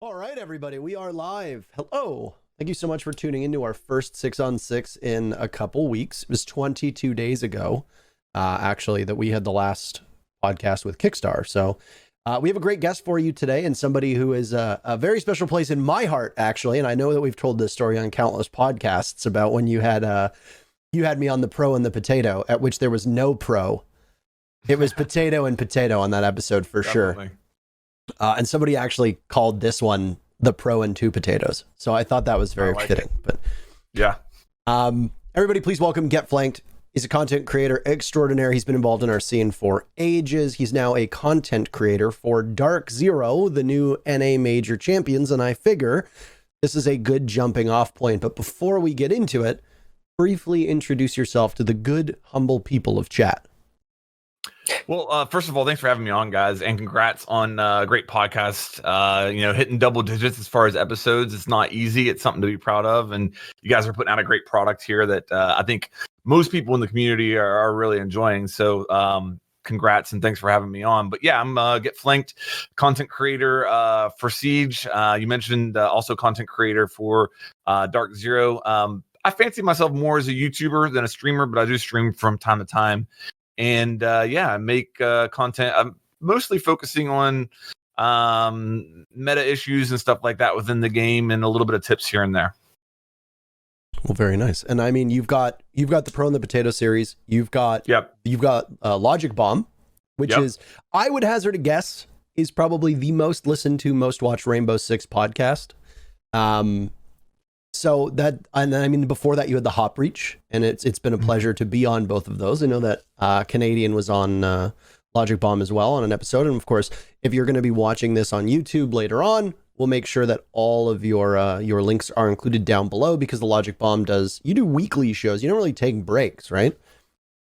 All right, everybody, we are live. Hello. Thank you so much for tuning into our first 6-on-6 in a couple weeks. It was 22 days ago, actually, that we had the last podcast with Kickstar. So we have a great guest for you today, and somebody who is a very special place in my heart, actually. And I know that we've told this story on countless podcasts about when you had me on the pro and the potato, at which there was no pro. It was potato and potato on that episode for sure. And somebody actually called this one the pro and two potatoes. So I thought that was very fitting. But yeah. Everybody, please welcome GetFlanked. He's a content creator extraordinaire. He's been involved in our scene for ages. He's now a content creator for DarkZero, the new NA Major Champions. And I figure this is a good jumping off point. But before we get into it, briefly introduce yourself to the good, humble people of chat. Well, first of all, thanks for having me on, guys, and congrats on a great podcast. Hitting double digits as far as episodes, it's not easy. It's something to be proud of, and you guys are putting out a great product here that I think most people in the community are really enjoying. So, congrats and thanks for having me on. But yeah, I'm GetFlanked, content creator for Siege. You mentioned also content creator for DarkZero. I fancy myself more as a YouTuber than a streamer, but I do stream from time to time. And I make content. I'm mostly focusing on meta issues and stuff like that within the game, and a little bit of tips here and there. Well, very nice. And I mean, you've got the Pro and the Potato series. You've got Logic Bomb, which is, I would hazard a guess, is probably the most listened to, most watched Rainbow Six podcast. So that, and then, I mean, before that you had the Hop Reach, and it's been a pleasure to be on both of those. I know that Canadian was on Logic Bomb as well on an episode. And of course, if you're going to be watching this on YouTube later on, we'll make sure that all of your links are included down below, because the Logic Bomb you do weekly shows. You don't really take breaks, right?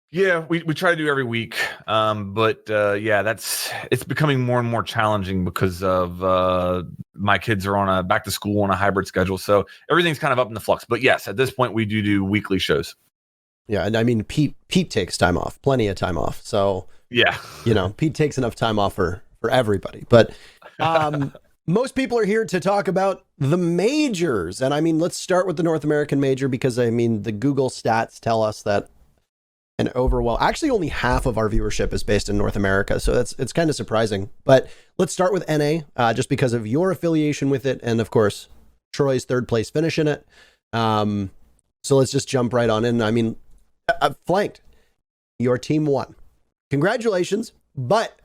Yeah, we try to do every week. It's becoming more and more challenging because of my kids are on back to school on a hybrid schedule. So everything's kind of up in the flux. But yes, at this point we do weekly shows. Yeah. And I mean, Pete takes time off, plenty of time off. So yeah, Pete takes enough time off for everybody. But most people are here to talk about the majors. And I mean, let's start with the North American major, because I mean, the Google stats tell us that actually only half of our viewership is based in North America. So it's kind of surprising, but let's start with NA, just because of your affiliation with it. And of course, Troy's third place finish in it. So let's just jump right on in. I mean, Flanked, your team won. Congratulations. But,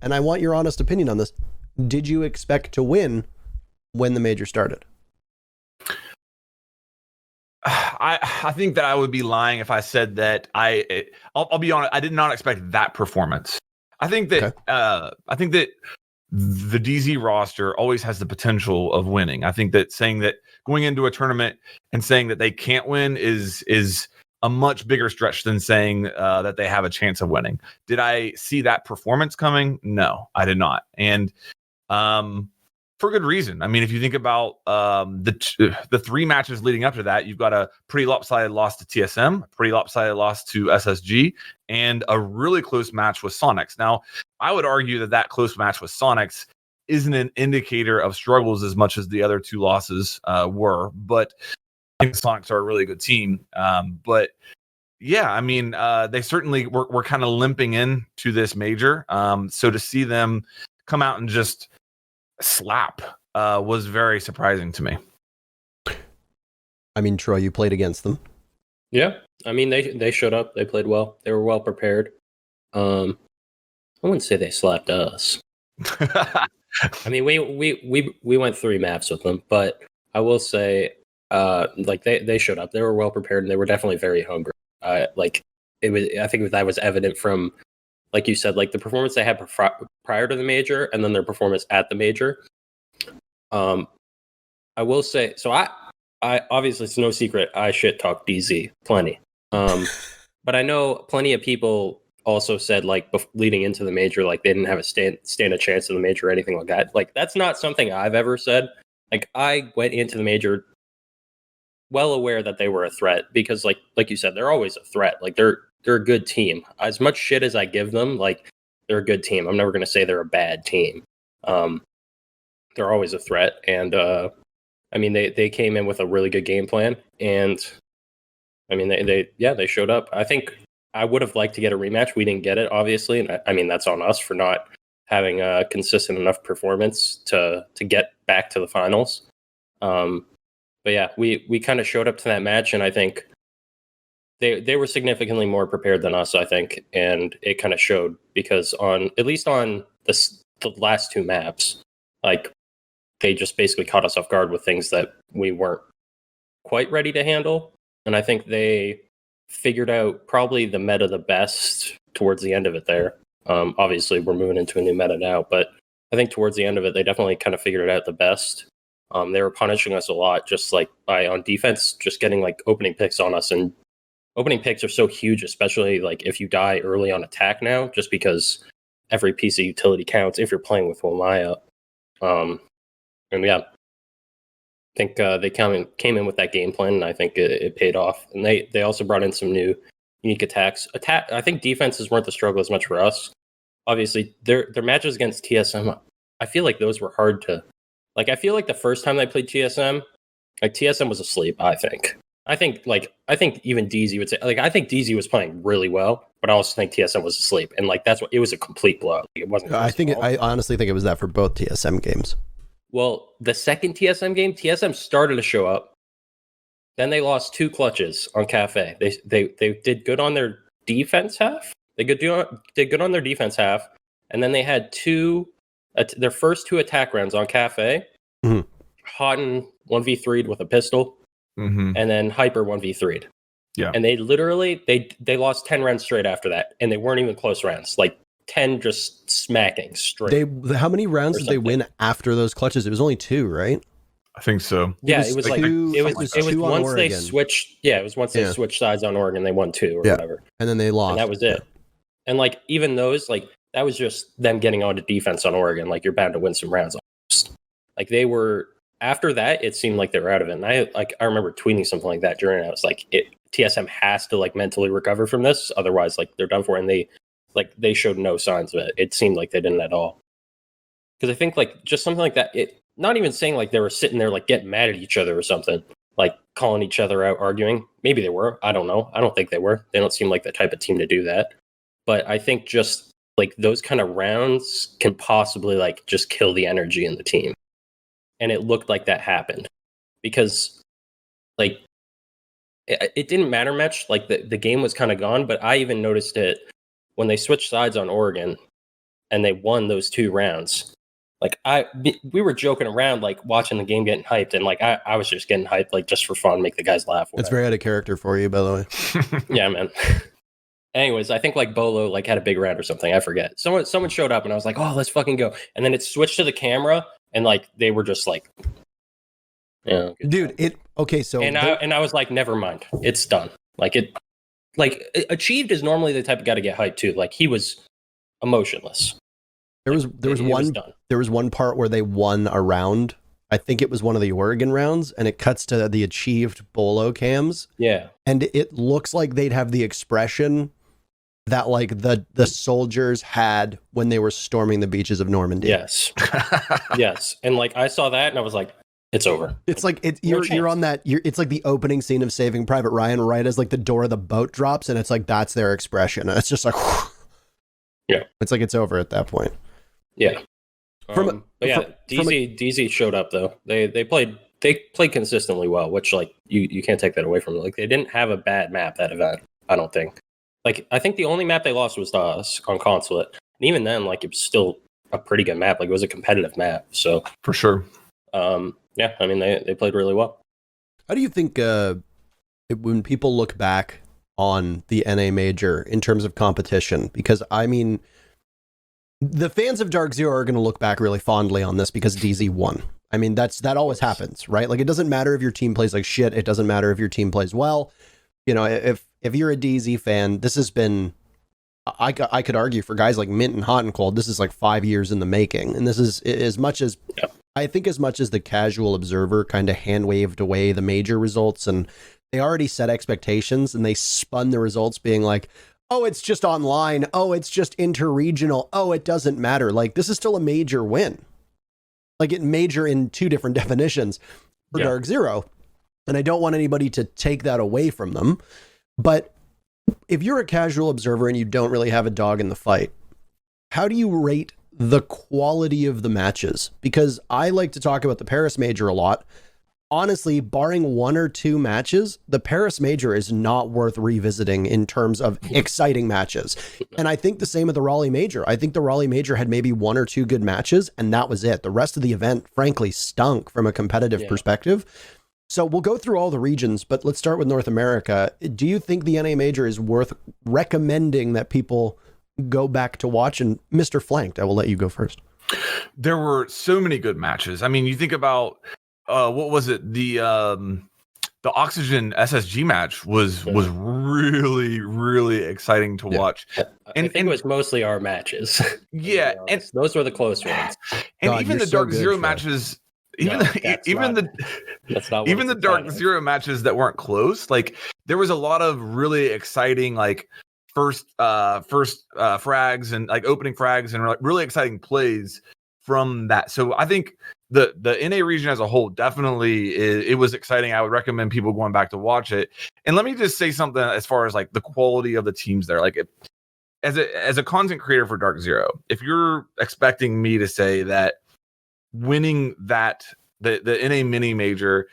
and I want your honest opinion on this, did you expect to win when the major started? I think that I would be lying if I said that I'll be honest. I did not expect that performance. I think that the DZ roster always has the potential of winning. I think that saying that going into a tournament and saying that they can't win is a much bigger stretch than saying that they have a chance of winning. Did I see that performance coming? No, I did not. And for good reason. I mean, if you think about the three matches leading up to that, you've got a pretty lopsided loss to TSM, a pretty lopsided loss to SSG, and a really close match with Sonics. Now, I would argue that close match with Sonics isn't an indicator of struggles as much as the other two losses were, but I think the Sonics are a really good team. But yeah, I mean, they certainly were kind of limping in to this major. So to see them come out and just slap was very surprising to me. I mean, Troy, you played against them. Yeah, I mean, they showed up. They played well. They were well prepared. I wouldn't say they slapped us. I mean, we went 3 maps with them, but I will say, they showed up. They were well prepared, and they were definitely very hungry. I think that was evident from, like you said, like the performance they had prior to the major, and then their performance at the major. I will say, so I obviously, it's no secret, I shit talk DZ plenty. But I know plenty of people also said, like, leading into the major, like they didn't have a stand a chance in the major or anything like that. Like, that's not something I've ever said. Like, I went into the major well aware that they were a threat, because like you said, they're always a threat. Like, they're a good team. As much shit as I give them, like, they're a good team. I'm never going to say they're a bad team. they're always a threat. And I mean, they came in with a really good game plan, and I mean, they showed up. I think I would have liked to get a rematch. We didn't get it, obviously, and I mean that's on us for not having a consistent enough performance to get back to the finals. But yeah, we kind of showed up to that match, and I think they were significantly more prepared than us, I think, and it kind of showed because at least on the last two maps, like they just basically caught us off guard with things that we weren't quite ready to handle, and I think they figured out probably the meta the best towards the end of it there. Obviously, we're moving into a new meta now, but I think towards the end of it, they definitely kind of figured it out the best. They were punishing us a lot, just like on defense, just getting like opening picks on us. And opening picks are so huge, especially like if you die early on attack now, just because every piece of utility counts if you're playing with Womaya. And yeah, I think they came in with that game plan, and I think it paid off. And they also brought in some new unique attacks. I think defenses weren't the struggle as much for us. Obviously, their matches against TSM, I feel like those were hard to. Like, I feel like the first time they played TSM, like TSM was asleep. I think even DZ would say, like, I think DZ was playing really well, but I also think TSM was asleep, and like that's what it was a complete blow. Like, it wasn't. I honestly think it was that for both TSM games. Well, the second TSM game, TSM started to show up. Then they lost 2 clutches on Cafe. They did good on their defense half. Did good on their defense half, and then they had their first 2 attack rounds on Cafe. Mm-hmm. Houghton 1v3'd with a pistol, and then Hyper 1v3'd. Yeah, and they literally they lost 10 rounds straight after that, and they weren't even close rounds. Like 10 just smacking straight. How many rounds did they win after those clutches? It was only 2, right? I think so. Yeah, it was once they switched. Yeah, it was once they switched sides on Oregon, they won 2 or whatever, and then they lost. And that was it. And like even those, like that was just them getting on to defense on Oregon. Like you're bound to win some rounds. Like they were after that, it seemed like they were out of it. And I remember tweeting something like that during it. I was like, TSM has to like mentally recover from this, otherwise like they're done for. And they showed no signs of it. It seemed like they didn't at all. Because I think like just something like that. Not even saying like they were sitting there like getting mad at each other or something, like calling each other out, arguing. Maybe they were. I don't know. I don't think they were. They don't seem like the type of team to do that. But I think just like those kind of rounds can possibly like just kill the energy in the team. And it looked like that happened because like it didn't matter much. Like the game was kind of gone, but I even noticed it when they switched sides on Oregon and they won those 2 rounds. Like we were joking around, like watching the game getting hyped, and like I was just getting hyped, like just for fun, make the guys laugh. It's very out of character for you, by the way. Yeah, man. Anyways, I think like Bolo like had a big round or something. I forget. Someone showed up and I was like, oh, let's fucking go. And then it switched to the camera and like they were just like, yeah, dude. So I was like, never mind, it's done. Achieved is normally the type of guy to get hyped too. Like he was emotionless. There was one part where they won a round. I think it was one of the Oregon rounds, and it cuts to the achieved Bolo cams. Yeah. And it looks like they'd have the expression that like the soldiers had when they were storming the beaches of Normandy. Yes. Yes. And like I saw that and I was like, it's over. It's like you're on that. It's like the opening scene of Saving Private Ryan, right as like the door of the boat drops, and it's like that's their expression. And it's just like, yeah. It's like it's over at that point. Yeah. DZ showed up though. They played consistently well, which like you can't take that away from them. Like they didn't have a bad map that event, I don't think. Like I think the only map they lost was to us on Consulate. And even then, like it was still a pretty good map. Like it was a competitive map. So for sure. Yeah, I mean they played really well. How do you think when people look back on the NA Major in terms of competition? Because I mean, the fans of DarkZero are going to look back really fondly on this because DZ won. I mean, that always happens, right? Like, it doesn't matter if your team plays like shit. It doesn't matter if your team plays well. You know, if you're a DZ fan, this has been, I could argue for guys like Mint and Hot and Cold, this is like 5 years in the making. And this is as much as, I think as much as the casual observer kind of hand waved away the major results, and they already set expectations and they spun the results being like, oh, it's just online. Oh, it's just interregional. Oh, it doesn't matter. Like, this is still a major win. like major in two different definitions for DarkZero. And I don't want anybody to take that away from them. But if you're a casual observer and you don't really have a dog in the fight, how do you rate the quality of the matches? Because I like to talk about the Paris Major a lot. Honestly, barring one or two matches, the Paris Major is not worth revisiting in terms of exciting matches. And I think the same with the Raleigh Major. I think the Raleigh Major had maybe one or two good matches, and that was it. The rest of the event, frankly, stunk from a competitive perspective. So we'll go through all the regions, but let's start with North America. Do you think the NA Major is worth recommending that people go back to watch? And Mr. Flanked, I will let you go first. There were so many good matches. I mean, you think about what was it? The Oxygen SSG match was really, really exciting to watch. And I think it was mostly our matches. Yeah, and those were the close ones. And God, even the DarkZero matches. Even the DarkZero matches that weren't close, like there was a lot of really exciting like first frags and like opening frags and like really exciting plays from that. So I think the NA region as a whole definitely it was exciting. I would recommend people going back to watch it. And let me just say something as far as like the quality of the teams there. Like as a content creator for DarkZero, if you're expecting me to say that winning that the NA mini major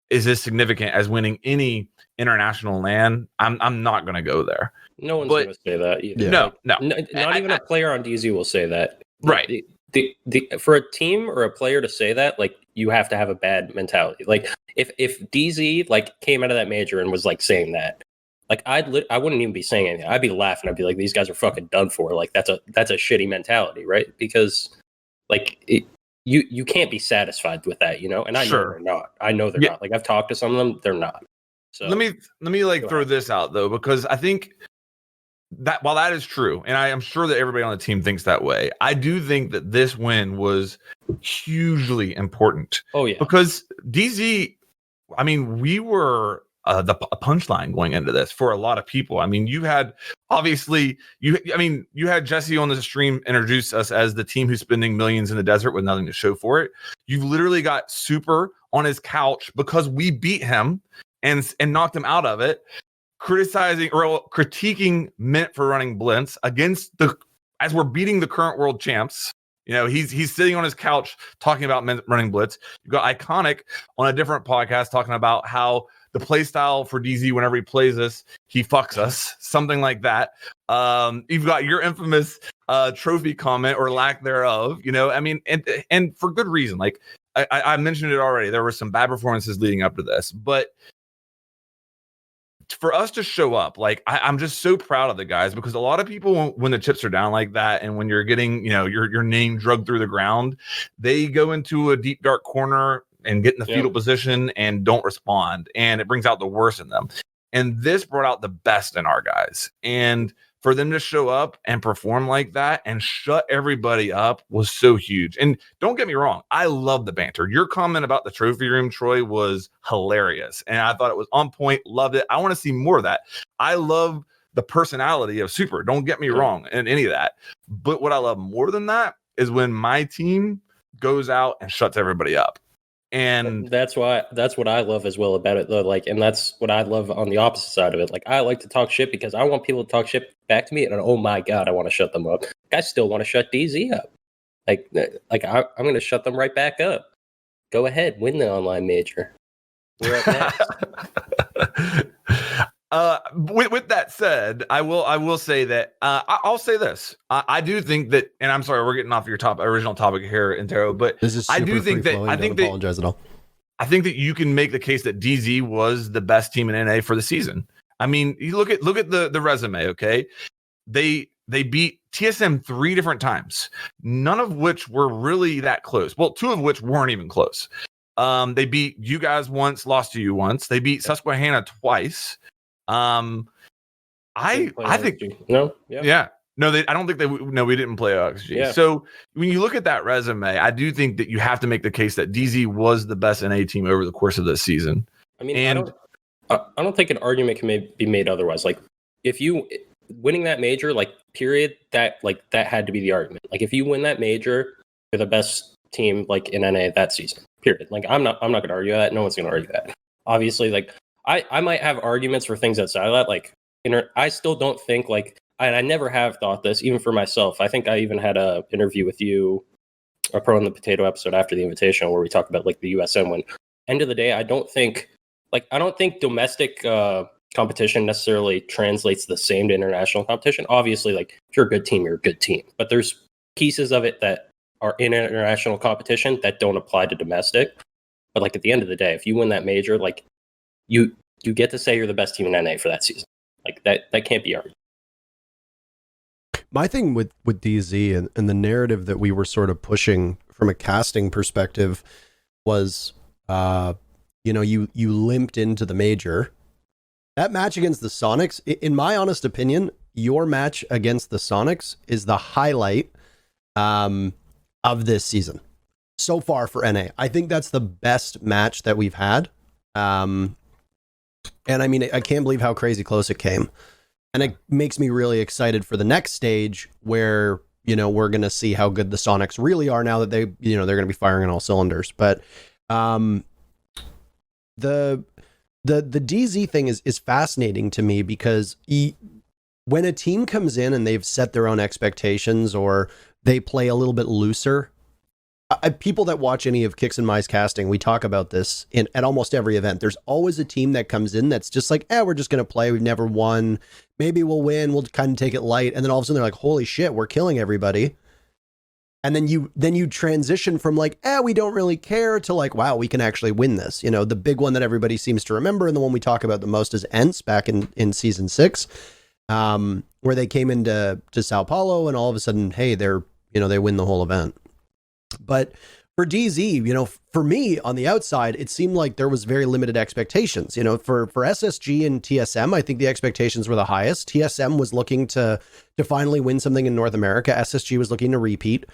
is as significant as winning any international LAN, I'm not going to go there. No one's going to say that either. No. Not even a player on DZ will say that. Right. For a team or a player to say that, like you have to have a bad mentality. Like if DZ like came out of that major and was like saying that, like I wouldn't even be saying anything. I'd be laughing. I'd be like, these guys are fucking done for. Like that's a shitty mentality, right? Because like you can't be satisfied with that, you know. And I know they're not. I know they're not. Like I've talked to some of them, they're not. So let me like throw this out though, because I think that while that is true, and I am sure that everybody on the team thinks that way, I do think that this win was hugely important. Oh yeah, because DZ, I mean, we were the punchline going into this for a lot of people. I mean, you had Jesse on the stream introduce us as the team who's spending millions in the desert with nothing to show for it. You've literally got Super on his couch because we beat him and knocked him out of it, critiquing Mint for running Blintz as we're beating the current world champs. You know, he's sitting on his couch talking about Mint running Blitz. You've got Iconic on a different podcast talking about how the play style for DZ whenever he plays us, he fucks us, something like that. You've got your infamous trophy comment or lack thereof. You know, I mean, and for good reason. Like I mentioned it already, there were some bad performances leading up to this, but for us to show up, like I'm just so proud of the guys, because a lot of people, when the chips are down like that, and when you're getting, you know, your name drugged through the ground, they go into a deep dark corner and get in the fetal position and don't respond, and it brings out the worst in them. And this brought out the best in our guys, and for them to show up and perform like that and shut everybody up was so huge. And don't get me wrong, I love the banter. Your comment about the trophy room, Troy, was hilarious, and I thought it was on point. Loved it. I want to see more of that. I love the personality of Super. Don't get me wrong in any of that. But what I love more than that is when my team goes out and shuts everybody up. And that's what I love as well about it, though. Like, and that's what I love on the opposite side of it. Like, I like to talk shit because I want people to talk shit back to me, and oh my god, I want to shut them up. I still want to shut DZ up. Like I'm going to shut them right back up. Go ahead, win the online major. We're up next. With that said, I will say that I'll say this. I do think that, and I'm sorry, we're getting off your original topic here, INTERRO, but I do think that apologize at all. I think that you can make the case that DZ was the best team in NA for the season. I mean, you look at the resume. Okay, they beat TSM 3 different times, none of which were really that close. Well, 2 of which weren't even close. They beat you guys once, lost to you once. They beat Susquehanna twice. I think no, yeah, no, I don't think we didn't play OXG. Yeah. So when you look at that resume, I do think that you have to make the case that DZ was the best NA team over the course of this season. I mean, I don't think an argument can be made otherwise. Like, if you winning that major, like period, that had to be the argument. Like, if you win that major, you're the best team like in NA that season. Period. Like I'm not going to argue that. No one's going to argue that. Obviously, like I might have arguments for things outside of that. Like I still don't think like I never have thought this even for myself. I think I even had a interview with you, a Pro in the Potato episode after the Invitational where we talked about like the USM win. End of the day, I don't think domestic competition necessarily translates the same to international competition. Obviously, like if you're a good team, you're a good team. But there's pieces of it that are in international competition that don't apply to domestic. But like at the end of the day, if you win that major, like you get to say you're the best team in NA for that season. Like that can't be argued. My thing with DZ and the narrative that we were sort of pushing from a casting perspective was, you limped into the major. That match against the Sonics, in my honest opinion, your match against the Sonics is the highlight of this season so far for NA. I think that's the best match that we've had. And I mean, I can't believe how crazy close it came. And it makes me really excited for the next stage where, we're going to see how good the Sonics really are now that they're going to be firing on all cylinders. But the DZ thing is fascinating to me because when a team comes in and they've set their own expectations or they play a little bit looser, people that watch any of Kix and Mai's casting, we talk about this at almost every event. There's always a team that comes in that's just like, we're just going to play. We've never won. Maybe we'll win. We'll kind of take it light. And then all of a sudden they're like, holy shit, we're killing everybody. And then you transition from like, we don't really care to like, wow, we can actually win this. The big one that everybody seems to remember and the one we talk about the most is ENTS back in season 6, where they came into Sao Paulo and all of a sudden, hey, they win the whole event. But for DZ, for me on the outside, it seemed like there was very limited expectations. For SSG and TSM, I think the expectations were the highest. TSM was looking to finally win something in North America. SSG was looking to repeat.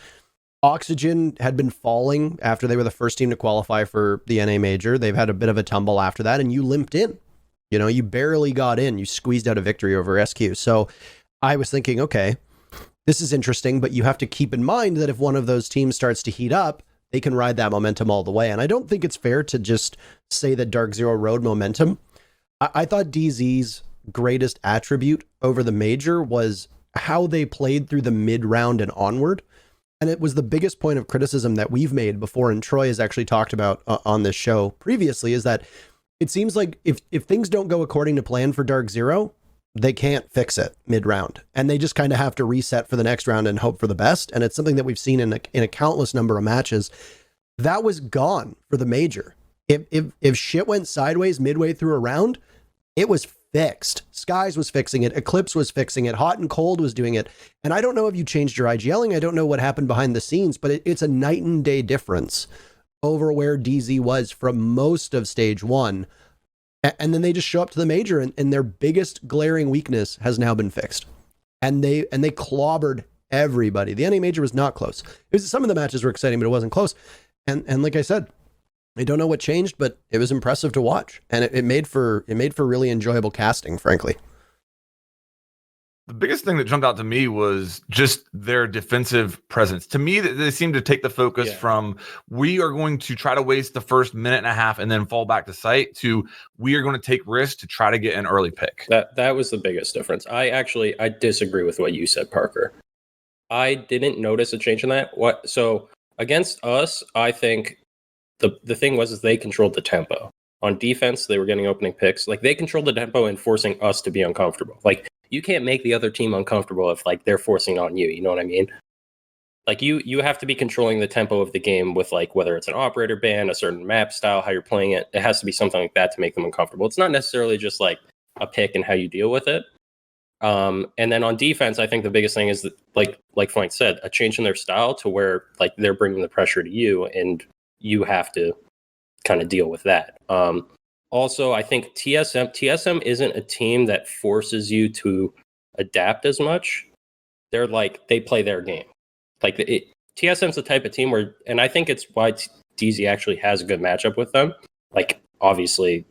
Oxygen had been falling after they were the first team to qualify for the NA Major. They've had a bit of a tumble after that, and you limped in. You barely got in. You squeezed out a victory over SQ. So I was thinking, okay, this is interesting, but you have to keep in mind that if one of those teams starts to heat up, they can ride that momentum all the way. And I don't think it's fair to just say that DarkZero rode momentum. I thought DZ's greatest attribute over the major was how they played through the mid-round and onward. And it was the biggest point of criticism that we've made before, and Troy has actually talked about on this show previously, is that it seems like if things don't go according to plan for DarkZero, they can't fix it mid-round, and they just kind of have to reset for the next round and hope for the best. And it's something that we've seen in a countless number of matches. That was gone for the major. If shit went sideways midway through a round, it was fixed. Skies was fixing it. Eclipse was fixing it. Hot and Cold was doing it. And I don't know if you changed your IGLing. I don't know what happened behind the scenes, but it's a night and day difference over where DZ was from most of stage 1. And then they just show up to the major and their biggest glaring weakness has now been fixed. And they clobbered everybody. The NA Major was not close. Some of the matches were exciting, but it wasn't close. And like I said, I don't know what changed, but it was impressive to watch. And it made for really enjoyable casting, frankly. The biggest thing that jumped out to me was just their defensive presence. To me, they seem to take the focus from we are going to try to waste the first minute and a half and then fall back to site to we are going to take risks to try to get an early pick. That was the biggest difference. I disagree with what you said, Parker. I didn't notice a change in that. So against us, I think the thing was they controlled the tempo. On defense, they were getting opening picks. Like they controlled the tempo and forcing us to be uncomfortable. Like you can't make the other team uncomfortable if like they're forcing on you. You know what I mean? Like you have to be controlling the tempo of the game with like whether it's an operator ban, a certain map style, how you're playing it. It has to be something like that to make them uncomfortable. It's not necessarily just like a pick and how you deal with it. And then on defense, I think the biggest thing is that, like Flank said, a change in their style to where like they're bringing the pressure to you and you have to kind of deal with that. Also, I think TSM isn't a team that forces you to adapt as much. They're like, they play their game. Like TSM's the type of team where, and I think it's why DZ actually has a good matchup with them. Like, obviously,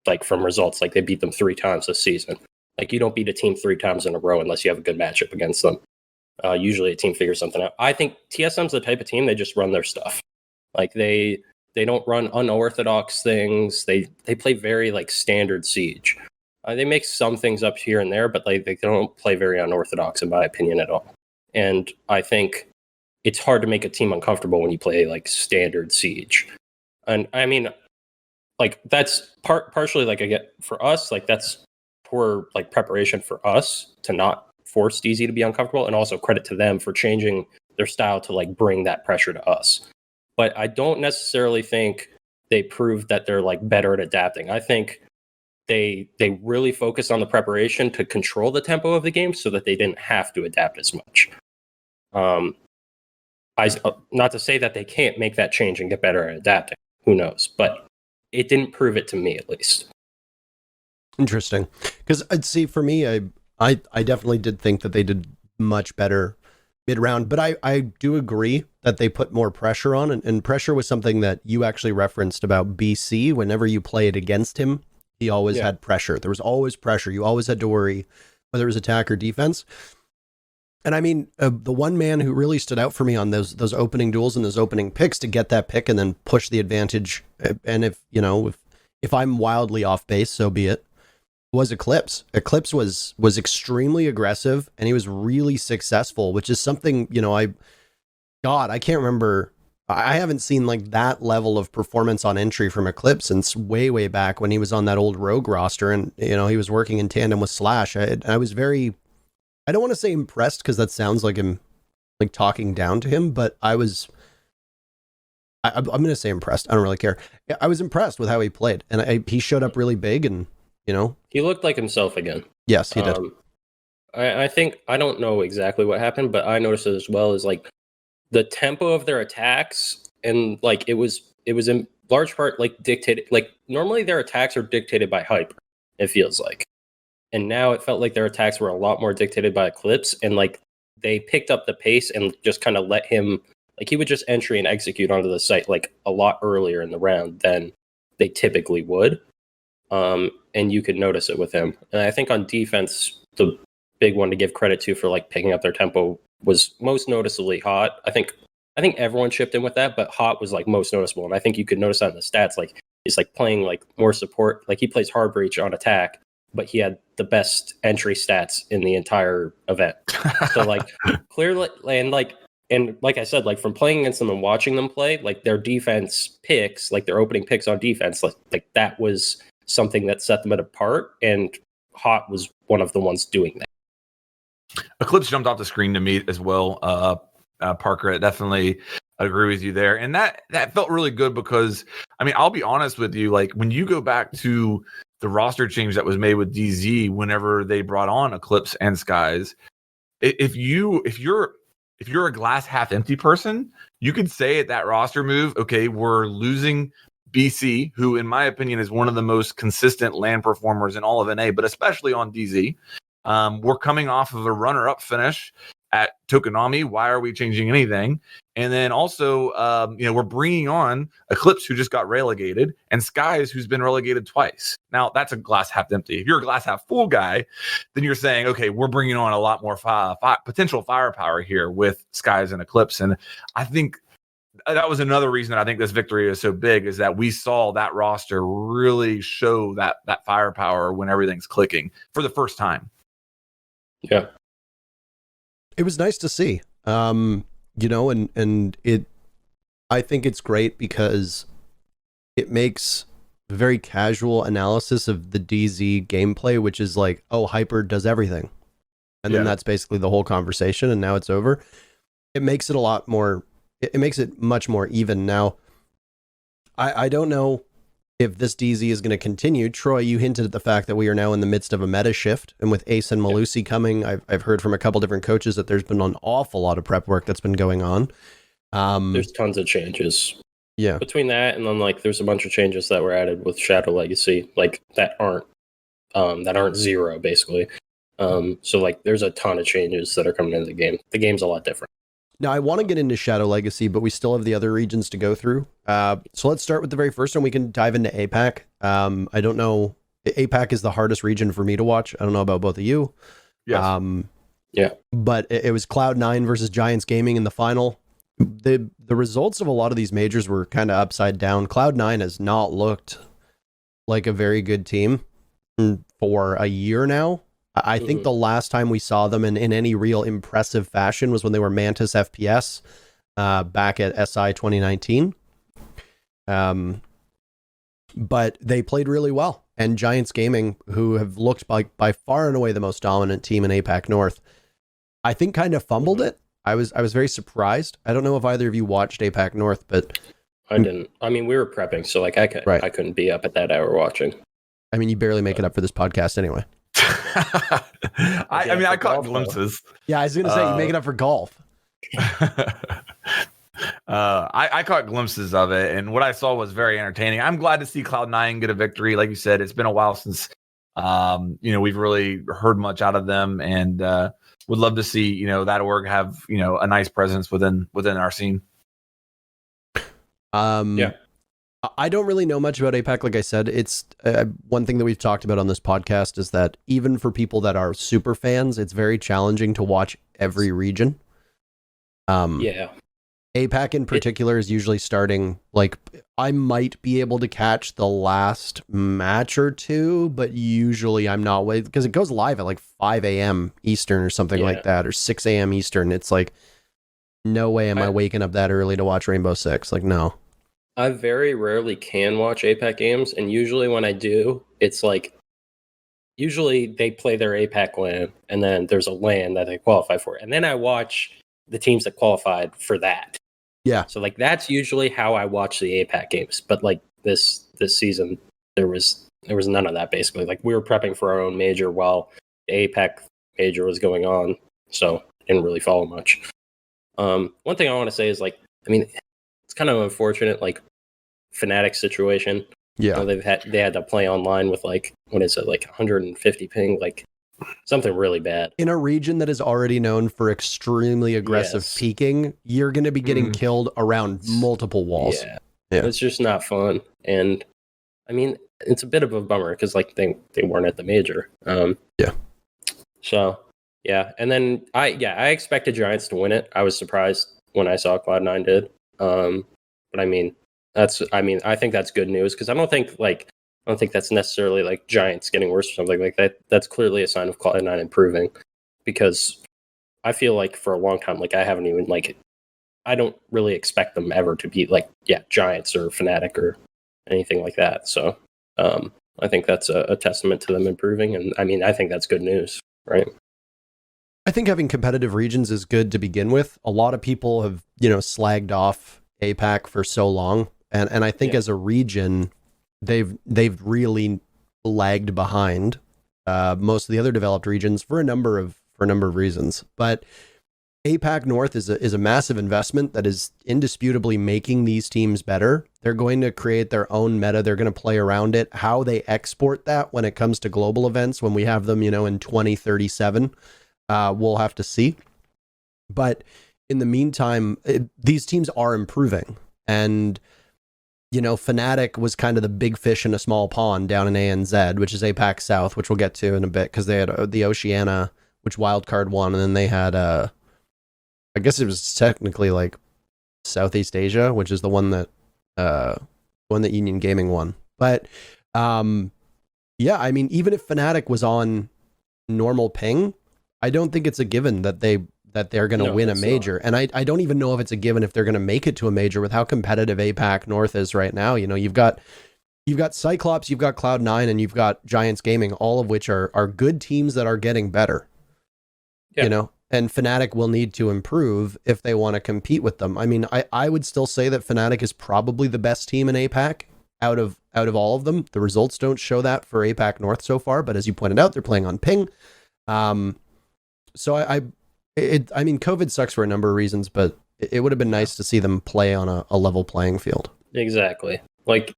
like from results, like they beat them 3 times this season. Like you don't beat a team 3 times in a row unless you have a good matchup against them. Usually a team figures something out. I think TSM's the type of team, they just run their stuff. Like they don't run unorthodox things. They play very like standard Siege. They make some things up here and there, but like they don't play very unorthodox in my opinion at all. And I think it's hard to make a team uncomfortable when you play like standard Siege. And I mean, like that's partially like I get for us, like that's poor like preparation for us to not force DZ to be uncomfortable, and also credit to them for changing their style to like bring that pressure to us. But I don't necessarily think they proved that they're like better at adapting. I think they really focused on the preparation to control the tempo of the game so that they didn't have to adapt as much. Not to say that they can't make that change and get better at adapting. Who knows? But it didn't prove it to me, at least. Interesting. Because I'd see for me, I definitely did think that they did much better mid-round, but I do agree that they put more pressure on, and pressure was something that you actually referenced about BC. Whenever you played against him, he always had pressure. There was always pressure. You always had to worry whether it was attack or defense. And I mean, the one man who really stood out for me on those opening duels and those opening picks to get that pick and then push the advantage, and if I'm wildly off base, so be it, was Eclipse. Eclipse was extremely aggressive, and he was really successful, which is something, I can't remember. I haven't seen like that level of performance on entry from Eclipse since way back when he was on that old Rogue roster, and he was working in tandem with Slash. I was very, I don't want to say impressed because that sounds like him like talking down to him, but I'm going to say impressed. I don't really care. I was impressed with how he played, and he showed up really big, and he looked like himself again. Yes, he did. I think, I don't know exactly what happened, but I noticed it as well, is like the tempo of their attacks, and like it was in large part like dictated, like normally their attacks are dictated by Hyper, it feels like. And now it felt like their attacks were a lot more dictated by Eclipse, and like they picked up the pace and just kind of let him, like he would just entry and execute onto the site like a lot earlier in the round than they typically would. And you could notice it with him. And I think on defense, the big one to give credit to for like picking up their tempo was most noticeably Hot. I think everyone chipped in with that, but Hot was like most noticeable. And I think you could notice that in the stats. Like he's like playing like more support. Like he plays hard breach on attack, but he had the best entry stats in the entire event. So like clearly, and like I said, like from playing against them and watching them play, like their defense picks, like their opening picks on defense, like that was something that set them apart, and Hot was one of the ones doing that. Eclipse jumped off the screen to me as well. Parker, I definitely agree with you there. And that felt really good because, I mean, I'll be honest with you, like when you go back to the roster change that was made with DZ whenever they brought on Eclipse and Skies, if you're a glass half empty person, you could say at that roster move, okay, we're losing BC, who in my opinion is one of the most consistent LAN performers in all of NA, but especially on DZ. We're coming off of a runner-up finish at Tokonami. Why are we changing anything? And then also, we're bringing on Eclipse, who just got relegated, and Skies, who's been relegated twice. Now, that's a glass half empty. If you're a glass half full guy, then you're saying, okay, we're bringing on a lot more potential firepower here with Skies and Eclipse. And I think that was another reason that I think this victory is so big, is that we saw that roster really show that firepower when everything's clicking for the first time. Yeah. It was nice to see, and I think it's great because it makes a very casual analysis of the DZ gameplay, which is like, oh, Hyper does everything. And then that's basically the whole conversation, and now it's over. It makes it a lot more, it makes it much more even. Now, I don't know if this DZ is going to continue. Troy, you hinted at the fact that we are now in the midst of a meta shift, and with Ace and Malusi coming, I've heard from a couple different coaches that there's been an awful lot of prep work that's been going on. There's tons of changes. Yeah. Between that and then like there's a bunch of changes that were added with Shadow Legacy, like that aren't zero basically. So like there's a ton of changes that are coming into the game. The game's a lot different. Now, I want to get into Shadow Legacy, but we still have the other regions to go through. So let's start with the very first one. We can dive into APAC. I don't know. APAC is the hardest region for me to watch. I don't know about both of you. Yes. Yeah. But it was Cloud9 versus Giants Gaming in the final. The results of a lot of these majors were kind of upside down. Cloud9 has not looked like a very good team for a year now. I think the last time we saw them in any real impressive fashion was when they were Mantis FPS back at SI 2019. But they played really well. And Giants Gaming, who have looked by far and away the most dominant team in APAC North, I think kind of fumbled it. I was very surprised. I don't know if either of you watched APAC North, but I didn't. I mean, we were prepping, so like I couldn't be up at that hour watching. I mean, you barely make it up for this podcast anyway. I caught glimpses. Yeah, I was gonna say you make it up for golf. I caught glimpses of it, and what I saw was very entertaining. I'm glad to see Cloud9 get a victory. Like you said, it's been a while since we've really heard much out of them, and would love to see that org have a nice presence within our scene. Yeah. I don't really know much about APAC. Like I said, it's one thing that we've talked about on this podcast is that even for people that are super fans, it's very challenging to watch every region. Yeah. APAC in particular is usually starting, like, I might be able to catch the last match or two, but usually I'm not, because it goes live at like 5 a.m. Eastern or something like that, or 6 a.m. Eastern. It's like, no way am I waking up that early to watch Rainbow Six. Like, no. I very rarely can watch APAC games, and usually when I do, it's like, usually they play their APAC LAN, and then there's a LAN that they qualify for, and then I watch the teams that qualified for that. Yeah. So like that's usually how I watch the APAC games, but like this season there was none of that basically. Like we were prepping for our own major while the APAC major was going on, so didn't really follow much. One thing I want to say is like, I mean, it's kind of unfortunate, like Fnatic situation. Yeah, they had to play online with like, what is it, like 150 ping, like something really bad in a region that is already known for extremely aggressive peaking. You're going to be getting killed around multiple walls. Yeah, it's just not fun. And I mean, it's a bit of a bummer because like they weren't at the major. So yeah, and then I expected Giants to win it. I was surprised when I saw Cloud9 did. But I mean, I think that's good news because I don't think that's necessarily like Giants getting worse or something like that. That's clearly a sign of Cloud9 improving, because I feel like for a long time, like I haven't even I don't really expect them ever to be like Giants or Fnatic or anything like that. So I think that's a testament to them improving, and I mean I think that's good news, right? I think having competitive regions is good to begin with. A lot of people have slagged off APAC for so long, and I think as a region, they've really lagged behind most of the other developed regions for a number of reasons. But APAC North is a massive investment that is indisputably making these teams better. They're going to create their own meta. They're going to play around it. How they export that when it comes to global events, when we have them, in 2037, we'll have to see. But in the meantime, these teams are improving, and Fnatic was kind of the big fish in a small pond down in ANZ, which is APAC South, which we'll get to in a bit, because they had the Oceania, which wildcard won, and then they had I guess it was technically like Southeast Asia, which is the one that Union Gaming won. But I mean, even if Fnatic was on normal ping, I don't think it's a given that they're going to win a major. And I don't even know if it's a given if they're going to make it to a major with how competitive APAC North is right now. You've got Cyclops, you've got Cloud9, and you've got Giants Gaming, all of which are good teams that are getting better. And Fnatic will need to improve if they want to compete with them. I mean, I would still say that Fnatic is probably the best team in APAC out of all of them. The results don't show that for APAC North so far, but as you pointed out, they're playing on ping. So I mean, COVID sucks for a number of reasons, but it would have been nice to see them play on a level playing field. Exactly. Like,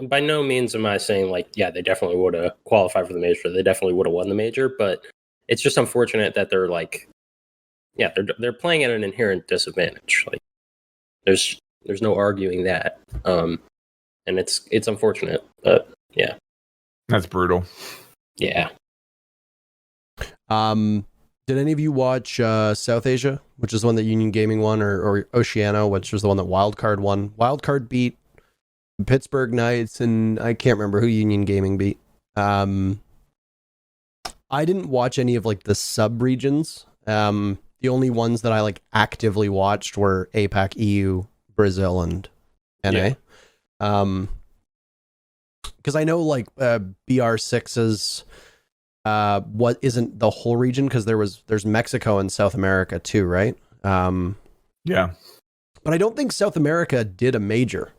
by no means am I saying they definitely would have qualified for the major. They definitely would have won the major, but it's just unfortunate that they're they're playing at an inherent disadvantage. Like, there's no arguing that. And it's unfortunate, but yeah. That's brutal. Yeah. Did any of you watch South Asia, which is the one that Union Gaming won, or Oceano, which was the one that Wildcard won? Wildcard beat Pittsburgh Knights, and I can't remember who Union Gaming beat. I didn't watch any of like the sub regions. The only ones that I like actively watched were APAC, EU, Brazil, and NA. Because I know like BR6's what isn't the whole region, because there's Mexico and South America too, right? Yeah. But I don't think South America did a major.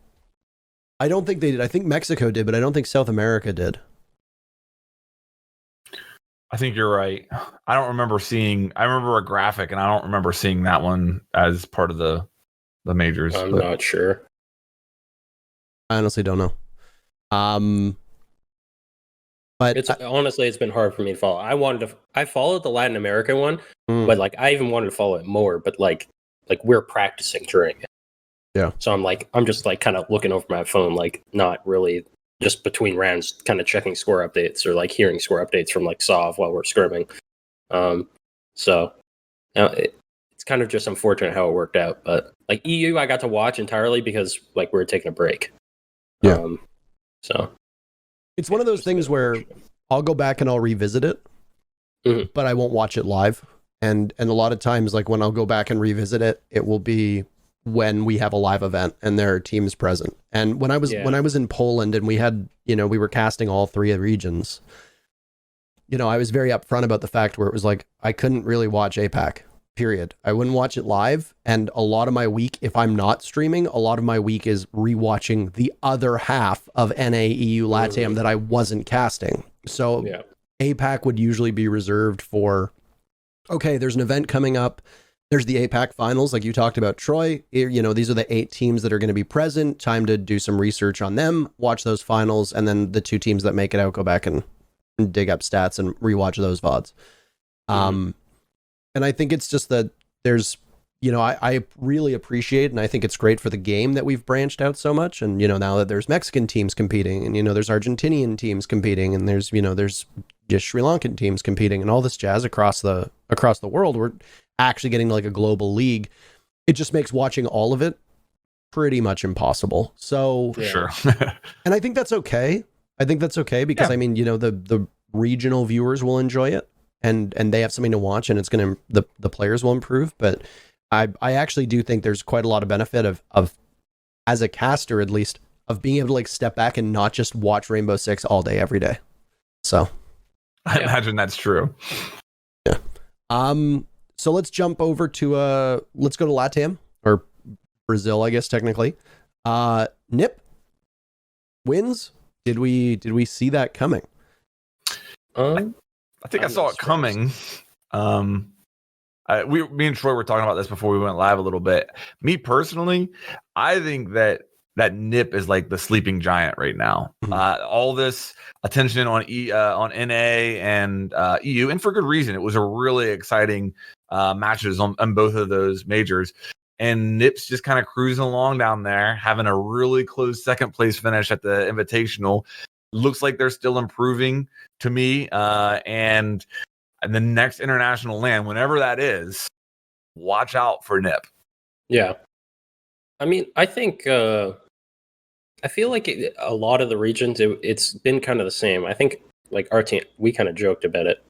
I don't think they did. I think Mexico did, but I don't think South America did. I think you're right. I remember a graphic, and I don't remember seeing that one as part of the majors. I'm not sure. I honestly don't know. But honestly, it's been hard for me to follow. I followed the Latin American one, but like I even wanted to follow it more, but like we're practicing during it. Yeah. So I'm just like kind of looking over my phone, like not really just between rounds, kind of checking score updates or like hearing score updates from like Sov while we're scrimming. So it's kind of just unfortunate how it worked out, but like EU, I got to watch entirely because like we were taking a break. Yeah. So it's one of those things where I'll go back and I'll revisit it, but I won't watch it live. And a lot of times, like when I'll go back and revisit it, it will be when we have a live event and there are teams present. And when I was in Poland and we had, we were casting all three regions, I was very upfront about the fact where it was like, I couldn't really watch APAC, period. I wouldn't watch it live. And a lot of my week, if I'm not streaming, a lot of my week is rewatching the other half of NA, EU, LATAM that I wasn't casting. So APAC would usually be reserved for, okay, there's an event coming up. There's the APAC finals, like you talked about, Troy. These are the 8 teams that are going to be present. Time to do some research on them, watch those finals, and then the 2 teams that make it out, go back and dig up stats and rewatch those VODs. And I think it's just that there's, I really appreciate, and I think it's great for the game that we've branched out so much. And, now that there's Mexican teams competing, and, there's Argentinian teams competing, and there's just Sri Lankan teams competing, and all this jazz across the world. We're actually getting like a global league. It just makes watching all of it pretty much impossible. So for sure. And I think that's okay. Because I mean, the regional viewers will enjoy it and they have something to watch, and it's going to, the players will improve. But I actually do think there's quite a lot of benefit of as a caster, at least, of being able to like step back and not just watch Rainbow Six all day, every day. So I imagine that's true. Yeah. So let's jump over to let's go to LATAM, or Brazil, I guess technically. Nip wins. Did we see that coming? I think I saw it coming. Me and Troy were talking about this before we went live a little bit. Me personally, I think that Nip is like the sleeping giant right now. All this attention on NA and EU, and for good reason. It was a really exciting matches on both of those majors, and Nip's just kind of cruising along down there, having a really close second place finish at the Invitational. Looks like they're still improving to me, and the next international LAN, whenever that is, watch out for Nip. Yeah, I mean, I think I feel like a lot of the regions, it's been kind of the same. I think like our team, we kind of joked about it.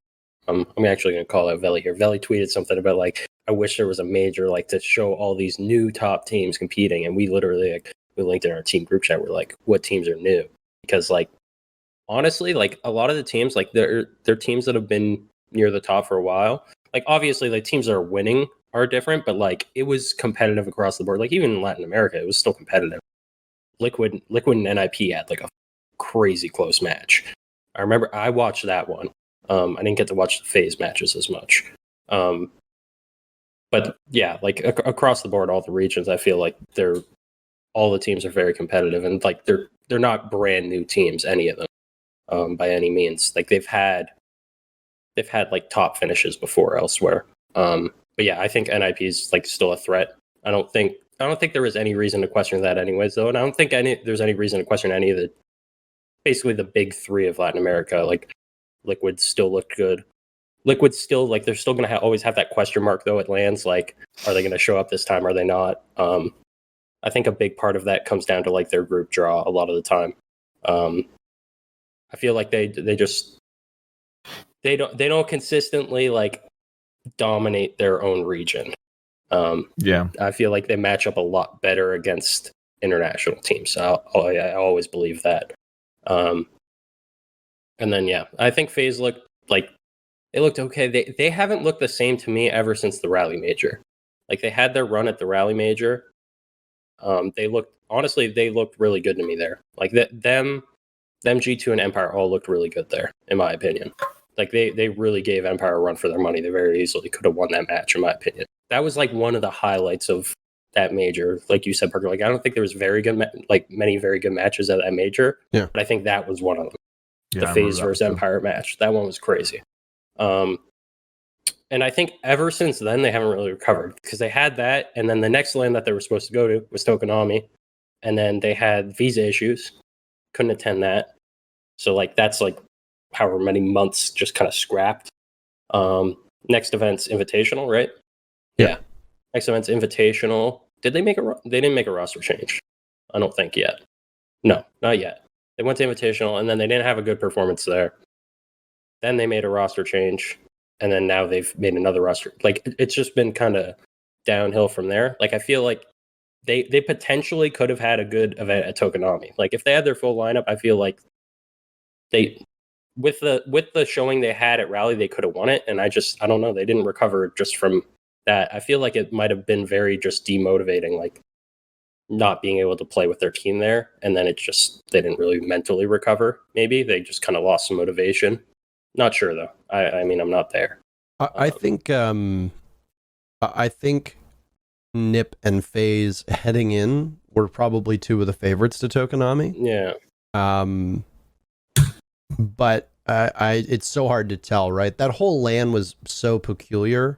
I'm actually going to call out Veli here. Veli tweeted something about like, I wish there was a major like to show all these new top teams competing, and we literally like we linked in our team group chat. We're like, what teams are new? Because like honestly, like a lot of the teams, like they're teams that have been near the top for a while. Like obviously, like teams that are winning are different, but like it was competitive across the board. Like even in Latin America, it was still competitive. Liquid and NIP had like a crazy close match. I remember I watched that one. I didn't get to watch the phase matches as much. But yeah, like across the board, all the regions, I feel like all the teams are very competitive, and like they're not brand new teams, any of them, by any means. Like they've had like top finishes before elsewhere. But yeah, I think NIP is like still a threat. I don't think there is any reason to question that anyways, though. And I don't think there's any reason to question any of basically the big 3 of Latin America. Like Liquid still looked good. Liquid's still like they're still going to always have that question mark though. It lands like, are they going to show up this time? Are they not? I think a big part of that comes down to like their group draw a lot of the time. I feel like they don't consistently like dominate their own region. I feel like they match up a lot better against international teams. I always believe that. And then I think FaZe looked like they looked okay. They haven't looked the same to me ever since the Rally Major. Like they had their run at the Rally Major. They looked really good to me there. Like them G2 and Empire all looked really good there, in my opinion. Like they really gave Empire a run for their money. They very easily could have won that match, in my opinion. That was like one of the highlights of that major. Like you said, Parker, like I don't think there was many very good matches at that major. Yeah. But I think that was one of them. Yeah, the FaZe versus Empire match. That one was crazy. And I think ever since then they haven't really recovered because they had that, and then the next land that they were supposed to go to was Tokonami, and then they had visa issues, couldn't attend that. So like that's like however many months just kind of scrapped. Next event's Invitational, right? Yeah. Next event's Invitational. Did they make they didn't make a roster change? I don't think yet. No, not yet. They went to Invitational, and then they didn't have a good performance there. Then they made a roster change, and then now they've made another roster. Like it's just been kind of downhill from there. Like I feel like they potentially could have had a good event at Tokonami. Like if they had their full lineup, I feel like they with the showing they had at Rally, they could have won it. And I don't know. They didn't recover just from that. I feel like it might have been very just demotivating, like not being able to play with their team there. And then they didn't really mentally recover. Maybe they just kind of lost some motivation. Not sure though. I mean, I'm not there. I think Nip and FaZe heading in were probably two of the favorites to Tokonami. Yeah. But it's so hard to tell, right? That whole LAN was so peculiar.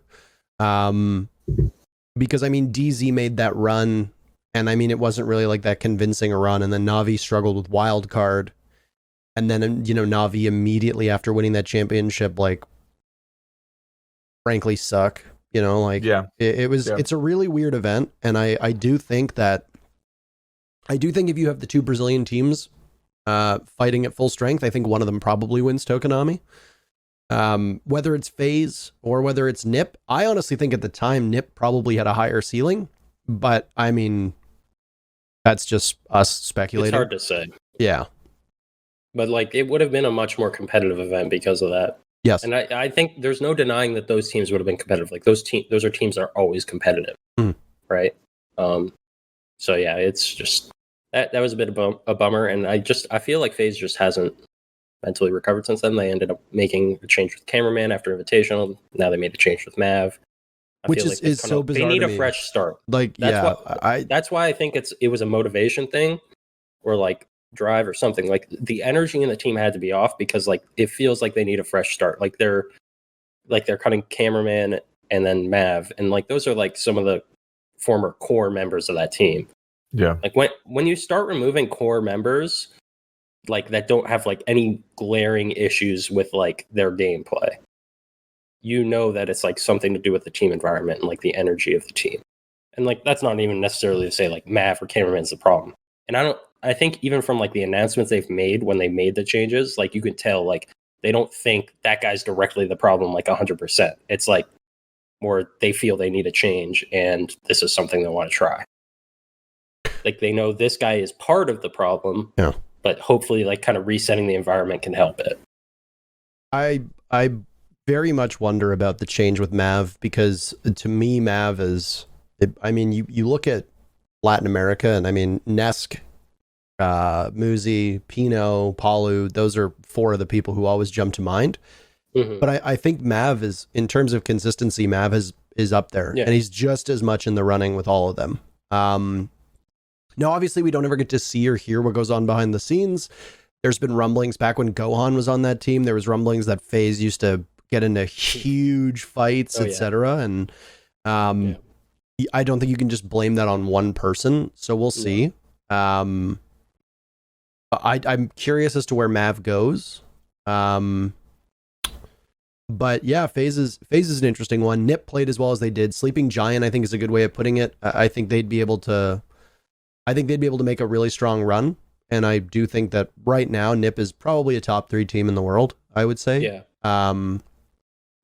Because I mean, DZ made that run, and I mean, it wasn't really like that convincing a run, and then Navi struggled with wildcard. And then, Navi immediately after winning that championship, like, frankly suck, it was, it's a really weird event. And I do think if you have the two Brazilian teams fighting at full strength, I think one of them probably wins Tokonami. Whether it's FaZe or whether it's Nip, I honestly think at the time Nip probably had a higher ceiling, but I mean, that's just us speculating. It's hard to say. Yeah. But like it would have been a much more competitive event because of that. Yes. And I think there's no denying that those teams would have been competitive. Like those are teams that are always competitive. Right. So yeah, it's just that was a bit of a bummer. And I feel like FaZe just hasn't mentally recovered since then. They ended up making a change with Cameraman after Invitational. Now they made a change with Mav. Which is so bizarre. They need to a me. fresh start. Like, that's why I think it was a motivation thing, or like drive or something. Like the energy in the team had to be off because like it feels like they need a fresh start. Like they're cutting Cameraman and then Mav, and like those are like some of the former core members of that team. Yeah. Like when you start removing core members like that don't have like any glaring issues with like their gameplay, that it's like something to do with the team environment and like the energy of the team. And like that's not even necessarily to say like Mav or Cameraman's the problem. And I think even from like the announcements they've made when they made the changes, like you can tell like they don't think that guy's directly the problem like 100%. It's like more they feel they need a change and this is something they want to try. Like they know this guy is part of the problem. Yeah. But hopefully like kind of resetting the environment can help it. I very much wonder about the change with Mav, because to me Mav is, I mean, you look at Latin America and I mean Nesk, Muzi, Pino, Palu, those are four of the people who always jump to mind. Mm-hmm. But I think Mav is, in terms of consistency, Mav is up there, and he's just as much in the running with all of them. Now, obviously, we don't ever get to see or hear what goes on behind the scenes. There's been rumblings back when Gohan was on that team. There was rumblings that FaZe used to get into huge fights, etc. And I don't think you can just blame that on one person. So we'll see. I'm curious as to where Mav goes. But yeah, FaZe is an interesting one. Nip played as well as they did. Sleeping Giant, I think, is a good way of putting it. I think they'd be able to make a really strong run. And I do think that right now Nip is probably a top 3 team in the world, I would say. Yeah.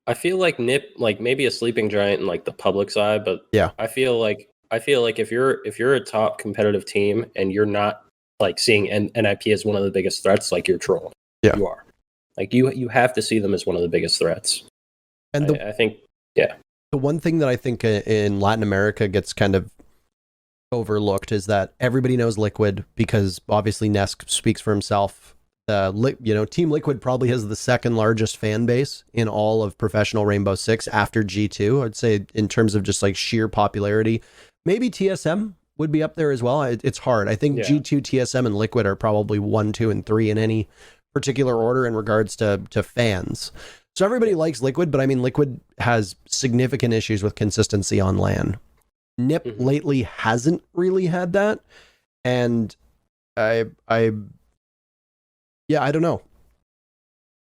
I feel like Nip, like maybe a Sleeping Giant in like the public side, but yeah, I feel like if you're a top competitive team and you're not like seeing NIP as one of the biggest threats, like you're trolling. Yeah. You are. Like you have to see them as one of the biggest threats. And I think, yeah. The one thing that I think in Latin America gets kind of overlooked is that everybody knows Liquid because obviously Nesk speaks for himself. Team Liquid probably has the second largest fan base in all of professional Rainbow Six after G2. I'd say in terms of just like sheer popularity, maybe TSM would be up there as well. It's hard. I think G2, TSM, and Liquid are probably 1, 2, and 3 in any particular order in regards to fans. So everybody likes Liquid, but I mean, Liquid has significant issues with consistency on LAN. Nip lately hasn't really had that, and I don't know.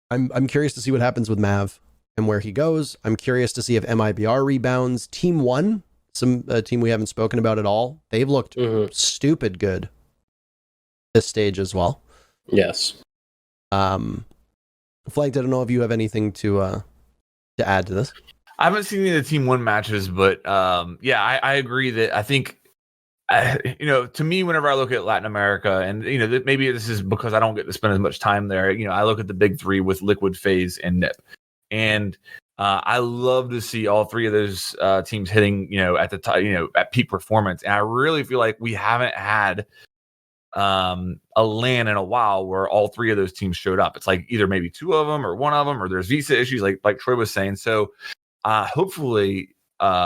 I'm curious to see what happens with Mav and where he goes. I'm curious to see if MIBR rebounds. Team 1, some team we haven't spoken about at all. They've looked stupid good this stage as well. Yes. Flanked, I don't know if you have anything to add to this. I haven't seen any of the Team 1 matches, but I agree that I think, to me, whenever I look at Latin America, and, maybe this is because I don't get to spend as much time there, I look at the big 3 with Liquid, FaZe, and Nip. And I love to see all 3 of those teams hitting, at the top, at peak performance. And I really feel like we haven't had a LAN in a while where all 3 of those teams showed up. It's like either maybe 2 of them or 1 of them, or there's visa issues like Troy was saying. So hopefully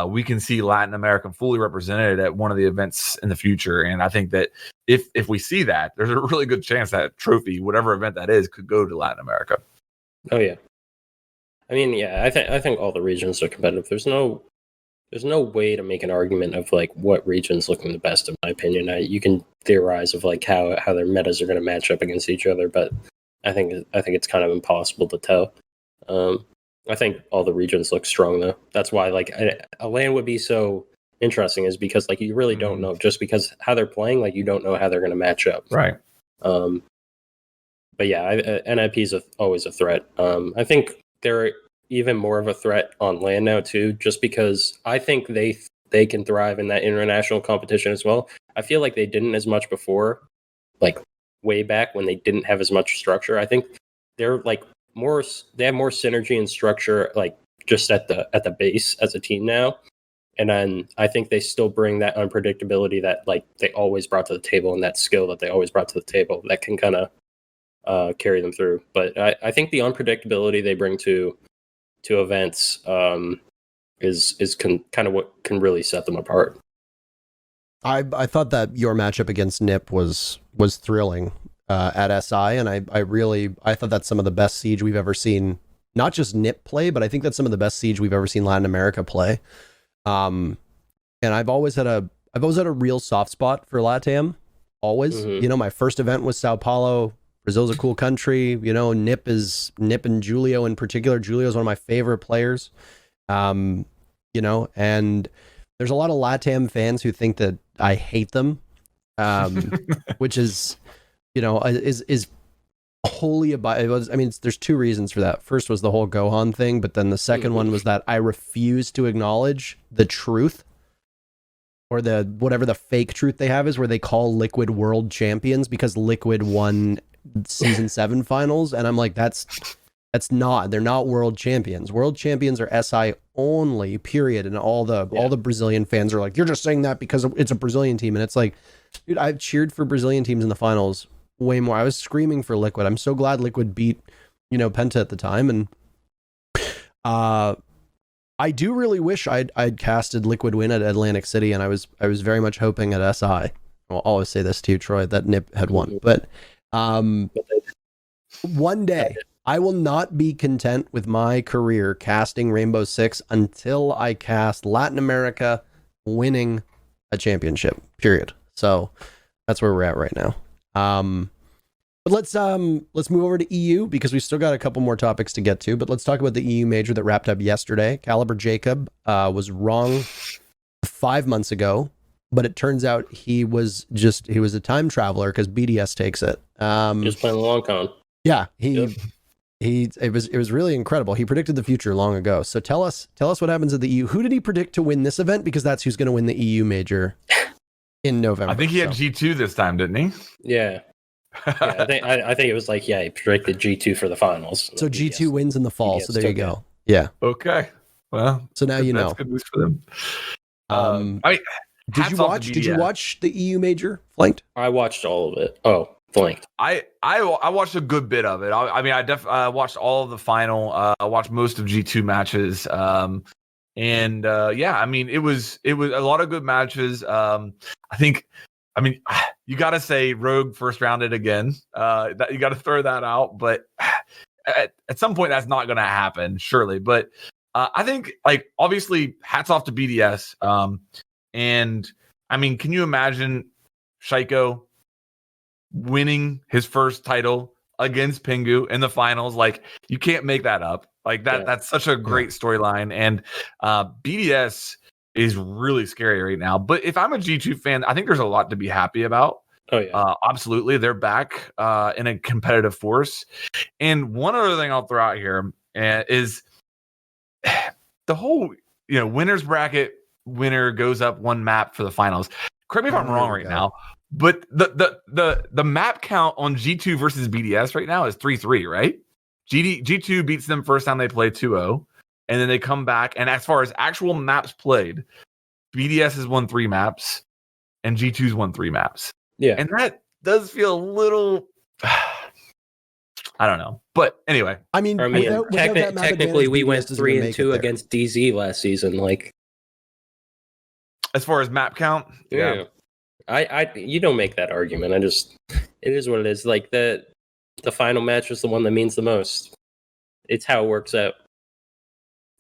we can see Latin America fully represented at one of the events in the future. And I think that if we see that, there's a really good chance that trophy, whatever event that is, could go to Latin America. Oh yeah. I mean, yeah, I think all the regions are competitive. There's no way to make an argument of like what region's looking the best, in my opinion. You can theorize of like how their metas are going to match up against each other, but I think it's kind of impossible to tell. I think all the regions look strong though. That's why like a LAN would be so interesting, is because like you really don't know, just because how they're playing, like you don't know how they're going to match up. Right. But yeah, NIP is always a threat. I think they're even more of a threat on LAN now too, just because I think they can thrive in that international competition as well. I feel like they didn't as much before, like way back when they didn't have as much structure. I think they're like they have more synergy and structure, like just at the base as a team now. And then I think they still bring that unpredictability that like they always brought to the table, and that skill that they always brought to the table that can kind of carry them through. But I think the unpredictability they bring to events is kind of what can really set them apart. I thought that your matchup against Nip was thrilling at SI, and I thought that's some of the best Siege we've ever seen. Not just Nip play, but I think that's some of the best Siege we've ever seen Latin America play. And I've always had a real soft spot for LATAM. Always, my first event was Sao Paulo. Brazil's a cool country, Nip and Julio in particular. Julio's one of my favorite players. And there's a lot of LATAM fans who think that I hate them, which is, is wholly about. I mean, there's 2 reasons for that. First was the whole Gohan thing, but then the second one was that I refuse to acknowledge the truth, or whatever the fake truth they have is, where they call Liquid world champions because Liquid won season 7 finals, and I'm like, that's not, they're not world champions. World champions are SI only, period. And all the Brazilian fans are like, you're just saying that because it's a Brazilian team. And it's like, dude, I've cheered for Brazilian teams in the finals way more. I was screaming for Liquid. I'm so glad Liquid beat, Penta at the time. And I do really wish I'd casted Liquid win at Atlantic City, and I was very much hoping at SI. I'll always say this to you, Troy, that Nip had won. But one day I will not be content with my career casting Rainbow Six until I cast Latin America winning a championship, period. So that's where we're at right now. But let's move over to EU because we still got a couple more topics to get to. But let's talk about the EU major that wrapped up yesterday. Caliber Jacob was wrong 5 months ago, but it turns out he was a time traveler because BDS takes it. Just playing the long con. Yeah, it was really incredible. He predicted the future long ago. So tell us what happens at the EU. Who did he predict to win this event? Because that's who's going to win the EU major in November. I think he had G2 this time, didn't he? Yeah. I think it was like, he predicted G2 for the finals. So G2 wins in the fall. BDS So there you go. Yeah. Okay. Well, so now you know. That's good news for them. Did you watch the EU major Flanked? I watched all of it. Oh, Flanked. I watched a good bit of it. I watched all of the final. I watched most of G2 matches. It was a lot of good matches. You got to say Rogue first rounded again. That you got to throw that out, but at some point that's not going to happen, surely. But I think, like, obviously, hats off to BDS. Can you imagine Shaiko winning his first title against Pingu in the finals? Like, you can't make that up. Like that. Yeah. That's such a great storyline, and BDS is really scary right now. But if I'm a G2 fan, I think there's a lot to be happy about. Oh yeah, absolutely. They're back in a competitive force. And one other thing I'll throw out here is the whole, winners bracket winner goes up one map for the finals. Correct me if I'm wrong right now, but the map count on G2 versus BDS right now is 3-3, right? G2 beats them first time they play 2-0. And then they come back, and as far as actual maps played, BDS has won 3 maps, and G2's won 3 maps. Yeah, and that does feel a little, I don't know, but anyway. Technically, we went 3-2 against DZ last season. Like, as far as map count, yeah. You don't make that argument. It is what it is. Like the final match was the one that means the most. It's how it works out.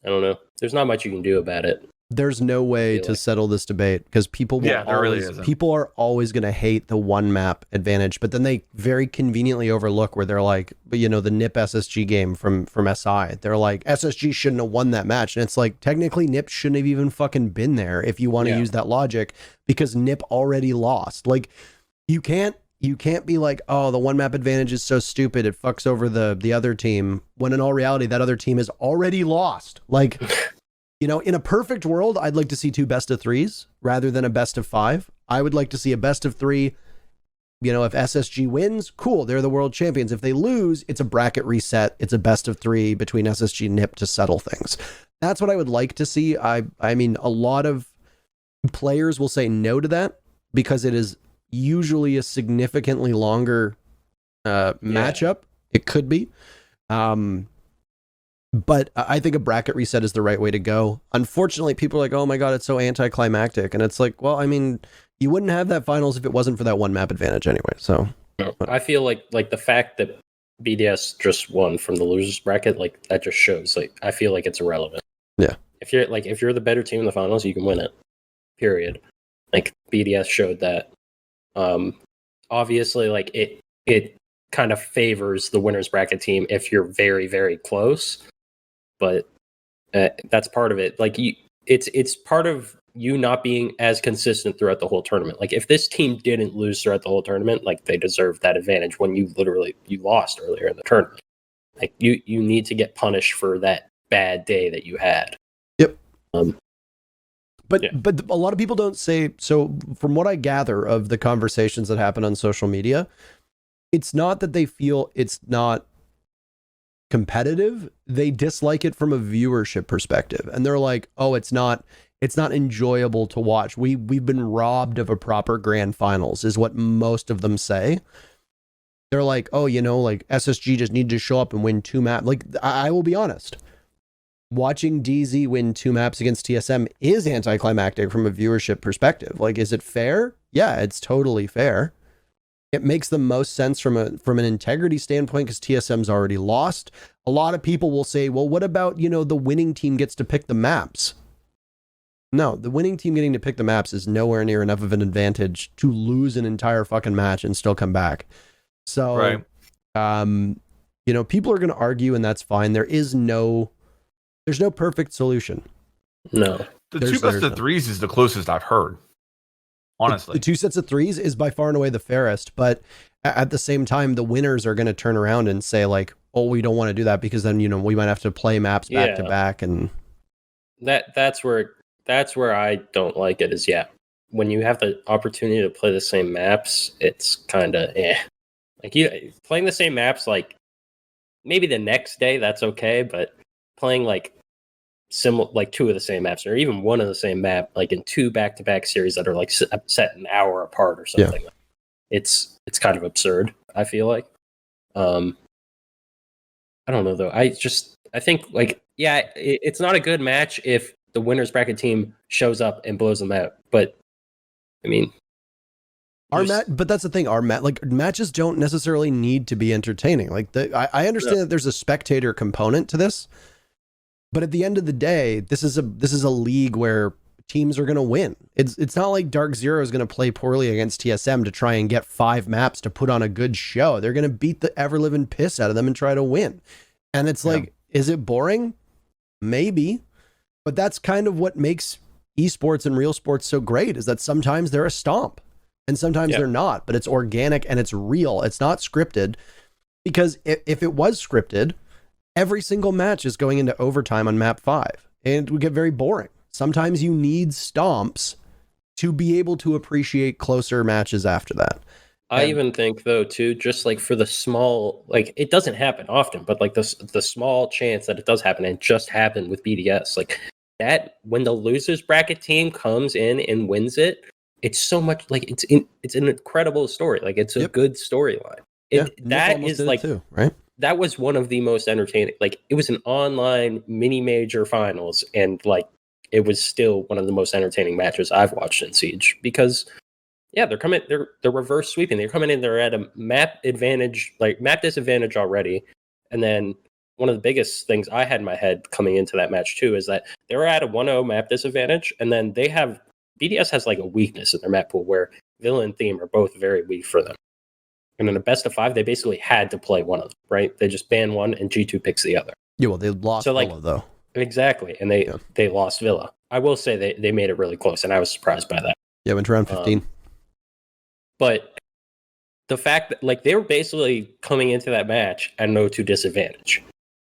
I don't know. There's not much you can do about it. There's no way to settle this debate because people are always going to hate the one map advantage, but then they very conveniently overlook where they're like, the NIP SSG game from SI. They're like, SSG shouldn't have won that match. And it's like, technically NIP shouldn't have even fucking been there if you want to use that logic, because NIP already lost. Like, you can't be like, oh, the one map advantage is so stupid, it fucks over the other team, when in all reality that other team has already lost. Like, in a perfect world, I'd like to see 2 best of 3s rather than a best of 5. I would like to see a best of 3. If SSG wins, cool, they're the world champions. If they lose, it's a bracket reset. It's a best of 3 between SSG and NIP to settle things. That's what I would like to see. I mean, a lot of players will say no to that because it is usually a significantly longer matchup. It could be. But I think a bracket reset is the right way to go. Unfortunately, people are like, oh my God, it's so anticlimactic. And it's like, well, I mean, you wouldn't have that finals if it wasn't for that one map advantage anyway. So I feel like the fact that BDS just won from the losers bracket, like, that just shows, like, I feel like it's irrelevant. Yeah. If you're the better team in the finals, you can win it. Period. Like, BDS showed that. Obviously, like, it kind of favors the winners bracket team if you're very, very close. But that's part of it. Like, it's part of you not being as consistent throughout the whole tournament. Like, if this team didn't lose throughout the whole tournament, like, they deserved that advantage when you lost earlier in the tournament. Like, you need to get punished for that bad day that you had. Yep. But a lot of people don't say so. From what I gather of the conversations that happen on social media, it's not that they feel it's not competitive. They dislike it from a viewership perspective, and they're like, "Oh, it's not enjoyable to watch. We've been robbed of a proper grand finals," is what most of them say. They're like, "Oh, like SSG just need to show up and win 2 maps." Like, I will be honest. Watching DZ win 2 maps against TSM is anticlimactic from a viewership perspective. Like, is it fair? Yeah, it's totally fair. It makes the most sense from an integrity standpoint because TSM's already lost. A lot of people will say, well, what about, the winning team gets to pick the maps? No, the winning team getting to pick the maps is nowhere near enough of an advantage to lose an entire fucking match and still come back. So, right. People are going to argue, and that's fine. There's no perfect solution. No. The two best of threes is the closest I've heard. Honestly, the two sets of threes is by far and away the fairest, but at the same time, the winners are going to turn around and say like, "Oh, we don't want to do that because then we might have to play maps back to back." And that's where I don't like it. Is when you have the opportunity to play the same maps, it's kind of like playing the same maps like maybe the next day that's okay, but playing like two of the same maps or even one of the same map like in two back-to-back series that are like set an hour apart or something, it's kind of absurd, I feel like. I don't know though. I think like it's not a good match if the winners bracket team shows up and blows them out, but I mean but that's the thing. Matches don't necessarily need to be entertaining. Like I understand that there's a spectator component to this, but at the end of the day, this is a league where teams are going to win. It's not like DarkZero is going to play poorly against TSM to try and get 5 maps to put on a good show. They're going to beat the ever-living piss out of them and try to win. And it's like, is it boring? Maybe, but that's kind of what makes esports and real sports so great, is that sometimes they're a stomp and sometimes they're not, but it's organic and it's real. It's not scripted, because if it was scripted, every single match is going into overtime on map 5 and it would get very boring. Sometimes you need stomps to be able to appreciate closer matches after that. I even think though too, just like for the small, like it doesn't happen often, but like the small chance that it does happen, and just happened with BDS, like that when the losers bracket team comes in and wins it, it's so much like it's an incredible story. Like it's a good storyline. That is like too, right? That was one of the most entertaining. Like it was an online mini major finals, and like it was still one of the most entertaining matches I've watched in Siege, because they're reverse sweeping. They're coming in, they're at a map advantage, like map disadvantage already. And then one of the biggest things I had in my head coming into that match too is that they were at a 1-0 map disadvantage, and then BDS has like a weakness in their map pool where Villa and Theme are both very weak for them. And in a best of 5, they basically had to play one of them, right? They just ban one and G2 picks the other. Yeah, well, they lost Villa though. Exactly. And they lost Villa. I will say they made it really close, and I was surprised by that. Yeah, went to round 15. But the fact that like they were basically coming into that match at an 0-2 disadvantage,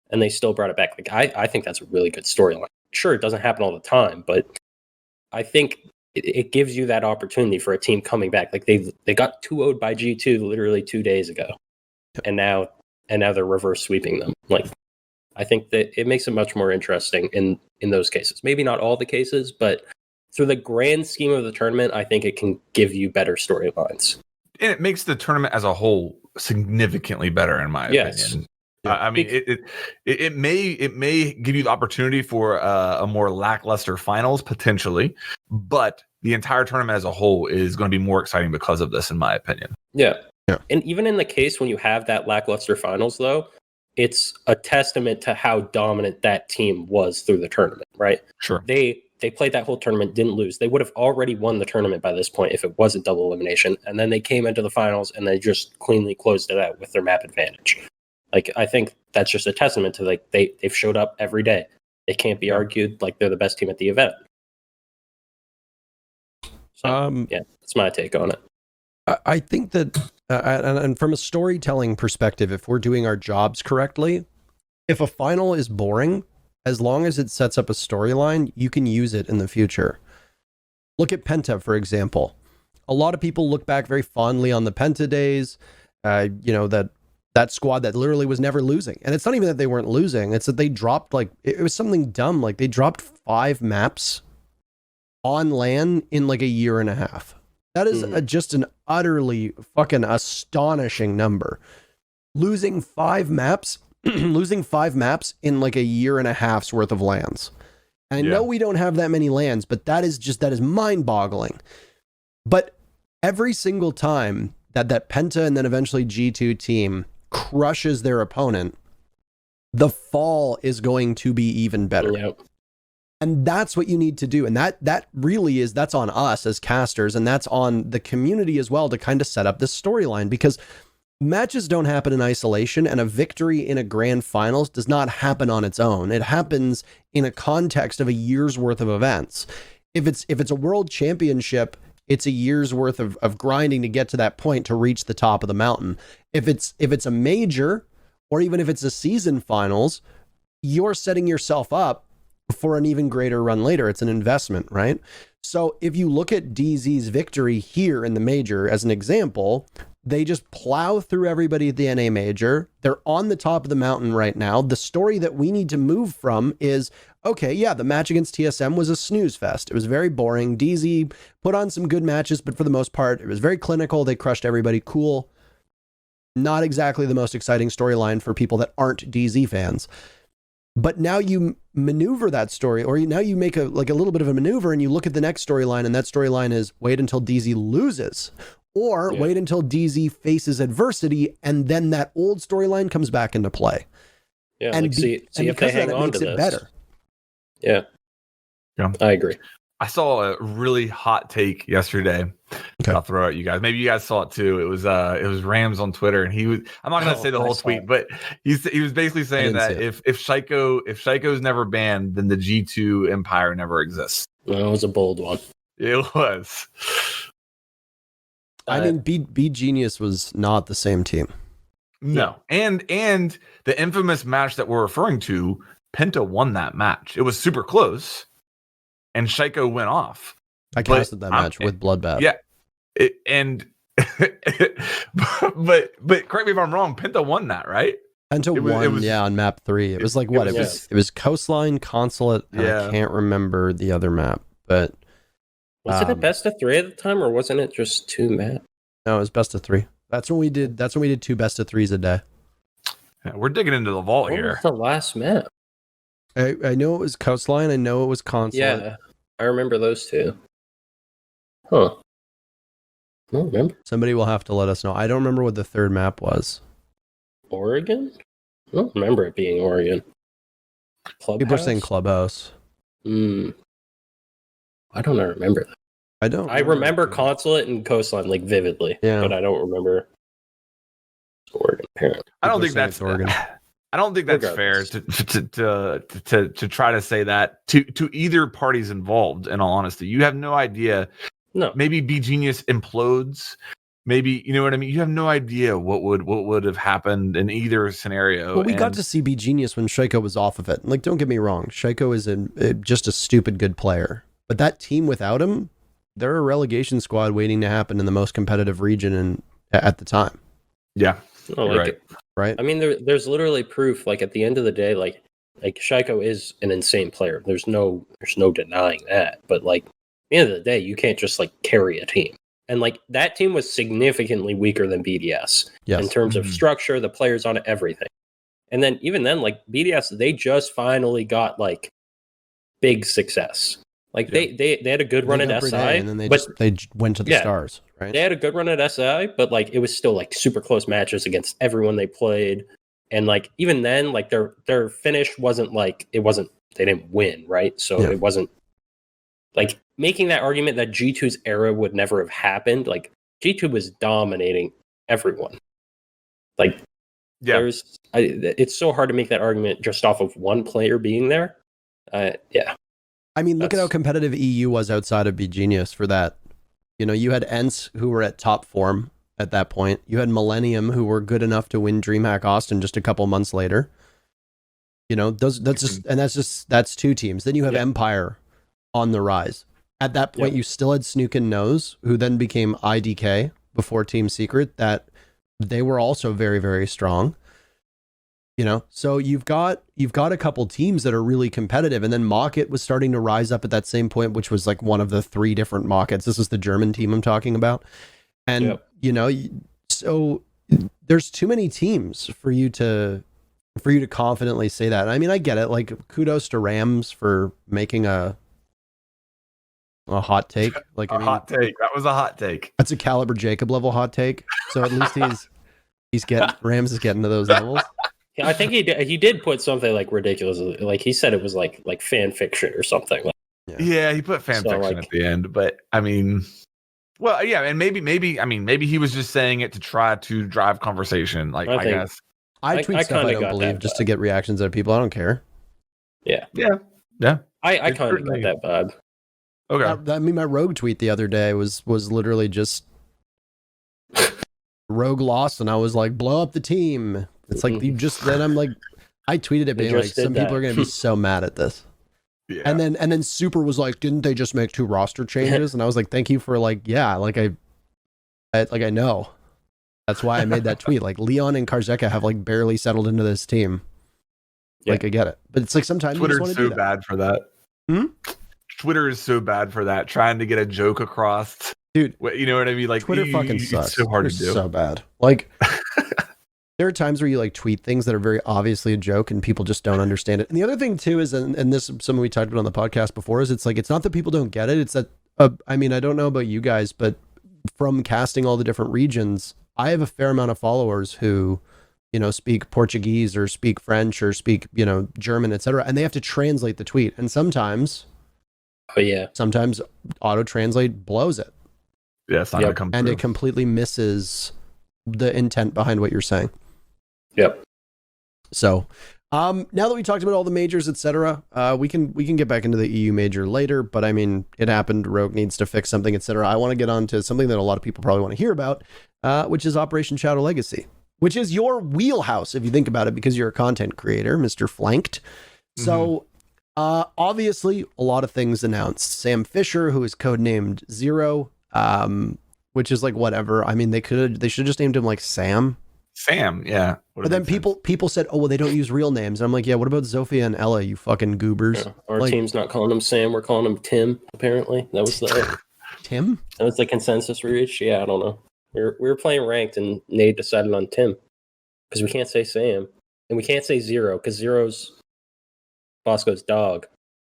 and they still brought it back. Like I think that's a really good storyline. Sure, it doesn't happen all the time, but I think it gives you that opportunity for a team coming back. Like they got 2-0'd by G2 literally 2 days ago, and now they're reverse sweeping them. Like I think that it makes it much more interesting in those cases. Maybe not all the cases, but through the grand scheme of the tournament, I think it can give you better storylines. And it makes the tournament as a whole significantly better, in my opinion. Yeah. I mean, it may give you the opportunity for a more lackluster finals potentially, but the entire tournament as a whole is going to be more exciting because of this, in my opinion. Yeah. And even in the case when you have that lackluster finals, though, it's a testament to how dominant that team was through the tournament, right? Sure. They played that whole tournament, didn't lose. They would have already won the tournament by this point if it wasn't double elimination. And then they came into the finals and they just cleanly closed it out with their map advantage. Like, I think that's just a testament to like they've showed up every day. They can't be argued. Like, they're the best team at the event. So, that's my take on it. I think that, and from a storytelling perspective, if we're doing our jobs correctly, if a final is boring, as long as it sets up a storyline, you can use it in the future. Look at Penta, for example. A lot of people look back very fondly on the Penta days, that squad that literally was never losing. And it's not even that they weren't losing, it's that they dropped, like, it was something dumb. Like, they dropped 5 maps on LAN in like a year and a half. That is just an utterly fucking astonishing number. Losing 5 maps in like a year and a half's worth of lands. I know we don't have that many lands, but that is mind-boggling. But every single time that Penta and then eventually G2 team crushes their opponent, the fall is going to be even better. Yep. And that's what you need to do. And that really is, that's on us as casters, and that's on the community as well to kind of set up this storyline, because matches don't happen in isolation, and a victory in a grand finals does not happen on its own. It happens in a context of a year's worth of events. If it's a world championship, it's a year's worth of grinding to get to that point to reach the top of the mountain. If it's a major, or even if it's a season finals, you're setting yourself up for an even greater run later. It's an investment, right? So if you look at DZ's victory here in the major as an example, they just plow through everybody at the NA major. They're on the top of the mountain right now. The story that we need to move from is, okay, yeah, the match against TSM was a snooze fest. It was very boring. DZ put on some good matches, but for the most part, it was very clinical. They crushed everybody. Cool. Not exactly the most exciting storyline for people that aren't DZ fans. But now you maneuver that story, or now you make a little bit of a maneuver, and you look at the next storyline, and that storyline is wait until DZ loses, or wait until DZ faces adversity, and then that old storyline comes back into play. Yeah, and like see if they hang on to this. Better. Yeah, I agree. I saw a really hot take yesterday. Okay. I'll throw it at you guys. Maybe you guys saw it too. It was Rams on Twitter, and he was. I'm not going to say the whole tweet, but he was basically saying that if Shaiko's never banned, then the G2 Empire never exists. Well, it was a bold one. It was. I mean, B Genius was not the same team. No, and the infamous match that we're referring to, Penta won that match. It was super close. And Shaiko went off. I casted that match with Bloodbath. Yeah, but correct me if I'm wrong. Penta won that, right? Penta won, on map 3. It was like what? It was Coastline, Consulate. And I can't remember the other map, but was it a best of 3 at the time, or wasn't it just 2 maps? No, it was best of 3. That's when we did 2 best of 3s a day. Yeah, we're digging into the vault here. What was the last map? I know it was Coastline. I know it was Consulate. Yeah, I remember those 2. Huh. I don't remember. Somebody will have to let us know. I don't remember what the third map was. Oregon? I don't remember it being Oregon. Clubhouse? People are saying Clubhouse. I don't remember that. I remember Consulate and Coastline like vividly, but I don't remember Oregon. Apparently, I don't think that's Oregon. I don't think that's fair to try to say that to either parties involved. In all honesty, you have no idea. No, maybe B Genius implodes. Maybe you know what I mean. You have no idea what would have happened in either scenario. Well, we got to see B Genius when Shaiko was off of it. Like, don't get me wrong, Shaiko is just a stupid good player. But that team without him, they're a relegation squad waiting to happen in the most competitive region at the time. Yeah, right. I mean, there's literally proof. Like at the end of the day, like Shaiko is an insane player. There's no denying that. But like at the end of the day, you can't just like carry a team. And like that team was significantly weaker than BDS in terms of structure, the players on it, everything. And then even then, like BDS, they just finally got like big success. Like they had a good run at SI, and then they went to the stars, right? They had a good run at SI, but like it was still like super close matches against everyone they played. And like even then, like their finish wasn't they didn't win, right? So it wasn't like making that argument that G2's era would never have happened. Like G2 was dominating everyone. Like it's so hard to make that argument just off of one player being there. I mean, look at how competitive EU was outside of B Genius for that. You know, you had Ents who were at top form at that point. You had Millennium who were good enough to win DreamHack Austin just a couple months later. You know, that's 2 teams. Then you have Empire on the rise. At that point, you still had Snook and Nose, who then became IDK before Team Secret, that they were also very, very strong. You know, so you've got a couple teams that are really competitive, and then Mocket was starting to rise up at that same point, which was like one of the 3 different Mockets. This is the German team I'm talking about, and you know, so there's too many teams for you to confidently say that. I mean, I get it. Like, kudos to Rams for making a hot take. Like, hot take. That was a hot take. That's a Caliber Jacob level hot take. So at least Rams is getting to those levels. I think he did put something like ridiculous, like he said it was like fan fiction or something. Yeah, he put fan fiction at the end, but I mean, Well, yeah, and maybe he was just saying it to try to drive conversation. Like, I guess I tweet stuff I don't believe just to get reactions out of people. I don't care. Yeah. I kind of got that vibe. Okay. I mean, my rogue tweet the other day was literally just rogue lost, and I was like, blow up the team. It's like you just. Then I'm like, I tweeted it being like, some people are going to be so mad at this. Yeah. And then Super was like, didn't they just make 2 roster changes? And I was like, thank you for like, yeah, like I know. That's why I made that tweet. Like Leon and Karzeka have like barely settled into this team. Yeah. Like I get it, but it's like sometimes Twitter's so bad for that. Twitter is so bad for that. Trying to get a joke across, dude. You know what I mean? Like Twitter fucking sucks. It's so hard to do. So bad. Like there are times where you like tweet things that are very obviously a joke and people just don't understand it. And the other thing too is, and this is something we talked about on the podcast before, is it's like, it's not that people don't get it. It's that, I mean, I don't know about you guys, but from casting all the different regions, I have a fair amount of followers who, you know, speak Portuguese or speak French or speak, you know, German, etc. And they have to translate the tweet. And sometimes, sometimes auto translate blows it. Yeah, it's not gonna come and through. It completely misses the intent behind what you're saying. Yep. So, now that we talked about all the majors, etc., we can get back into the EU major later. But I mean, it happened. Rogue needs to fix something, etc. I want to get on to something that a lot of people probably want to hear about, which is Operation Shadow Legacy, which is your wheelhouse if you think about it, because you're a content creator, Mr. Flanked. So, obviously, a lot of things announced. Sam Fisher, who is codenamed Zero, which is like whatever. I mean, they should have just named him like Sam. Sam, yeah. But then people said, oh, well, they don't use real names. And I'm like, yeah, what about Zofia and Ella, you fucking goobers? Yeah, our team's not calling him Sam, we're calling him Tim, apparently. That was the Tim? That was the consensus we reached. Yeah, I don't know. We were playing ranked and Nate decided on Tim. Because we can't say Sam. And we can't say Zero, because Zero's Bosco's dog.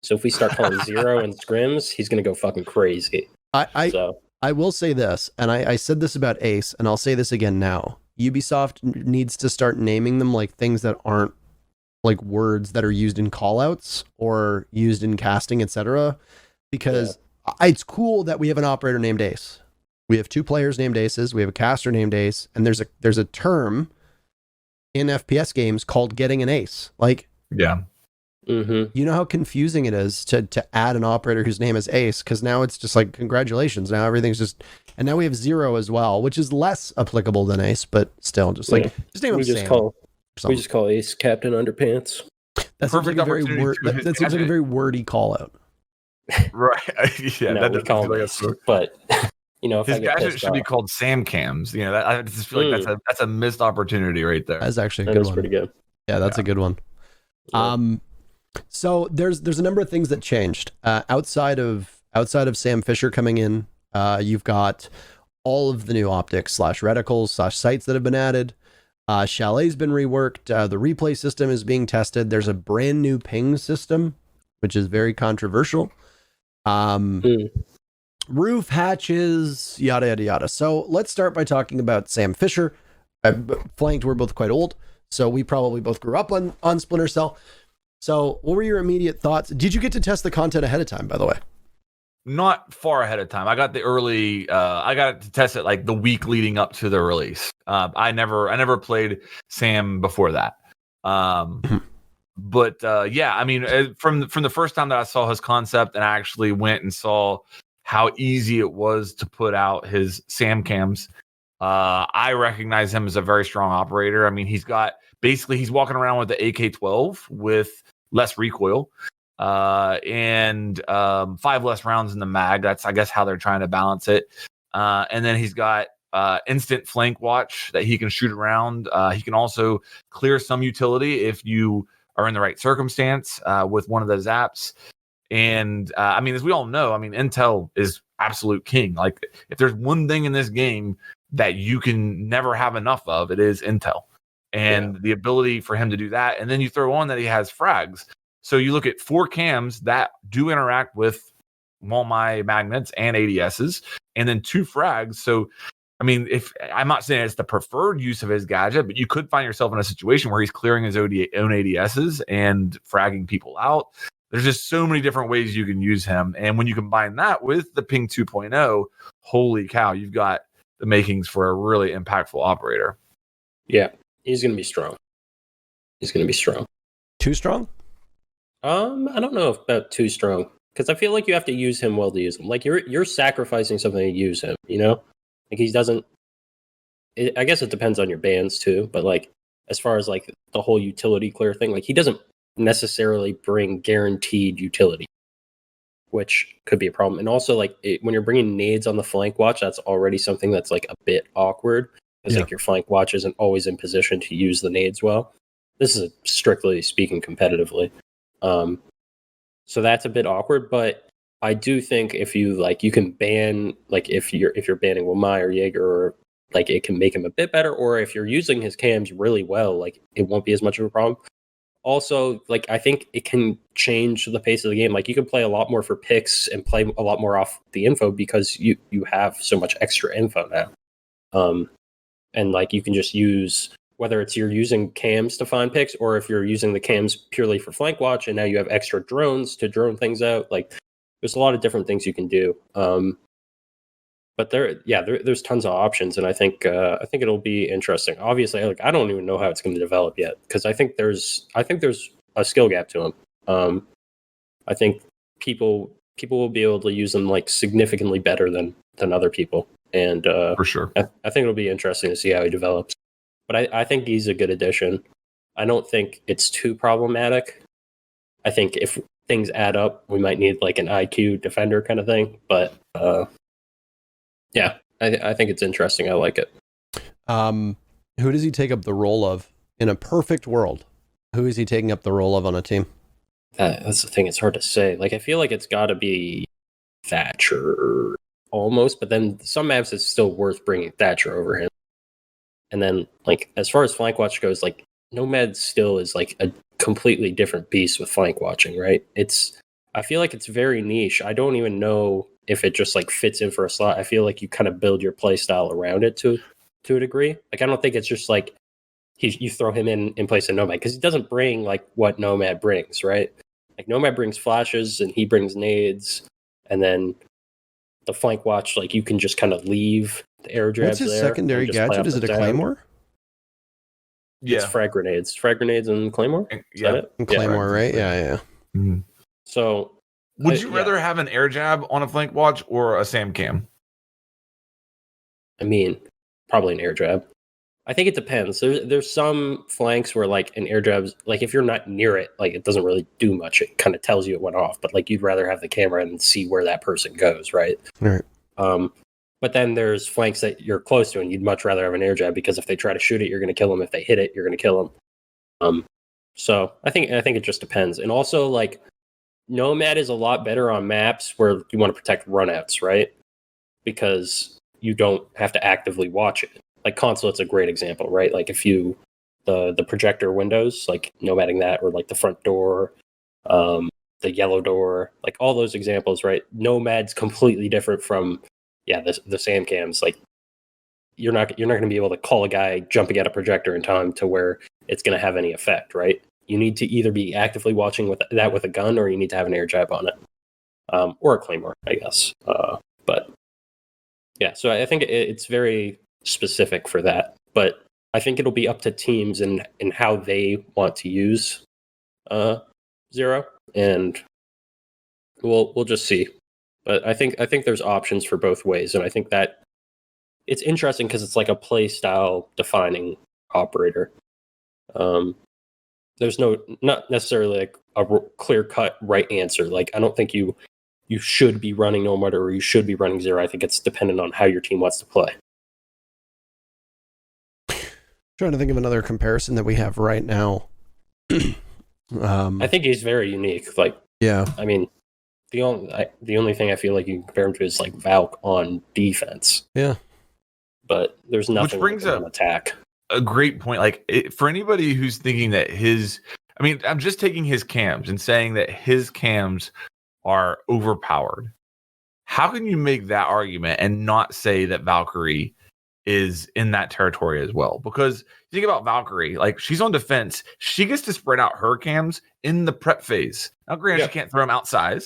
So if we start calling Zero and Scrims, he's gonna go fucking crazy. I will say this, and I said this about Ace, and I'll say this again now. Ubisoft needs to start naming them like things that aren't like words that are used in callouts or used in casting, etc. Because it's cool that we have an operator named Ace. We have 2 players named Aces. We have a caster named Ace, and there's a term in FPS games called getting an ace. Like, yeah. You know how confusing it is to add an operator whose name is Ace, because now it's just like, congratulations, now everything's just, and now we have Zero as well, which is less applicable than Ace, but still just like just name him Sam. We just call Ace Captain Underpants. That seems like a very that seems like a very wordy call out. Right. Yeah, no, that we call him Ace, but you know, if his gadget should be called SamCams. You know, I just feel like that's a missed opportunity right there. That's actually a good one. Pretty good. Yeah, that's a good one. Yeah. So there's a number of things that changed outside of Sam Fisher coming in. You've got all of the new optics / reticles / sights that have been added. Chalet's been reworked. The replay system is being tested. There's a brand new ping system, which is very controversial. Roof hatches, yada yada yada. So let's start by talking about Sam Fisher. Flanked, we're both quite old, so we probably both grew up on Splinter Cell. So what were your immediate thoughts? Did you get to test the content ahead of time, by the way? Not far ahead of time. I got the early, I got to test it like the week leading up to the release. I never played Sam before that. But yeah, I mean, from the first time that I saw his concept and I actually went and saw how easy it was to put out his SamCams, I recognize him as a very strong operator. I mean, he's walking around with the AK-12 with less recoil and 5 less rounds in the mag. That's, I guess, how they're trying to balance it. And then he's got instant flank watch that he can shoot around. He can also clear some utility if you are in the right circumstance with one of those apps. And I mean, as we all know, I mean, Intel is absolute king. Like, if there's one thing in this game that you can never have enough of, it is Intel. And the ability for him to do that. And then you throw on that he has frags. So you look at 4 cams that do interact with all my magnets and ADSs, and then 2 frags. So, I mean, if I'm not saying it's the preferred use of his gadget, but you could find yourself in a situation where he's clearing his own ADSs and fragging people out. There's just so many different ways you can use him. And when you combine that with the Ping 2.0, holy cow, you've got the makings for a really impactful operator. Yeah, he's going to be strong. He's going to be strong. Too strong? I don't know about too strong, because I feel like you have to use him well to use him. Like you're sacrificing something to use him, you know? Like he doesn't. I guess it depends on your bans too, but like as far as like the whole utility clear thing, like he doesn't necessarily bring guaranteed utility, which could be a problem. And also like when you're bringing nades on the flank watch, that's already something that's like a bit awkward, because like your flank watch isn't always in position to use the nades well. This is strictly speaking competitively. So that's a bit awkward, but I do think if you like, you can ban, like if you're banning Wamai or Jaeger, or like it can make him a bit better, or if you're using his cams really well, like it won't be as much of a problem. Also, like I think it can change the pace of the game. Like you can play a lot more for picks and play a lot more off the info, because you have so much extra info now. And like you can just use, whether it's you're using cams to find picks, or if you're using the cams purely for flank watch, and now you have extra drones to drone things out. Like there's a lot of different things you can do. But there's tons of options, and I think it'll be interesting. Obviously, like I don't even know how it's going to develop yet, because I think there's a skill gap to him. I think people will be able to use them like significantly better than other people, and for sure, I think it'll be interesting to see how he develops. But I think he's a good addition. I don't think it's too problematic. I think if things add up, we might need like an IQ defender kind of thing. But yeah, I think it's interesting. I like it. Who does he take up the role of in a perfect world? Who is he taking up the role of on a team? That's the thing. It's hard to say. Like I feel like it's got to be Thatcher almost, but then some maps it's still worth bringing Thatcher over him. And then, like, as far as flank watch goes, like, Nomad still is like a completely different beast with flank watching, right? I feel like it's very niche. I don't even know if it just like fits in for a slot. I feel like you kind of build your play style around it to a degree. Like, I don't think it's just like you throw him in place of Nomad, because he doesn't bring like what Nomad brings, right? Like, Nomad brings flashes and he brings nades, and then the flank watch, like, you can just kind of leave the air jabs. What's his there secondary gadget? Is it a Claymore? Yeah. It's frag grenades. Frag grenades and Claymore? And Claymore, right? Yeah. Mm-hmm. So would you rather have an air jab on a flank watch or a SamCam? I mean, probably an air jab. I think it depends. There's some flanks where like an air jab, like if you're not near it, like it doesn't really do much. It kind of tells you it went off, but like you'd rather have the camera and see where that person goes, right? Right. But then there's flanks that you're close to, and you'd much rather have an air jab, because if they try to shoot it, you're going to kill them. If they hit it, you're going to kill them. So I think it just depends. And also, like, Nomad is a lot better on maps where you want to protect runouts, right? Because you don't have to actively watch it. Like Consulate's a great example, right? Like if you the projector windows, like nomading that, or like the front door, the yellow door, like all those examples, right? Nomad's completely different from the SamCams. Like you're not going to be able to call a guy jumping at a projector in time to where it's going to have any effect, right? You need to either be actively watching with a gun, or you need to have an air jab on it, or a Claymore, I guess. But yeah, so I think it's very specific for that. But I think it'll be up to teams and how they want to use Zero, and we'll just see. But I think there's options for both ways, and I think that it's interesting because it's like a play style defining operator. There's not necessarily like a clear cut right answer. Like I don't think you should be running Nomad or you should be running Zero. I think it's dependent on how your team wants to play. Trying to think of another comparison that we have right now. I think he's very unique. Like, yeah, I mean, the only thing I feel like you can compare him to is like Valk on defense. Yeah, but there's nothing. Which brings up on attack. A great point. Like for anybody who's thinking that I'm just taking his cams and saying that his cams are overpowered. How can you make that argument and not say that Valkyrie is in that territory as well. Because think about Valkyrie, like she's on defense, she gets to spread out her cams in the prep phase. Now, granted, she can't throw them outside.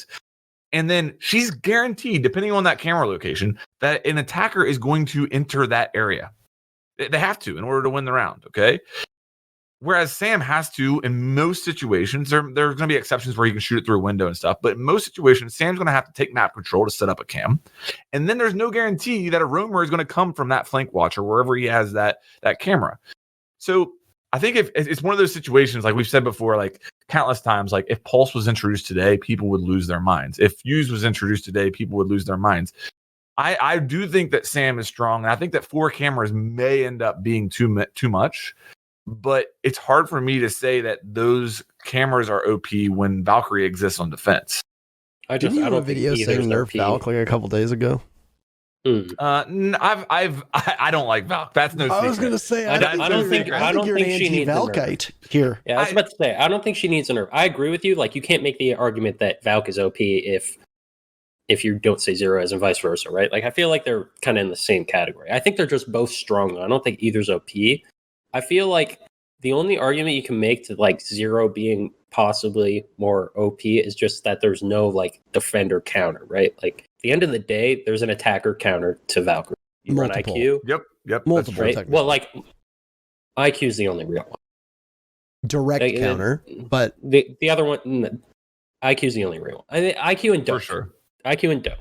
And then she's guaranteed, depending on that camera location, that an attacker is going to enter that area. They have to in order to win the round, okay? Whereas Sam has to, in most situations, there's going to be exceptions where you can shoot it through a window and stuff, but in most situations, Sam's going to have to take map control to set up a cam. And then there's no guarantee that a roamer is going to come from that flank watch or wherever he has that camera. So I think if it's one of those situations, like we've said before, like countless times, like if Pulse was introduced today, people would lose their minds. If Fuse was introduced today, people would lose their minds. I do think that Sam is strong, and I think that 4 cameras may end up being too much. But it's hard for me to say that those cameras are OP when Valkyrie exists on defense. Didn't you have a video saying nerf Valk like a couple days ago? I don't like Valk. That's no secret. I was going to say, I don't think you're an anti-Valkite here. Yeah, I was about to say, I don't think she needs a nerf. I agree with you. Like, you can't make the argument that Valk is OP if you don't say Zero as and vice versa, right? Like, I feel like they're kind of in the same category. I think they're just both strong, though. I don't think either's OP. I feel like the only argument you can make to like Zero being possibly more OP is just that there's no like defender counter, right? Like at the end of the day, there's an attacker counter to Valkyrie. You run IQ. Yep. Multiple. Right? Well, like IQ is the only real one. Direct counter, but the other one, IQ is the only real one. I think IQ and Dope. For sure. IQ and Dope.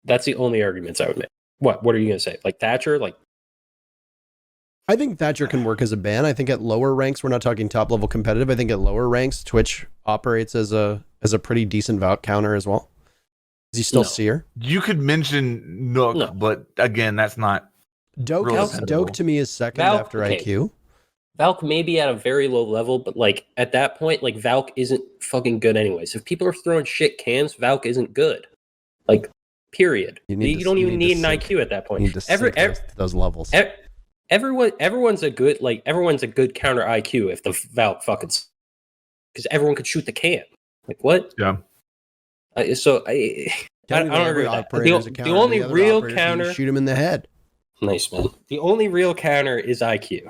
That's the only arguments I would make. What are you going to say? Like Thatcher? Like, I think Thatcher can work as a ban. I think at lower ranks, we're not talking top level competitive. I think at lower ranks, Twitch operates as a pretty decent Valk counter as well. Is he still Seer? You could mention Nook, but again, that's not. Doke to me is second after IQ. Valk may be at a very low level, but like at that point, like Valk isn't fucking good anyways. If people are throwing shit cans, Valk isn't good. Like, period. You don't even need an IQ at that point. You need to those levels. Everyone's a good counter IQ if the Valk fucking, because everyone could shoot the can. Like what? Yeah. I don't agree with that. The only real counter, shoot him in the head. Nice, man. The only real counter is IQ,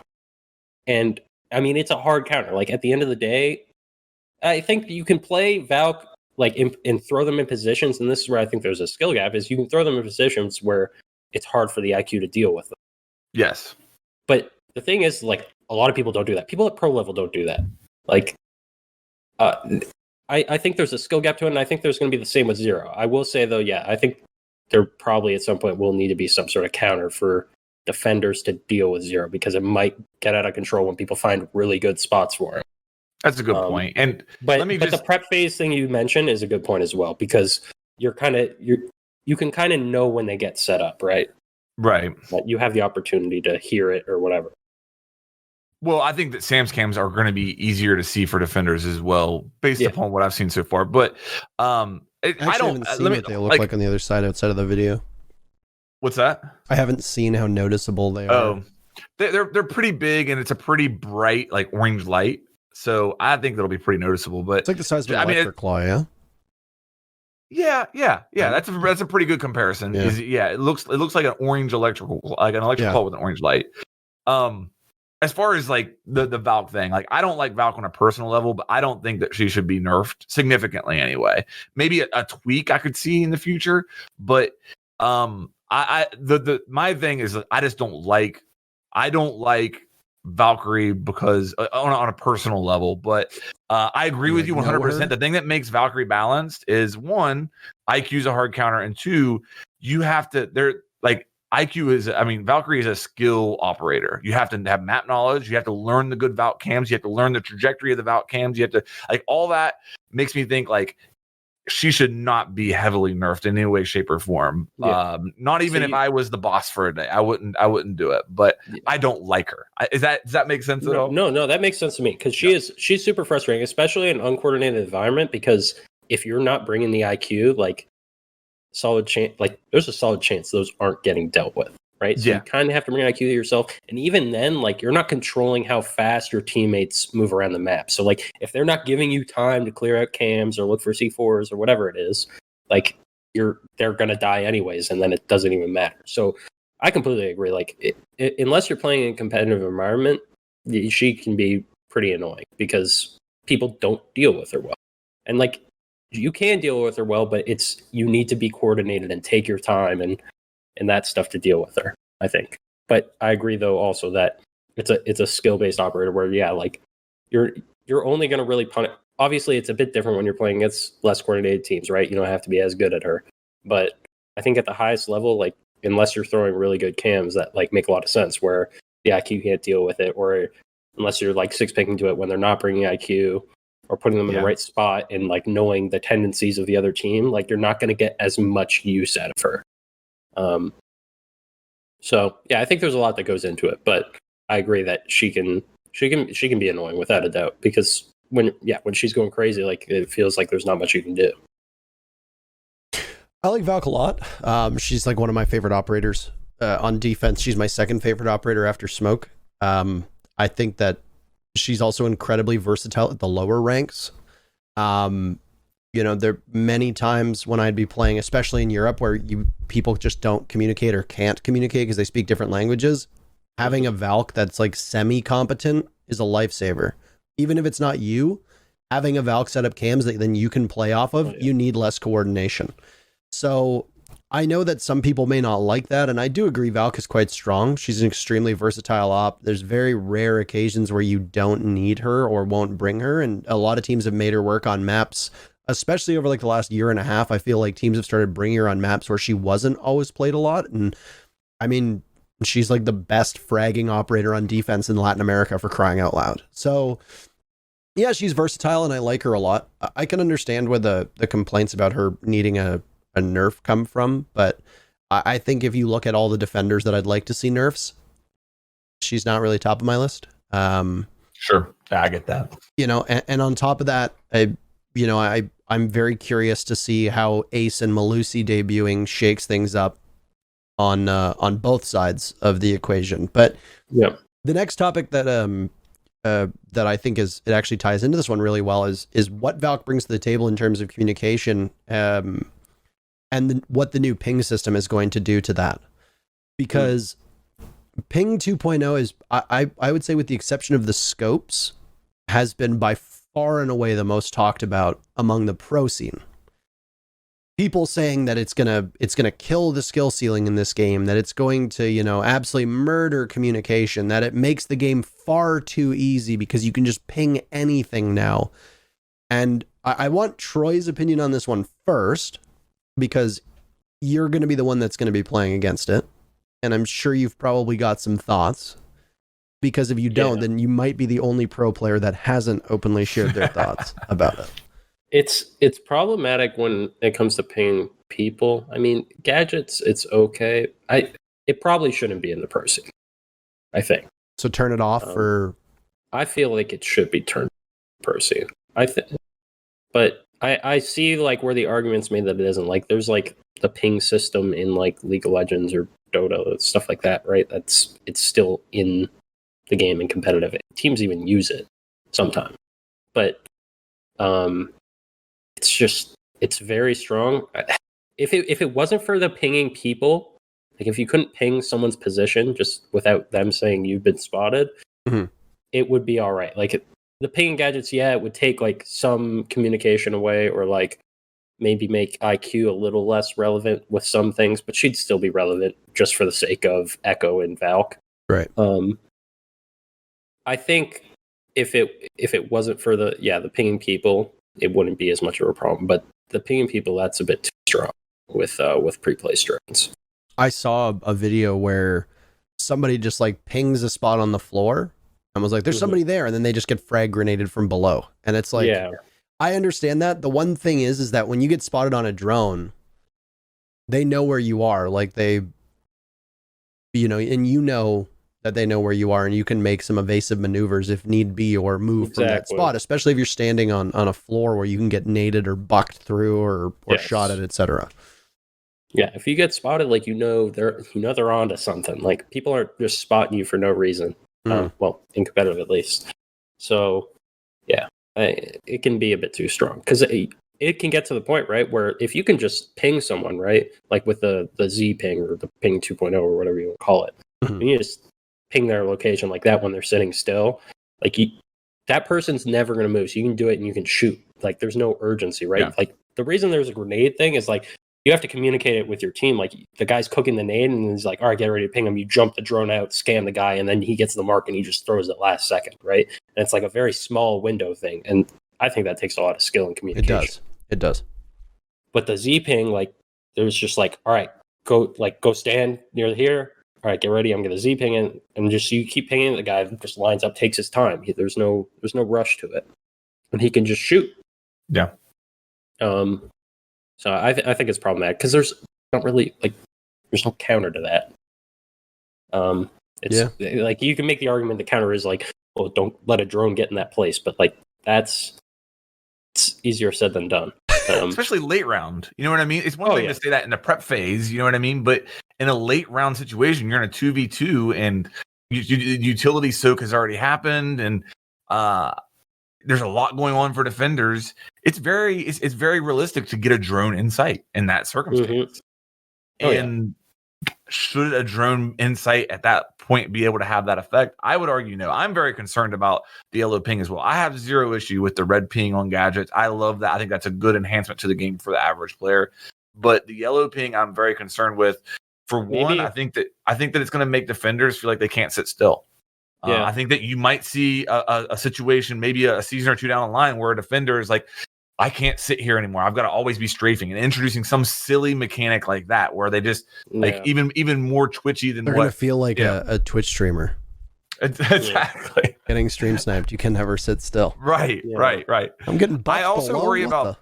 and I mean it's a hard counter. Like at the end of the day, I think you can play Valk like and throw them in positions, and this is where I think there's a skill gap. Is you can throw them in positions where it's hard for the IQ to deal with them. Yes. But the thing is, like, a lot of people don't do that. People at pro level don't do that. Like, I think there's a skill gap to it, and I think there's going to be the same with Zero. I will say, though, I think there probably at some point will need to be some sort of counter for defenders to deal with Zero, because it might get out of control when people find really good spots for it. That's a good point. And the prep phase thing you mentioned is a good point as well, because you can kind of know when they get set up, right? Right. But you have the opportunity to hear it or whatever. Well, I think that Sam's cams are going to be easier to see for defenders as well, based upon what I've seen so far. But I haven't seen what they look like on the other side outside of the video. What's that? I haven't seen how noticeable they are. Oh, they're pretty big, and it's a pretty bright like orange light. So I think that'll be pretty noticeable. But it's like the size of an electric claw, yeah. Yeah. That's a pretty good comparison. Yeah. It looks like an orange electrical claw with an orange light. As far as like the Valk thing, like I don't like Valk on a personal level, but I don't think that she should be nerfed significantly anyway. Maybe a tweak I could see in the future, but my thing is I don't like Valkyrie because on a personal level, but I agree with you 100%. The thing that makes Valkyrie balanced is one, IQ is a hard counter, and two, you have to Valkyrie is a skill operator. You have to have map knowledge. You have to learn the good Valk cams. You have to learn the trajectory of the Valk cams. You have to all that makes me think like she should not be heavily nerfed in any way, shape, or form. Yeah. Not even if I was the boss for a day, I wouldn't do it. But I don't like her. Does that make sense at all? No, that makes sense to me because she's super frustrating, especially in an uncoordinated environment. Because if you're not bringing the IQ, like solid chance, like there's a solid chance those aren't getting dealt with, right? So you kind of have to bring IQ to yourself, and even then, like you're not controlling how fast your teammates move around the map. So like if they're not giving you time to clear out cams or look for C4s or whatever it is, like they're gonna die anyways, and then it doesn't even matter. So I completely agree. Like, unless you're playing in a competitive environment, she can be pretty annoying because people don't deal with her well. And like, you can deal with her well, but you need to be coordinated and take your time and that stuff to deal with her, I think. But I agree though also that it's a skill-based operator where like you're only going to really punish. Obviously, it's a bit different when you're playing against less coordinated teams, right? You don't have to be as good at her. But I think at the highest level, like, unless you're throwing really good cams that like make a lot of sense, where the IQ can't deal with it, or unless you're like six picking to it when they're not bringing IQ, or putting them in the right spot and like knowing the tendencies of the other team, like you're not going to get as much use out of her. So yeah, I think there's a lot that goes into it, but I agree that she can be annoying without a doubt, because when she's going crazy, like it feels like there's not much you can do. I like Valk a lot. She's like one of my favorite operators on defense. She's my second favorite operator after Smoke. I think that she's also incredibly versatile at the lower ranks. You know, there are many times when I'd be playing, especially in Europe, where people just don't communicate or can't communicate because they speak different languages. Having a Valk that's like semi-competent is a lifesaver. Even if it's not you, having a Valk set up cams that then you can play off of, you need less coordination. So I know that some people may not like that, and I do agree Valk is quite strong. She's an extremely versatile op. There's very rare occasions where you don't need her or won't bring her, and a lot of teams have made her work on maps, especially over like the last year and a half. I feel like teams have started bringing her on maps where she wasn't always played a lot, and I mean, she's like the best fragging operator on defense in Latin America, for crying out loud. So yeah, she's versatile and I like her a lot. I can understand where the complaints about her needing a nerf come from, but I think if you look at all the defenders that I'd like to see nerfs, she's not really top of my list. Sure. Yeah, I get that. You know, and on top of that, I'm very curious to see how Ace and Malusi debuting shakes things up on both sides of the equation. But yeah, the next topic that that I think it actually ties into this one really well is what Valk brings to the table in terms of communication, and what the new ping system is going to do to that. Because ping 2.0 is, I would say, with the exception of the scopes, has been by far and away the most talked about among the pro scene. People saying that it's gonna kill the skill ceiling in this game, that it's going to, absolutely murder communication, that it makes the game far too easy because you can just ping anything now. And I want Troy's opinion on this one first, because you're going to be the one that's going to be playing against it. And I'm sure you've probably got some thoughts, because if you don't, then you might be the only pro player that hasn't openly shared their thoughts about it. It's problematic when it comes to paying people. I mean, gadgets, it's okay. It probably shouldn't be in the pro scene, I think. So turn it off, or I feel like it should be turned pro scene. But I see like where the argument's made that it isn't. Like there's like the ping system in like League of Legends or Dota, stuff like that, right? It's still in the game and competitive. Teams even use it sometimes. But it's very strong. If it wasn't for the pinging people, like if you couldn't ping someone's position just without them saying you've been spotted, it would be all right. Like the pinging gadgets, it would take like some communication away, or like maybe make IQ a little less relevant with some things, but she'd still be relevant just for the sake of Echo and Valk. Right. I think if it wasn't for the pinging people, it wouldn't be as much of a problem. But the pinging people, that's a bit too strong with pre-play strains. I saw a video where somebody just like pings a spot on the floor and was like, there's somebody there, and then they just get frag grenaded from below. And it's like, I understand that. The one thing is that when you get spotted on a drone, they know where you are. Like they, and that they know where you are, and you can make some evasive maneuvers if need be, or move from that spot, especially if you're standing on a floor where you can get naded or bucked through or shot at, etc. Yeah, if you get spotted, like they're onto something. Like people aren't just spotting you for no reason. Well, in competitive at least. So, yeah, it can be a bit too strong, because it can get to the point, right, where if you can just ping someone, right, like with the Z ping or the ping 2.0 or whatever you want to call it, and you just ping their location like that when they're sitting still, like that person's never going to move. So you can do it and you can shoot. Like there's no urgency, right? Yeah. Like the reason there's a grenade thing is like you have to communicate it with your team. Like the guy's cooking the nade and he's like, all right, get ready to ping him. You jump the drone out, scan the guy, and then he gets the mark and he just throws it last second, right? And it's like a very small window thing. And I think that takes a lot of skill and communication. It does. But the Z ping, like, there's just like, all right, go stand near here. All right, get ready. I'm gonna Z ping it, and just you keep pinging the guy. Just lines up, takes his time. There's no rush to it, and he can just shoot. Yeah. So I think it's problematic because there's not really like there's no counter to that. It's like you can make the argument the counter is like, well, don't let a drone get in that place, but like it's easier said than done. Especially late round. You know what I mean? It's one thing to say that in the prep phase, you know what I mean? But in a late round situation, you're in a 2v2 and utility soak has already happened and there's a lot going on for defenders. It's very realistic to get a drone in sight in that circumstance. Should a drone in sight at that point be able to have that effect? I would argue no. I'm very concerned about the yellow ping as well. I have zero issue with the red ping on gadgets. I love that. I think that's a good enhancement to the game for the average player. But the yellow ping, I'm very concerned with. For one, I think that it's going to make defenders feel like they can't sit still. I think that you might see a situation, maybe a season or two down the line, where a defender is like, I can't sit here anymore. I've got to always be strafing, and introducing some silly mechanic like that, where they just like even more twitchy than they're going to feel like a Twitch streamer. Exactly. Getting stream sniped. You can never sit still. Right. I'm getting. I also worry about.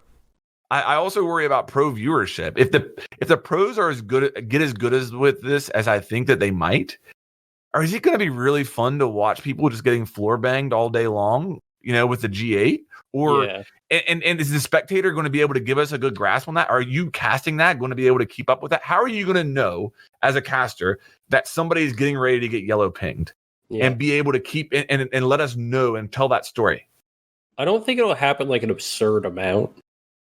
I also worry about pro viewership. If the pros are as good as with this as I think that they might, or is it going to be really fun to watch people just getting floor banged all day long? You know, with the G8, or and is the spectator going to be able to give us a good grasp on that? Are you casting that going to be able to keep up with that? How are you going to know as a caster that somebody is getting ready to get yellow pinged and be able to keep and let us know and tell that story? I don't think it'll happen like an absurd amount,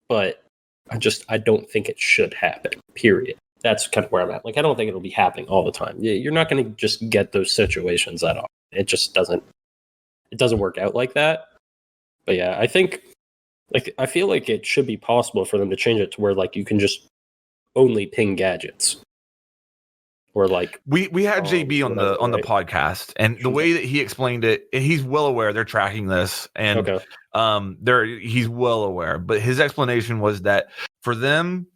but I don't think it should happen. Period. That's kind of where I'm at. Like I don't think it'll be happening all the time. You're not going to just get those situations at all. It just doesn't. It doesn't work out like that. But yeah, I think, like, I feel like it should be possible for them to change it to where, like, you can just only ping gadgets. Or like we had JB on the podcast, and the way that he explained it, he's well aware they're tracking this, and he's well aware. But his explanation was that for them,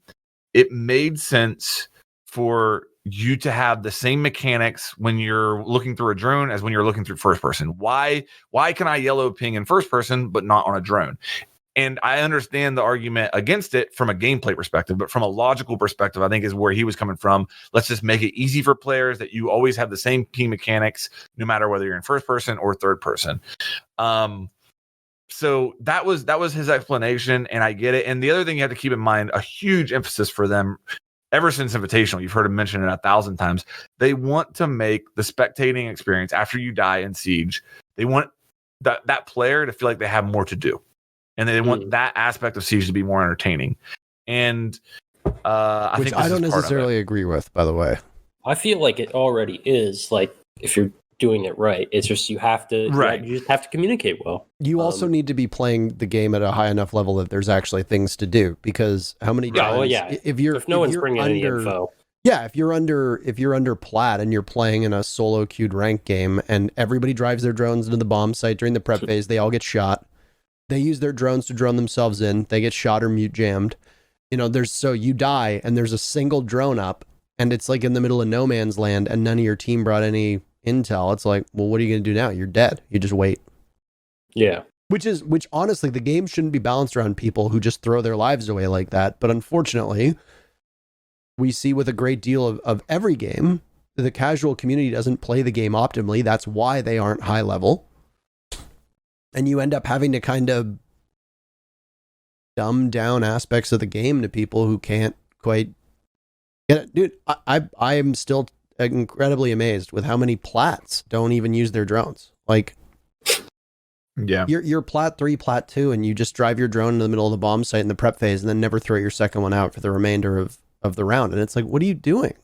it made sense for you to have the same mechanics when you're looking through a drone as when you're looking through first person. Why can I yellow ping in first person but not on a drone? And I understand the argument against it from a gameplay perspective, but from a logical perspective, I think is where he was coming from. Let's just make it easy for players that you always have the same ping mechanics, no matter whether you're in first person or third person. So that was his explanation, and I get it. And the other thing you have to keep in mind, a huge emphasis for them ever since Invitational, you've heard him mention it 1,000 times. They want to make the spectating experience after you die in Siege. They want that player to feel like they have more to do, and they want that aspect of Siege to be more entertaining. And I think I don't necessarily agree with, by the way. I feel like it already is. Like if you're doing it right, it's just you have to you just have to communicate well. You also need to be playing the game at a high enough level that there's actually things to do, because how many times if no one's bringing any info, if you're under plat and you're playing in a solo queued rank game and everybody drives their drones into the bomb site during the prep phase, they all get shot, they use their drones to drone themselves in, they get shot or mute jammed, you die and there's a single drone up and it's like in the middle of no man's land and none of your team brought any intel. It's like, well, what are you going to do now? You're dead. You just wait. Yeah. Which honestly, the game shouldn't be balanced around people who just throw their lives away like that. But unfortunately, we see with a great deal of every game, the casual community doesn't play the game optimally. That's why they aren't high level. And you end up having to kind of dumb down aspects of the game to people who can't quite get it. Dude, I am still incredibly amazed with how many plats don't even use their drones. Like, Yeah. You're plat 3, plat 2, and you just drive your drone in the middle of the bomb site in the prep phase and then never throw your second one out for the remainder of the round. And it's like, what are you doing?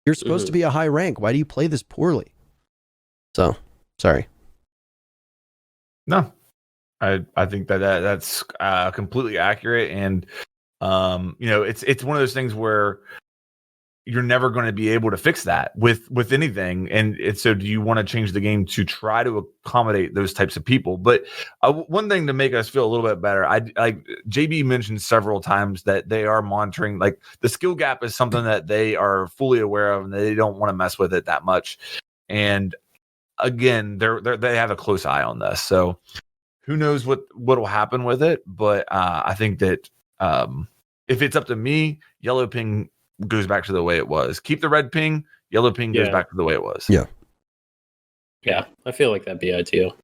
You're supposed to be a high rank. Why do you play this poorly? So, sorry. No, I think that's completely accurate. And, it's one of those things where you're never going to be able to fix that with anything. And so do you want to change the game to try to accommodate those types of people? But one thing to make us feel a little bit better, I JB mentioned several times that they are monitoring, like the skill gap is something that they are fully aware of and they don't want to mess with it that much. And again, they have a close eye on this. So who knows what will happen with it. But I think that if it's up to me, yellow ping goes back to the way it was. Keep the red ping, yellow ping goes back to the way it was. Yeah, I feel like that'd be ideal.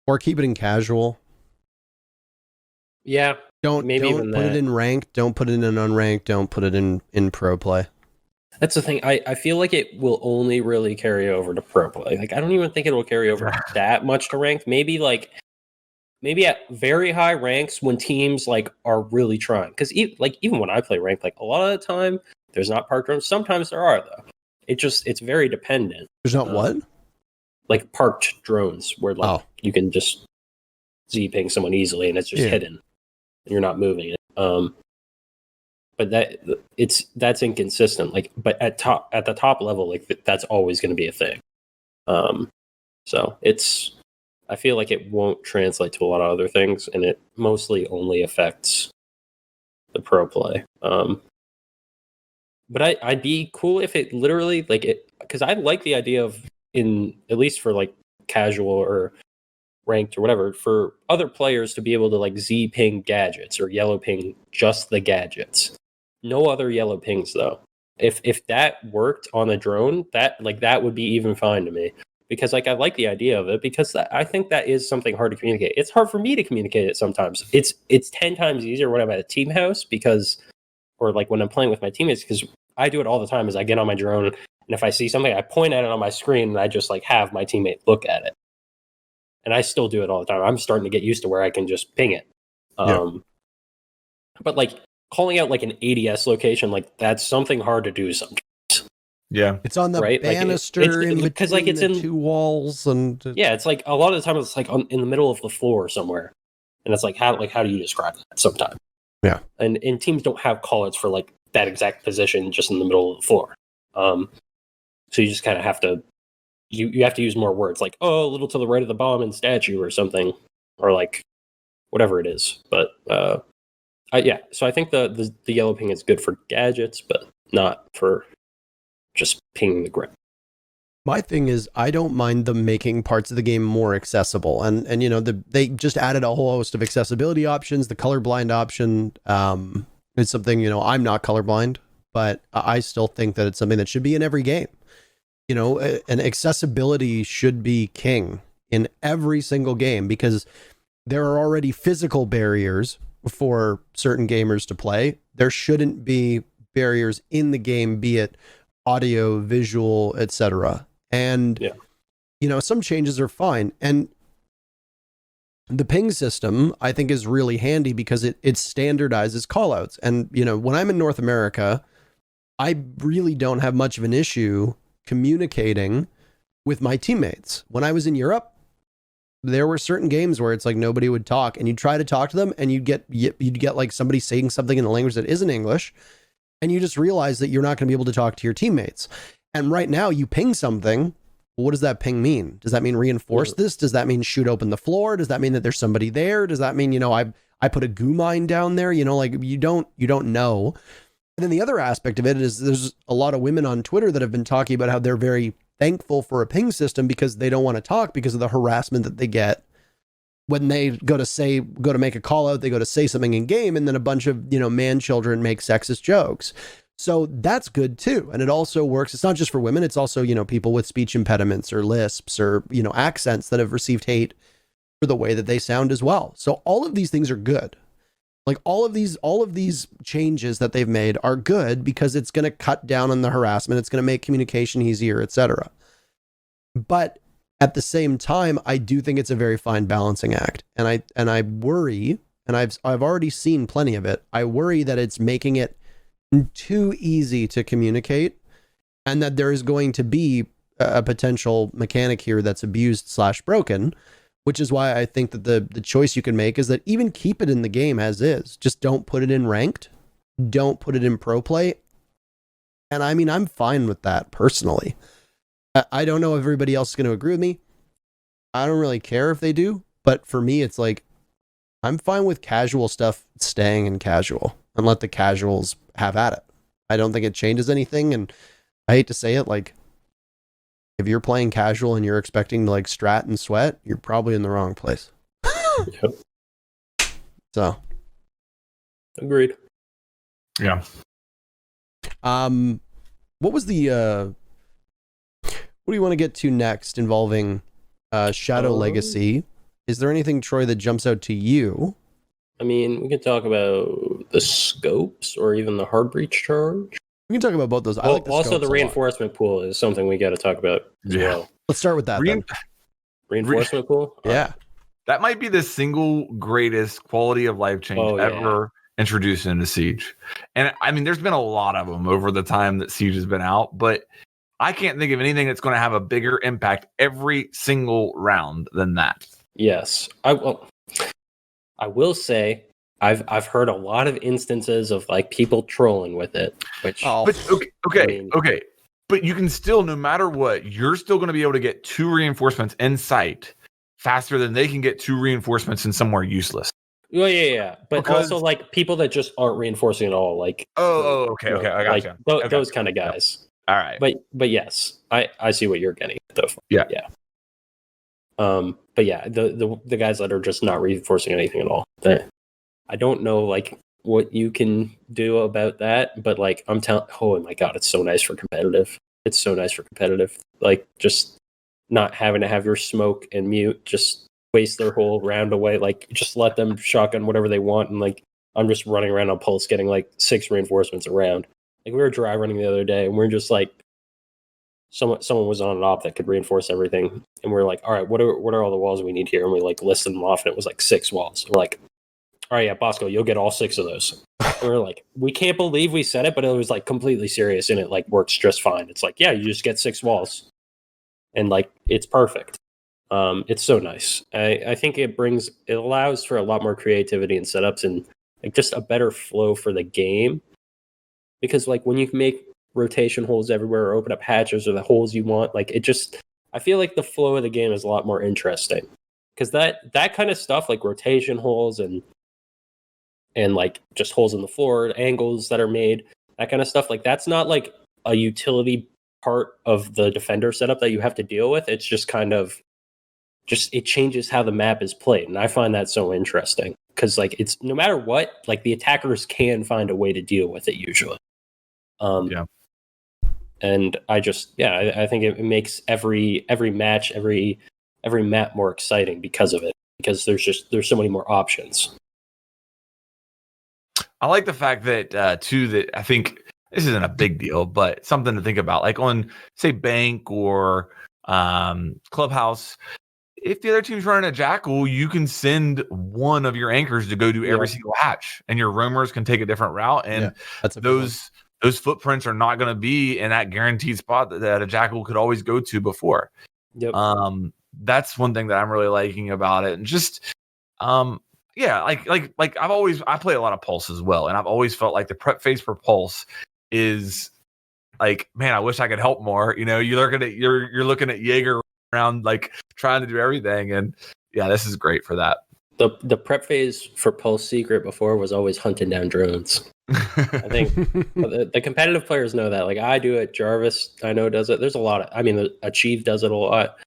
Or keep it in casual. Yeah, don't even put it in ranked, don't put it in unranked, don't put it in pro play. That's the thing. I feel like it will only really carry over to pro play. Like I don't even think it will carry over that much to ranked. Maybe at very high ranks when teams like are really trying. Because even when I play ranked, like a lot of the time there's not parked drones. Sometimes there are though. It's very dependent. There's not what? Like parked drones where you can just Z ping someone easily and it's just hidden. And you're not moving it. But that's inconsistent. Like, but at the top level, like that's always going to be a thing. So I feel like it won't translate to a lot of other things, and it mostly only affects the pro play. But I'd be cool if it literally because I like the idea of at least for like casual or ranked or whatever, for other players to be able to like Z ping gadgets or yellow ping just the gadgets. No other yellow pings though. If that worked on a drone, that would be even fine to me. Because like I like the idea of it because I think that is something hard to communicate. It's hard for me to communicate it sometimes. It's 10 times easier when I'm at a team house or like when I'm playing with my teammates because I do it all the time. Is I get on my drone and if I see something, I point at it on my screen and I just like have my teammate look at it. And I still do it all the time. I'm starting to get used to where I can just ping it. But like calling out like an ADS location, like that's something hard to do sometimes. Yeah, it's on the banister in between like it's in 2 walls, and it's like a lot of the time it's like in the middle of the floor somewhere, and it's like how do you describe that? Sometimes, and teams don't have callouts for like that exact position just in the middle of the floor, so you just kind of have to you have to use more words like a little to the right of the bomb and statue or something, or like whatever it is. But so I think the yellow ping is good for gadgets, but not for just pinging the ground. My thing is, I don't mind them making parts of the game more accessible, and they just added a whole host of accessibility options. The colorblind option is something I'm not colorblind, but I still think that it's something that should be in every game. And accessibility should be king in every single game because there are already physical barriers for certain gamers to play. There shouldn't be barriers in the game, be it audio, visual, etc. And some changes are fine. And the ping system I think is really handy because it standardizes callouts. And when I'm in North America, I really don't have much of an issue communicating with my teammates. When I was in Europe, there were certain games where it's like nobody would talk, and you'd try to talk to them and you'd get like somebody saying something in a language that isn't English. And you just realize that you're not going to be able to talk to your teammates. And right now you ping something. What does that ping mean? Does that mean reinforce this? Does that mean shoot open the floor? Does that mean that there's somebody there? Does that mean, I put a goo mine down there? Like you don't know. And then the other aspect of it is there's a lot of women on Twitter that have been talking about how they're very thankful for a ping system because they don't want to talk because of the harassment that they get when they go to make a call out, they go to say something in game, and then a bunch of, man children make sexist jokes. So that's good too. And it also works. It's not just for women. It's also, people with speech impediments or lisps or, accents that have received hate for the way that they sound as well. So all of these things are good. Like all of these changes that they've made are good because it's going to cut down on the harassment. It's going to make communication easier, etc. But At the same time, I do think it's a very fine balancing act. And I worry, and I've already seen plenty of it. I worry that it's making it too easy to communicate, and that there is going to be a potential mechanic here that's abused / broken, which is why I think that the choice you can make is that even keep it in the game as is. Just don't put it in ranked. Don't put it in pro play. And I mean, I'm fine with that personally. I don't know if everybody else is going to agree with me. I don't really care if they do, but for me, it's like, I'm fine with casual stuff staying in casual and let the casuals have at it. I don't think it changes anything. And I hate to say it, like, if you're playing casual and you're expecting to like strat and sweat, you're probably in the wrong place. Yep. So. Agreed. Yeah. What was the, what do you want to get to next involving Shadow Legacy? Is there anything, Troy, that jumps out to you? I mean, we can talk about the scopes or even the hard breach charge. We can talk about both those. I Well, like the also, scopes the a lot. reinforcement pool is something we got to talk about as well. Let's start with that then. Reinforcement pool? Yeah. That might be the single greatest quality of life change ever introduced into Siege. And I mean, there's been a lot of them over the time that Siege has been out, but I can't think of anything that's going to have a bigger impact every single round than that. Yes. I will say I've heard a lot of instances of like people trolling with it, which But okay, I mean, okay. But you can still, no matter what, you're still going to be able to get 2 reinforcements in sight faster than they can get 2 reinforcements in somewhere useless. well, yeah. But Because- also like people that just aren't reinforcing at all, like Okay, I got like you. those kind of guys. All right. But yes, I see what you're getting at, though. Yeah. But yeah, the guys that are just not reinforcing anything at all. I don't know like what you can do about that, but like I'm telling, oh my god, it's so nice for competitive. It's so nice for competitive. Like just not having to have your smoke and mute, just waste their whole round away. Like just let them shotgun whatever they want, and like I'm just running around on pulse, getting like 6 reinforcements around. Like we were dry running the other day, and we're just like, someone was on an op that could reinforce everything, and we're like, all right, what are all the walls we need here? And we like listed them off, and it was like 6 walls. We're like, all right, yeah, Bosco, you'll get all 6 of those. And we're like, we can't believe we said it, but it was like completely serious, and it like works just fine. It's like, yeah, you just get 6 walls, and like it's perfect. It's so nice. I think it allows for a lot more creativity and setups, and like just a better flow for the game. Because like when you can make rotation holes everywhere or open up hatches or the holes you want, like it just, I feel like the flow of the game is a lot more interesting. Because that kind of stuff, like rotation holes and like just holes in the floor, angles that are made, that kind of stuff, like that's not like a utility part of the defender setup that you have to deal with. It's just kind of it changes how the map is played, and I find that so interesting because like it's no matter what, like the attackers can find a way to deal with it usually. And I just I think it makes every match, every map more exciting because of it, because there's so many more options. I like the fact that too, that I think this isn't a big deal, but something to think about, like on say Bank or Clubhouse. If the other team's running a jackal, you can send one of your anchors to go do every single hatch, and your roamers can take a different route. And that's those footprints are not going to be in that guaranteed spot that a jackal could always go to before. Yep. That's one thing that I'm really liking about it. And just like I play a lot of Pulse as well, and I've always felt like the prep phase for Pulse is like, man, I wish I could help more. You know, you're looking at Jaeger around like trying to do everything, and this is great for that. The prep phase for Pulse Secret before was always hunting down drones. I think the competitive players know that. Like I do it, Jarvis I know does it. There's a lot of, I mean, Achieve does it a lot.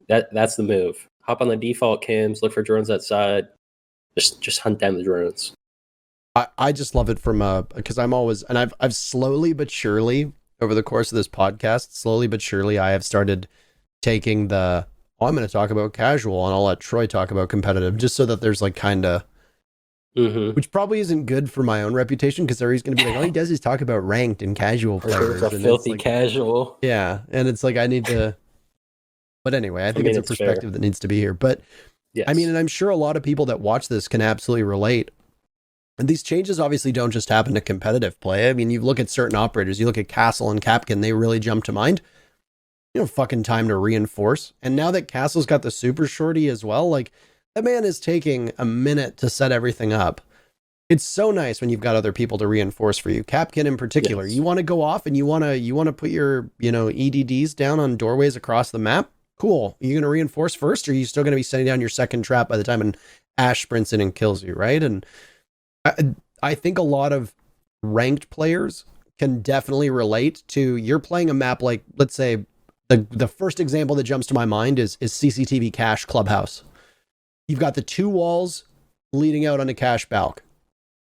That's the move. Hop on the default cams, look for drones outside, just hunt down the drones. I just love it from because I'm always, and I've slowly but surely over the course of this podcast, slowly but surely I have started taking I'm going to talk about casual and I'll let Troy talk about competitive, just so that there's like kind of, which probably isn't good for my own reputation, because he's going to be like, all he does is talk about ranked and casual players. It's a filthy casual. Yeah, and it's like I need to But anyway, I think it's a perspective fair. that needs to be here. But Yes. I mean, and I'm sure a lot of people that watch this can absolutely relate. And these changes obviously don't just happen to competitive play. I mean, you look at certain operators, you look at Castle and Capkin, they really jump to mind. You know, fucking time to reinforce. And now that Castle's got the super shorty as well, like that man is taking a minute to set everything up. It's so nice when you've got other people to reinforce for you. Capkin in particular, Yes. you want to go off and you want to put your, EDDs down on doorways across the map. Cool. Are you going to reinforce first, or are you still going to be setting down your second trap by the time an Ash sprints in and kills you, right? And I think a lot of ranked players can definitely relate to, you're playing a map like, let's say, the first example that jumps to my mind is CCTV Cache Clubhouse. You've got the 2 walls leading out onto Cache Balk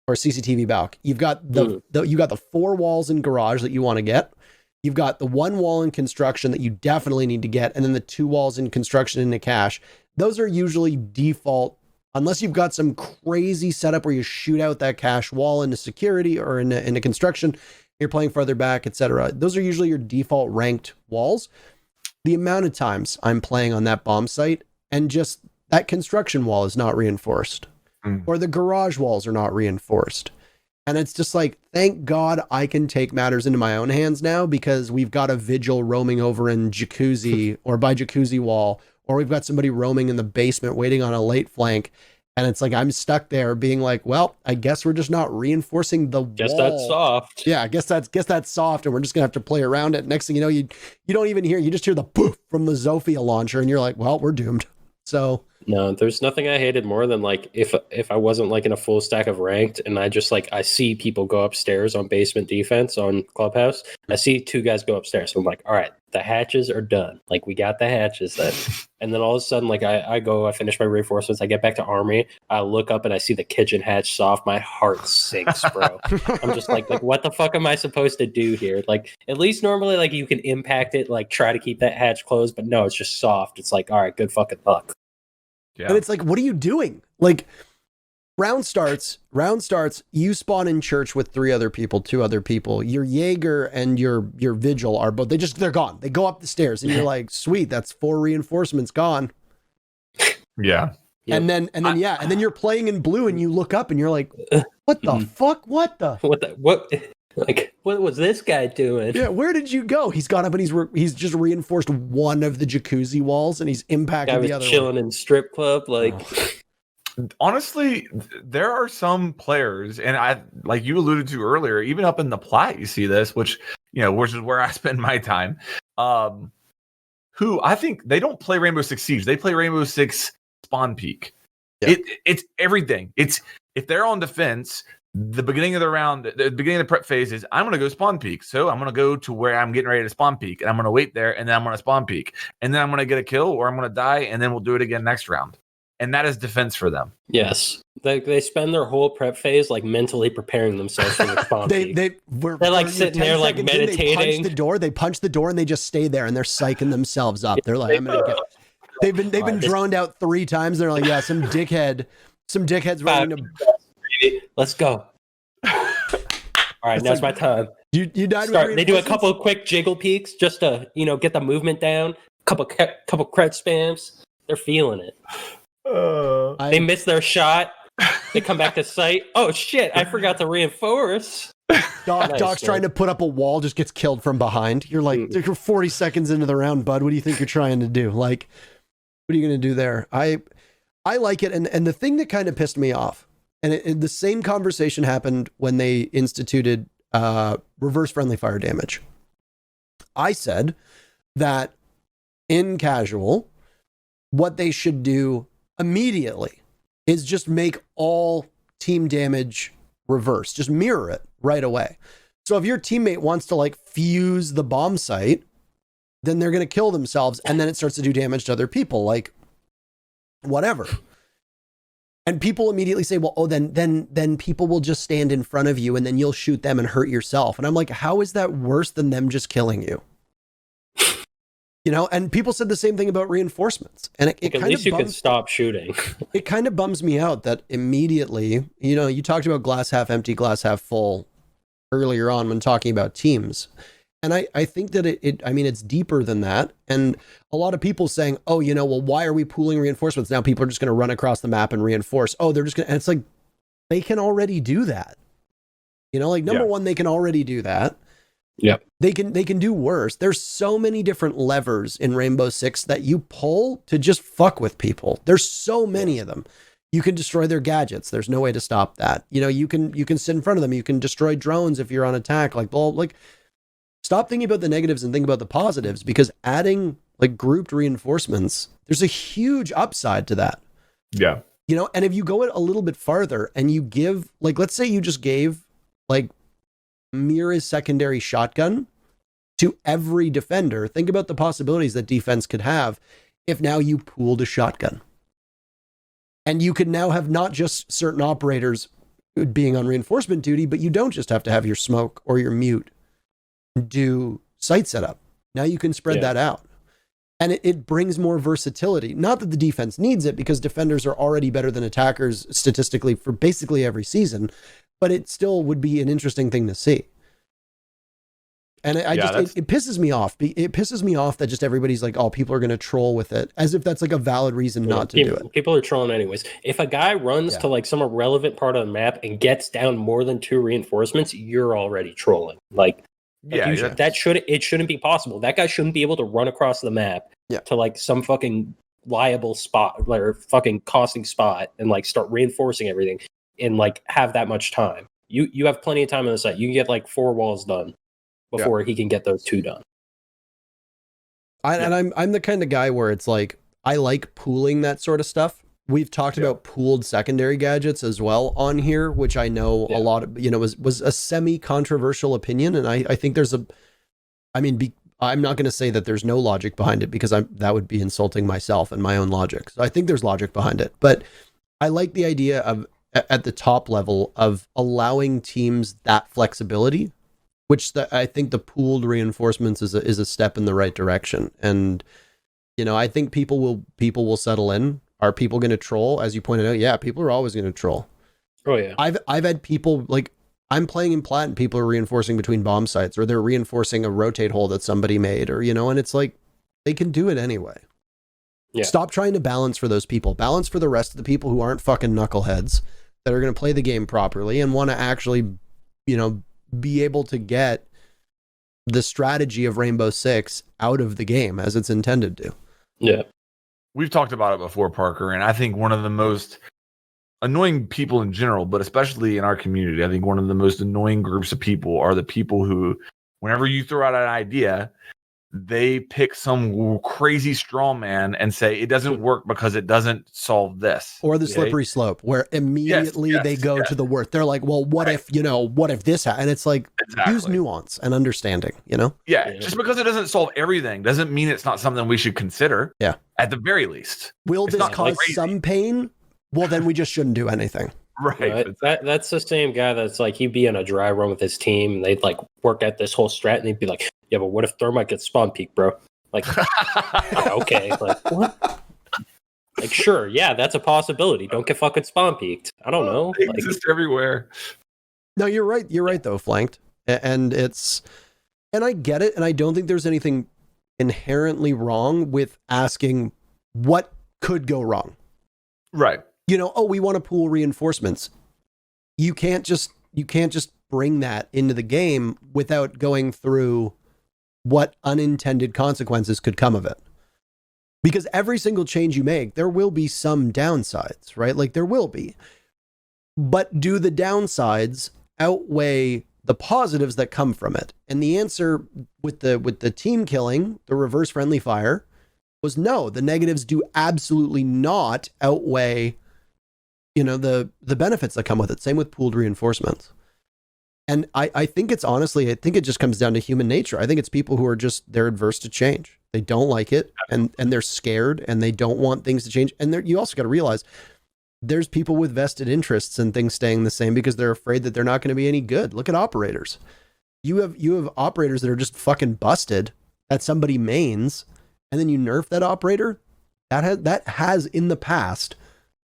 or CCTV Balk. You've got you got the 4 walls in Garage that you want to get. You've got the 1 wall in construction that you definitely need to get, and then the 2 walls in construction in the cache. Those are usually default, unless you've got some crazy setup where you shoot out that cache wall into security or into construction, you're playing further back, etc. Those are usually your default ranked walls. The amount of times I'm playing on that bomb site and just that construction wall is not reinforced, or the garage walls are not reinforced. And it's just like, thank God I can take matters into my own hands now, because we've got a vigil roaming over in Jacuzzi or by Jacuzzi wall, or we've got somebody roaming in the basement waiting on a late flank. And it's like, I'm stuck there being like, well, I guess we're just not reinforcing the Guess wall. that's soft. Yeah, I guess that's soft, and we're just gonna have to play around it. Next thing you know, you don't even hear, you just hear the poof from the Zofia launcher, and you're like, well, we're doomed. So No, there's nothing I hated more than like if I wasn't like in a full stack of ranked and I just like I see people go upstairs on basement defense on Clubhouse. I see 2 guys go upstairs. So I'm like, all right, the hatches are done. Like we got the hatches then. And then all of a sudden, like I finish my reinforcements, I get back to army, I look up and I see the kitchen hatch soft. My heart sinks, bro. I'm just like what the fuck am I supposed to do here? Like at least normally like you can impact it, like try to keep that hatch closed, but no, it's just soft. It's like, all right, good fucking luck. Yeah. And it's like, what are you doing? Like, round starts, you spawn in church with 3 other people, 2 other people. Your Jaeger and your Vigil are both, they're gone. They go up the stairs and you're like, sweet, that's 4 reinforcements gone. Yeah. And then you're playing in blue and you look up and you're like, what the fuck? What was this guy doing? Yeah, where did you go? He's gone up and he's just reinforced one of the Jacuzzi walls and he's impacted the other one. Chilling in strip club, like. Honestly, there are some players, and I like you alluded to earlier, even up in the plat, you see this, which is where I spend my time. Who I think they don't play Rainbow Six Siege; they play Rainbow Six Spawn Peak. Yeah. It's everything. It's if they're on defense. The beginning of the round, the beginning of the prep phase is I'm going to go spawn peak. So I'm going to go to where I'm getting ready to spawn peak, and I'm going to wait there, and then I'm going to spawn peak, and then I'm going to get a kill, or I'm going to die, and then we'll do it again next round. And that is defense for them. Yes, they spend their whole prep phase like mentally preparing themselves for the spawn peak. They're like sitting there like meditating. They punch the door, and they just stay there, and they're psyching themselves up. They're like, I'm going to get. They've been droned out 3 times. They're like, yeah, some dickhead's ready to. Let's go. All right, now's my time. You died. They do a couple of quick jiggle peeks just to get the movement down. Couple cred spams. They're feeling it. They miss their shot. They come back to sight. Oh shit! I forgot to reinforce. Doc's trying to put up a wall, just gets killed from behind. You're like, you're 40 seconds into the round, bud. What do you think you're trying to do? Like, what are you going to do there? I like it, and the thing that kind of pissed me off. And the same conversation happened when they instituted reverse friendly fire damage. I said that in casual, what they should do immediately is just make all team damage reverse. Just mirror it right away. So if your teammate wants to like fuse the bomb site, then they're going to kill themselves, and then it starts to do damage to other people. Like, whatever. And people immediately say, well, then people will just stand in front of you and then you'll shoot them and hurt yourself. And I'm like, how is that worse than them just killing you? And people said the same thing about reinforcements. And it at least you can stop shooting. It kind of bums me out that immediately, you talked about glass half empty, glass half full earlier on when talking about teams. And I think that I mean, it's deeper than that. And a lot of people saying, oh, well, why are we pooling reinforcements? Now people are just going to run across the map and reinforce. Oh, they're just going to, and it's like, they can already do that. Like number one, they can already do that. Yep. They can do worse. There's so many different levers in Rainbow Six that you pull to just fuck with people. There's so many of them. You can destroy their gadgets. There's no way to stop that. You can sit in front of them. You can destroy drones if you're on attack. Stop thinking about the negatives and think about the positives, because adding like grouped reinforcements, there's a huge upside to that. Yeah. And if you go it a little bit farther and you give, like, let's say you just gave like Mira's secondary shotgun to every defender. Think about the possibilities that defense could have if now you pooled a shotgun. And you could now have not just certain operators being on reinforcement duty, but you don't just have to have your smoke or your mute do site setup. Now you can spread that out. And it brings more versatility. Not that the defense needs it, because defenders are already better than attackers statistically for basically every season, but it still would be an interesting thing to see. And it pisses me off. It pisses me off that just everybody's like, oh, people are going to troll with it, as if that's like a valid reason not to do it. People are trolling anyways. If a guy runs to like some irrelevant part of the map and gets down more than 2 reinforcements, you're already trolling. That shouldn't be possible. That guy shouldn't be able to run across the map to like some fucking liable spot or fucking costing spot and like start reinforcing everything and like have that much time. You have plenty of time on the site. You can get like 4 walls done before he can get those 2 done. And I'm the kind of guy where it's like, I like pooling that sort of stuff. We've talked about pooled secondary gadgets as well on here, which I know a lot of, was a semi-controversial opinion. And I think I'm not going to say that there's no logic behind it, because that would be insulting myself and my own logic. So I think there's logic behind it, but I like the idea of at the top level of allowing teams that flexibility, which I think the pooled reinforcements is a step in the right direction. And, I think people will settle in. Are people going to troll? As you pointed out, yeah, people are always going to troll. Oh yeah. I've had people, like, I'm playing in plat and people are reinforcing between bomb sites, or they're reinforcing a rotate hole that somebody made, or, and it's like, they can do it anyway. Yeah. Stop trying to balance for those people. Balance for the rest of the people who aren't fucking knuckleheads that are going to play the game properly and want to actually, be able to get the strategy of Rainbow Six out of the game as it's intended to. Yeah. We've talked about it before, Parker, and I think one of the most annoying people in general, but especially in our community, I think one of the most annoying groups of people are the people who, whenever you throw out an idea, they pick some crazy straw man and say it doesn't work because it doesn't solve this. Or the slippery slope, where immediately they go to the worst. They're like, well, what if this happens? And it's like, use nuance and understanding, Yeah, just because it doesn't solve everything doesn't mean it's not something we should consider. Yeah. At the very least. Will this cause some pain? Well, then we just shouldn't do anything. Right. That's the same guy that's like, he'd be in a dry run with his team and they'd like work at this whole strat and he'd be like, yeah, but what if Thermite gets spawn peak, bro? Like, okay, like what? Like, sure, yeah, that's a possibility. Don't get fucking spawn peaked. I don't know. They exist everywhere. No, you're right. You're right though, Flanked. And I get it, and I don't think there's anything inherently wrong with asking what could go wrong. Right. We want to pool reinforcements. You can't just bring that into the game without going through what unintended consequences could come of it. Because every single change you make, there will be some downsides, right? Like there will be. But do the downsides outweigh the positives that come from it? And the answer with the team killing, the reverse friendly fire, was no. The negatives do absolutely not outweigh, the benefits that come with it. Same with pooled reinforcements. And I think it just comes down to human nature. I think it's people who are they're adverse to change. They don't like it, and they're scared, and they don't want things to change. And you also got to realize there's people with vested interests in things staying the same because they're afraid that they're not going to be any good. Look at operators. You have operators that are just fucking busted that somebody mains, and then you nerf that operator. That has in the past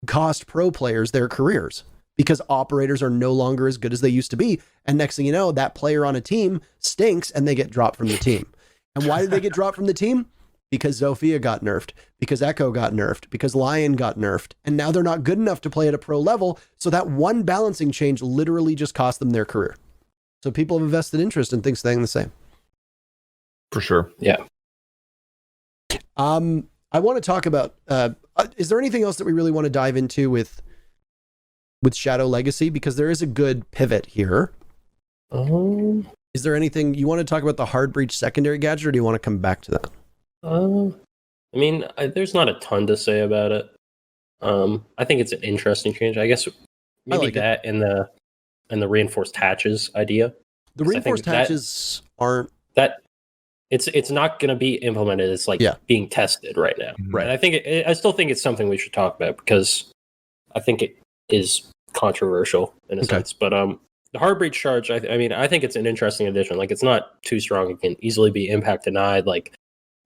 cost pro players their careers. because operators are no longer as good as they used to be. And next thing you know, that player on a team stinks and they get dropped from the team. And why did they get dropped from the team? Because Zofia got nerfed, because Echo got nerfed, because Lion got nerfed, and now they're not good enough to play at a pro level. So that one balancing change literally just cost them their career. So people have a vested interest in things staying the same. For sure. Yeah. I want to talk about, is there anything else that we really want to dive into with Shadow Legacy? Because there is a good pivot here. Is there anything you want to talk about the hard breach secondary gadget, or do you want to come back to that? I mean, there's not a ton to say about it. I think it's an interesting change. I guess maybe that and the reinforced hatches idea. The reinforced hatches aren't that. It's not going to be implemented. It's like being tested right now. Right. And I think I still think it's something we should talk about because I think it is controversial in a sense. But the hard breach charge, I mean, I think it's an interesting addition. Like, it's not too strong. It can easily be impact denied. Like,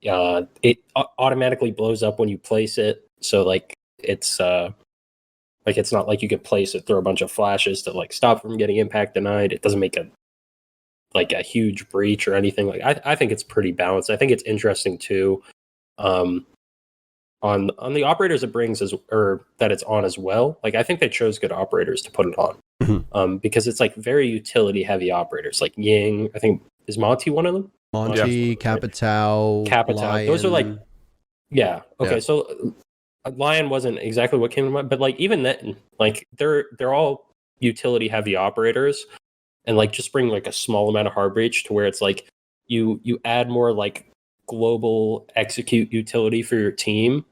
it automatically blows up when you place it. So like it's not like you could place it, throw a bunch of flashes to like stop from getting impact denied. It doesn't make a huge breach or anything. Like I think it's pretty balanced. I think it's interesting too. On the operators it brings or that it's on as well. Like I think they chose good operators to put it on. Because it's like very utility heavy operators. Like Ying, I think is Monty one of them? Monty, Capitao, Lion. Those are like, okay. So Lion wasn't exactly what came to mind, but like even then, like they're all utility heavy operators, and like just bring like a small amount of hard breach to where it's like you add more like global execute utility for your team,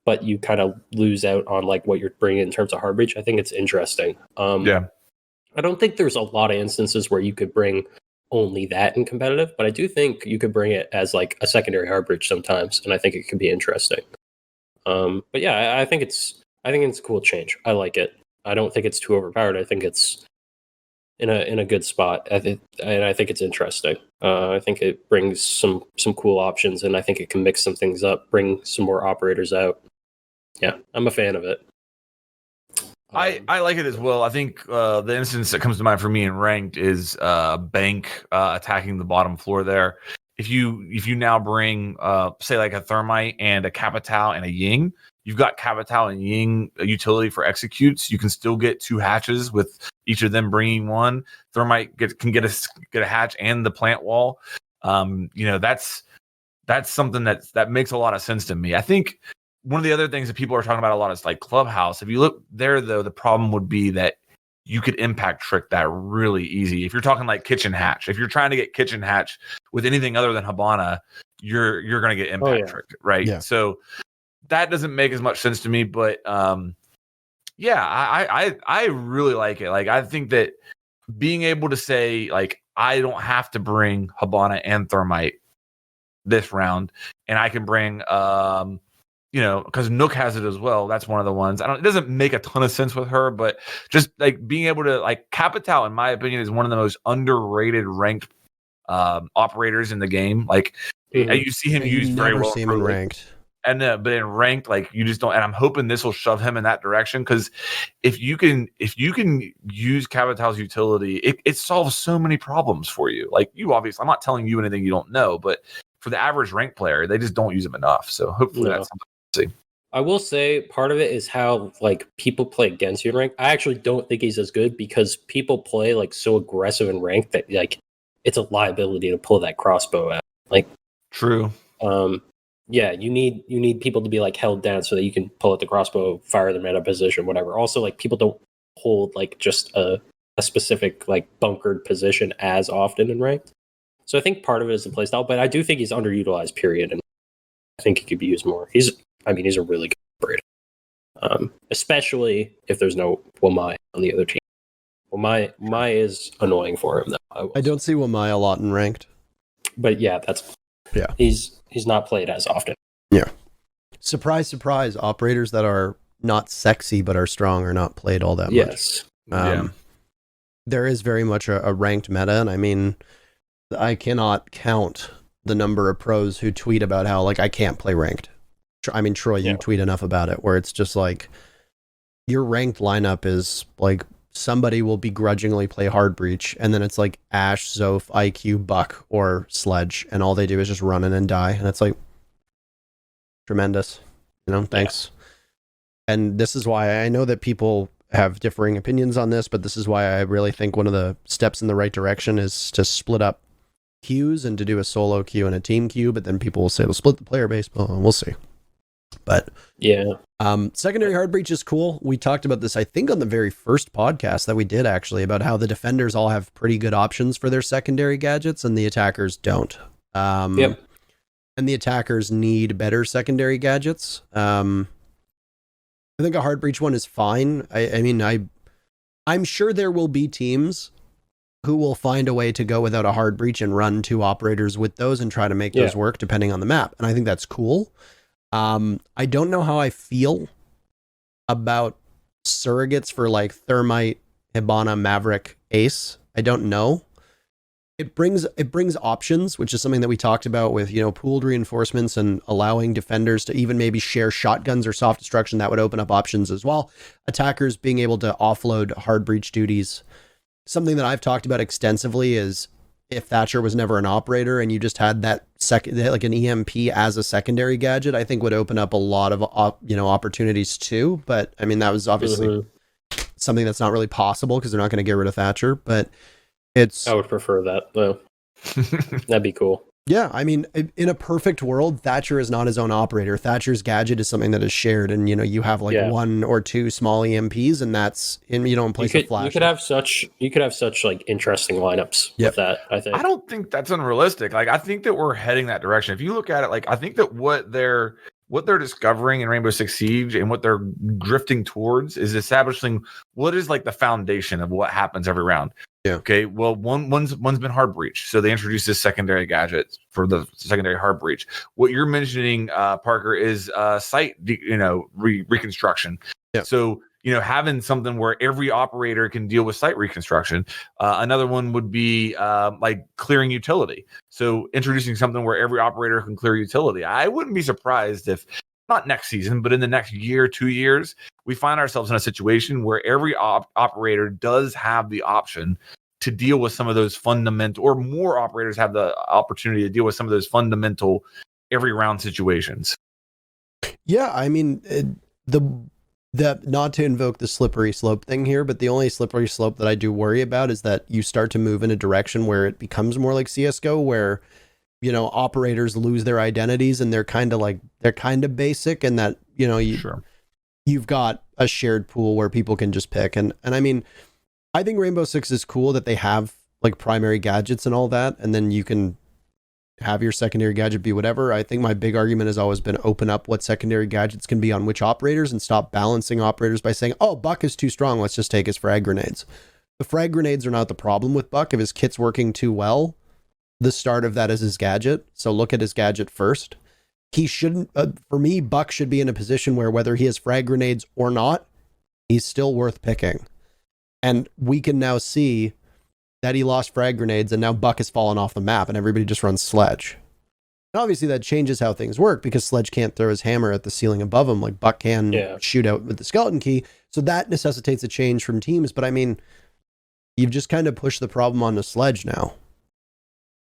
but you kind of lose out on like what you're bringing in terms of hard breach. I think it's interesting. I don't think there's a lot of instances where you could bring only that in competitive, but I do think you could bring it as like a secondary hard breach sometimes, and I think it could be interesting. But yeah, I think it's a cool change. I like it. I don't think it's too overpowered. I think it's in a good spot. I think it's interesting. I think it brings some cool options, and I think it can mix some things up, bring some more operators out. Yeah, I'm a fan of it. I like it as well. I think the instance that comes to mind for me in ranked is Bank attacking the bottom floor there. If you now bring say like a Thermite and a Capitao and a Ying, you've got Capitao and Ying utility for executes. You can still get 2 hatches with each of them bringing 1. Thermite can get a hatch and the plant wall. That's something that makes a lot of sense to me. I think one of the other things that people are talking about a lot is like Clubhouse. If you look there, though, the problem would be that you could impact trick that really easy. If you're talking like Kitchen Hatch, if you're trying to get Kitchen Hatch with anything other than Hibana, you're going to get impact tricked, right? Yeah. So that doesn't make as much sense to me. But I really like it. Like I think that being able to say like I don't have to bring Hibana and Thermite this round, and I can bring because Nook has it as well. That's one of the ones. It doesn't make a ton of sense with her, but just like being able to like Capitao, in my opinion, is one of the most underrated ranked operators in the game. Like you see him used very well. See him in ranked. And but in ranked, like you just don't. And I'm hoping this will shove him in that direction, because if you can use Capitao's utility, it solves so many problems for you. Like you obviously, I'm not telling you anything you don't know, but for the average ranked player, they just don't use him enough. So hopefully that's something. I will say part of it is how like people play against you in rank. I actually don't think he's as good because people play like so aggressive in rank that like it's a liability to pull that crossbow out. Like true. Yeah, you need people to be like held down so that you can pull out the crossbow, fire them at a position, whatever. Also, like people don't hold like just a specific like bunkered position as often in rank. So I think part of it is the playstyle, but I do think he's underutilized. Period, and I think he could be used more. He's a really good operator, especially if there's no Wamai on the other team. Wamai is annoying for him, though. I don't see Wamai a lot in ranked. But yeah, he's not played as often. Yeah. Surprise, surprise. Operators that are not sexy but are strong are not played all that much. Yes. There is very much a ranked meta, and I mean, I cannot count the number of pros who tweet about how like I can't play ranked. I mean, Troy, you tweet enough about it where it's just like your ranked lineup is like somebody will begrudgingly play hard breach, and then it's like Ash, Zoph, IQ, Buck, or Sledge, and all they do is just run in and die, and it's like tremendous, thanks. Yeah. And this is why I know that people have differing opinions on this, but this is why I really think one of the steps in the right direction is to split up queues and to do a solo queue and a team queue, but then people will say, we'll split the player base. Well, we'll see. But yeah, secondary hard breach is cool. We talked about this, I think, on the very first podcast that we did, actually, about how the defenders all have pretty good options for their secondary gadgets and the attackers don't. Yep. And the attackers need better secondary gadgets. I think a hard breach one is fine. I'm sure there will be teams who will find a way to go without a hard breach and run 2 operators with those and try to make those work depending on the map. And I think that's cool. I don't know how I feel about surrogates for like Thermite, Hibana, Maverick, Ace. I don't know. It brings options, which is something that we talked about with, pooled reinforcements and allowing defenders to even maybe share shotguns or soft destruction. That would open up options as well. Attackers being able to offload hard breach duties. Something that I've talked about extensively is if Thatcher was never an operator and you just had that like an EMP as a secondary gadget, I think would open up a lot of, opportunities too. But I mean, that was obviously something that's not really possible because they're not going to get rid of Thatcher, but I would prefer that though. That'd be cool. Yeah, I mean, in a perfect world, Thatcher is not his own operator. Thatcher's gadget is something that is shared, and you have like 1 or 2 small EMPs, and that's in place of flash. You could have such like interesting lineups with that. I think. I don't think that's unrealistic. Like, I think that we're heading that direction. If you look at it, like, I think that what they're discovering in Rainbow Six Siege and what they're drifting towards is establishing what is like the foundation of what happens every round. Yeah. Okay. Well, one's been hard breach, so they introduced this secondary gadget for the secondary hard breach. What you're mentioning, Parker, is site, reconstruction. Yeah. So having something where every operator can deal with site reconstruction. Another one would be like clearing utility. So introducing something where every operator can clear utility. I wouldn't be surprised if, not next season, but in the next year, 2 years, we find ourselves in a situation where every operator does have the option to deal with some of those fundamental, or more operators have the opportunity to deal with some of those fundamental every round situations. Yeah, I mean, the not to invoke the slippery slope thing here, but the only slippery slope that I do worry about is that you start to move in a direction where it becomes more like CSGO, where operators lose their identities and they're kind of basic, and that you've got a shared pool where people can just pick. And I mean, I think Rainbow Six is cool that they have like primary gadgets and all that, and then you can have your secondary gadget be whatever. I think my big argument has always been open up what secondary gadgets can be on which operators and stop balancing operators by saying, oh, Buck is too strong, let's just take his frag grenades. The frag grenades are not the problem with Buck. If his kit's working too well, the start of that is his gadget. So look at his gadget first. He shouldn't, for me, Buck should be in a position where whether he has frag grenades or not, he's still worth picking. And we can now see that he lost frag grenades and now Buck has fallen off the map and everybody just runs Sledge. And obviously that changes how things work because Sledge can't throw his hammer at the ceiling above him like Buck can shoot out with the skeleton key. So that necessitates a change from teams. But I mean, you've just kind of pushed the problem onto Sledge now.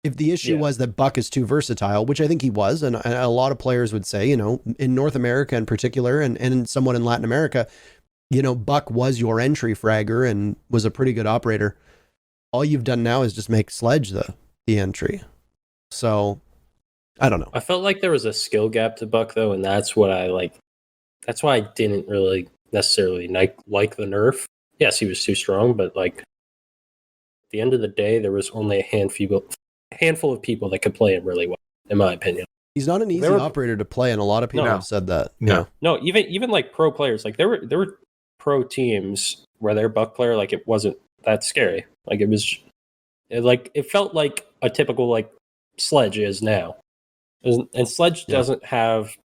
If the issue was that Buck is too versatile, which I think he was, and a lot of players would say, in North America in particular, and somewhat in Latin America, Buck was your entry fragger and was a pretty good operator. All you've done now is just make Sledge the entry. So, I don't know. I felt like there was a skill gap to Buck, though, and that's what I like. That's why I didn't really necessarily like the nerf. Yes, he was too strong, but like, at the end of the day, there was only a handful of people that could play him really well, in my opinion. He's not an easy operator to play, and a lot of people have said that. No, even like pro players, like there were pro teams where their Buck player, like, it wasn't that scary. Like it felt like a typical like Sledge is now, and Sledge doesn't have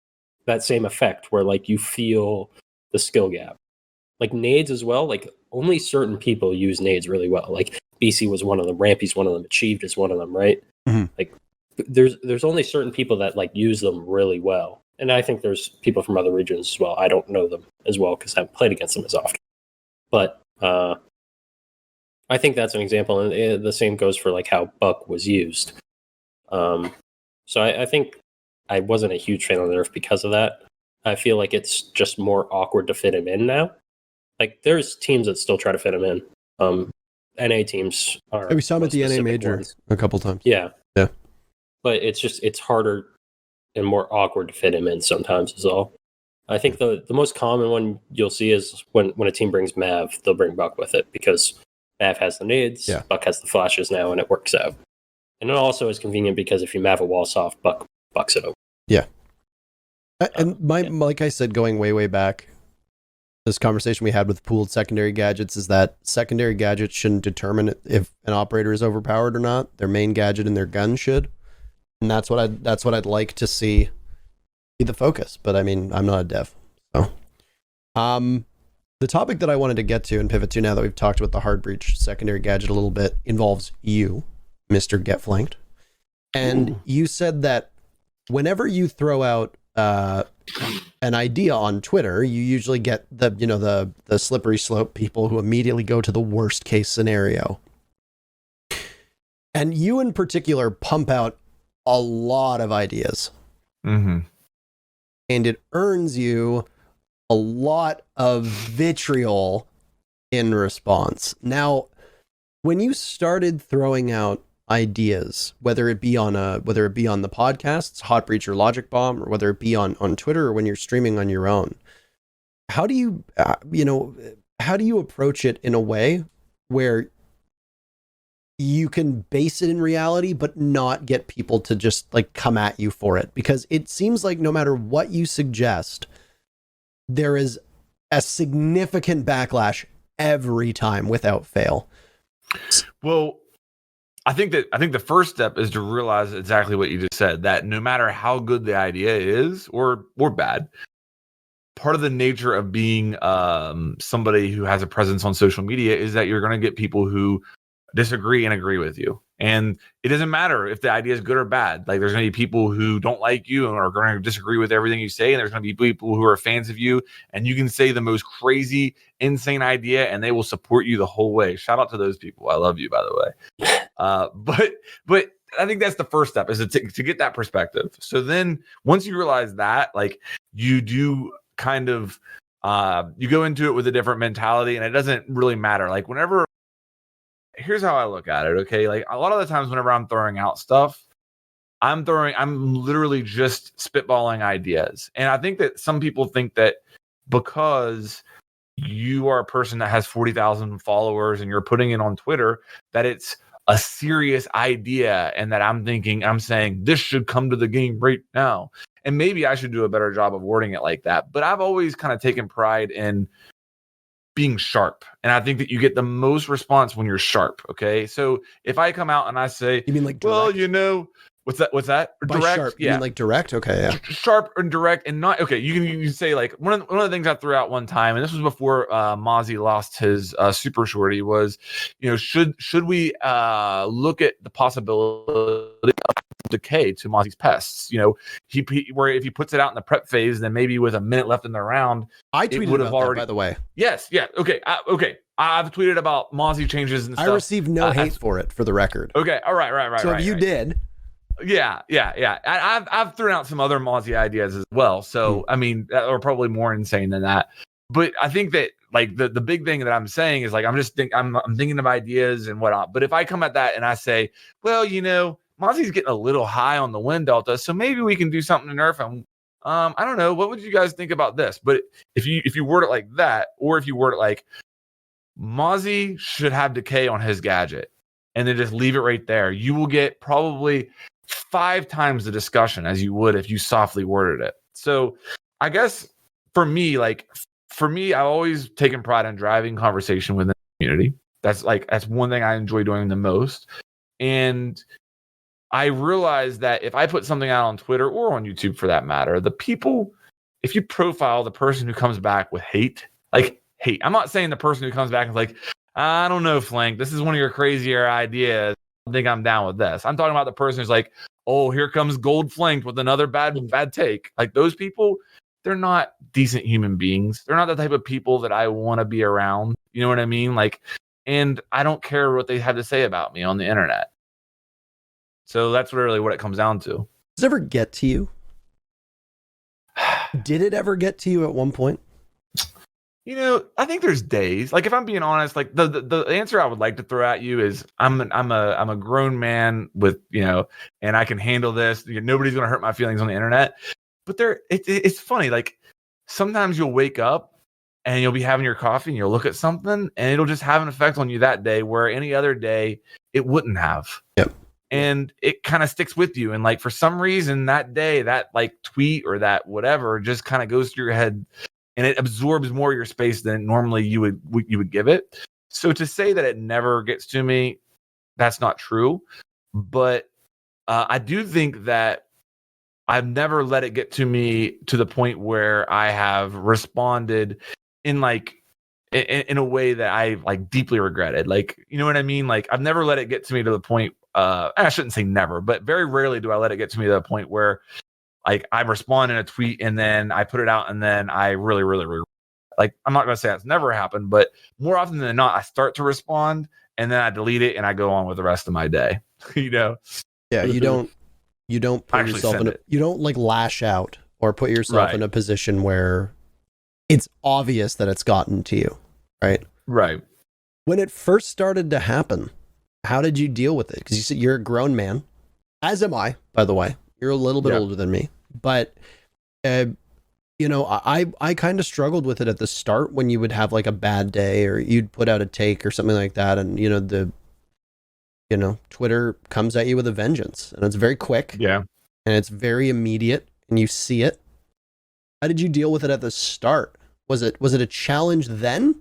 that same effect where like you feel the skill gap. Like nades as well. Like only certain people use nades really well. Like BC was one of them. Rampy's one of them. Achieved is one of them. Right. Mm-hmm. Like there's only certain people that like use them really well. And I think there's people from other regions as well. I don't know them, as well because I haven't played against them as often. But I think that's an example, and the same goes for like how Buck was used. So I think I wasn't a huge fan of the nerf because of that. I feel like it's just more awkward to fit him in now. Like there's teams that still try to fit him in. NA teams are. We saw him at the NA major a couple times. Yeah. Yeah. But it's harder and more awkward to fit him in sometimes is all. I think the most common one you'll see is when a team brings Mav, they'll bring Buck with it because Mav has the nades, Buck has the flashes now, and it works out. And it also is convenient because if you Mav a wall soft, Buck's it over. Yeah. And like I said, going way back, this conversation we had with pooled secondary gadgets is that secondary gadgets shouldn't determine if an operator is overpowered or not. Their main gadget and their gun should. And that's what I'd like to see be the focus. But I mean, I'm not a dev. So the topic that I wanted to get to and pivot to now that we've talked about the hard breach secondary gadget a little bit involves you, Mr. GetFlanked. And you said that whenever you throw out an idea on Twitter, you usually get the slippery slope people who immediately go to the worst case scenario. And you in particular pump out a lot of ideas. Mm-hmm. And it earns you a lot of vitriol in response. Now, when you started throwing out ideas, whether it be on the podcasts, Hot Breach or Logic Bomb, or whether it be on Twitter or when you're streaming on your own, how do you approach it in a way where you can base it in reality but not get people to just like come at you for it? Because it seems like no matter what you suggest, there is a significant backlash every time without fail. Well, I think the first step is to realize exactly what you just said, that no matter how good the idea is or bad, part of the nature of being somebody who has a presence on social media is that you're going to get people who disagree and agree with you. And it doesn't matter if the idea is good or bad. Like, there's going to be people who don't like you and are going to disagree with everything you say. And there's going to be people who are fans of you. And you can say the most crazy, insane idea and they will support you the whole way. Shout out to those people. I love you, by the way. But I think that's the first step, is to get that perspective. So then once you realize that, like, you do kind of, you go into it with a different mentality, and it doesn't really matter. Like, here's how I look at it. Okay. Like, a lot of the times whenever I'm throwing out stuff, I'm literally just spitballing ideas. And I think that some people think that because you are a person that has 40,000 followers and you're putting it on Twitter, that it's a serious idea, and that I'm saying this should come to the game right now. And maybe I should do a better job of wording it like that. But I've always kind of taken pride in being sharp. And I think that you get the most response when you're sharp. Okay. So if I come out and I say, you mean like direct? Well, what's that? By direct? Sharp, yeah. You mean like direct? Okay. Yeah. Sharp and direct, and not, okay. You can say, like, one of the things I threw out one time, and this was before Mozzie lost his super shorty, was, should we look at the possibility of decay to Mozzie's pests? Where if he puts it out in the prep phase, then maybe with a minute left in the round, I tweeted about that, by the way. Yes. Yeah. Okay. I've tweeted about Mozzie changes and stuff. I received no hate for it, for the record. Okay. All right. So if you did. Yeah. I've thrown out some other Mozzie ideas as well. So, I mean, that are probably more insane than that. But I think that, like, the big thing that I'm saying is, like, I'm thinking of ideas and whatnot. But if I come at that and I say, well, Mozzie's getting a little high on the win delta, so maybe we can do something to nerf him. I don't know. What would you guys think about this? But if you word it like that, or if you word it like, Mozzie should have decay on his gadget, and then just leave it right there, you will get probably 5 times the discussion as you would if you softly worded it. So I guess for me, I've always taken pride in driving conversation within the community. That's one thing I enjoy doing the most. And I realize that if I put something out on Twitter or on YouTube, for that matter, the people, if you profile the person who comes back with hate, I'm not saying the person who comes back and is like, I don't know, Flank, this is one of your crazier ideas, I think I'm down with this. I'm talking about the person who's like, oh, here comes Gold Flanked with another bad take. Like, those people, they're not decent human beings. They're not the type of people that I want to be around. You know what I mean? Like, and I don't care what they have to say about me on the internet. So that's really what it comes down to. Does it ever get to you? Did it ever get to you at one point? You know, I think there's days. Like, if I'm being honest, like the answer I would like to throw at you is I'm a grown man with, you know, and I can handle this. Nobody's gonna hurt my feelings on the internet. But it's funny. Like, sometimes you'll wake up and you'll be having your coffee and you'll look at something and it'll just have an effect on you that day where any other day it wouldn't have. Yep. And it kind of sticks with you. And like, for some reason that day, that like tweet or that whatever just kind of goes through your head. And it absorbs more of your space than normally you would give it. So to say that it never gets to me, that's not true. But I do think that I've never let it get to me to the point where I have responded in like in a way that I like deeply regretted. Like, you know what I mean? Like, I've never let it get to me to the point. I shouldn't say never, but very rarely do I let it get to me to the point where, like, I respond in a tweet and then I put it out and then I really, like, I'm not going to say that's never happened, but more often than not, I start to respond and then I delete it and I go on with the rest of my day. You know? Yeah, you don't put yourself in you don't like lash out or put yourself in a position where it's obvious that it's gotten to you, right? Right. When it first started to happen, how did you deal with it? Because you said you're a grown man, as am I, by the way. You're a little bit older than me, but you know, I kind of struggled with it at the start when you would have like a bad day or you'd put out a take or something like that, and Twitter comes at you with a vengeance, and it's very quick, and it's very immediate, and you see it. How did you deal with it at the start? Was it a challenge then?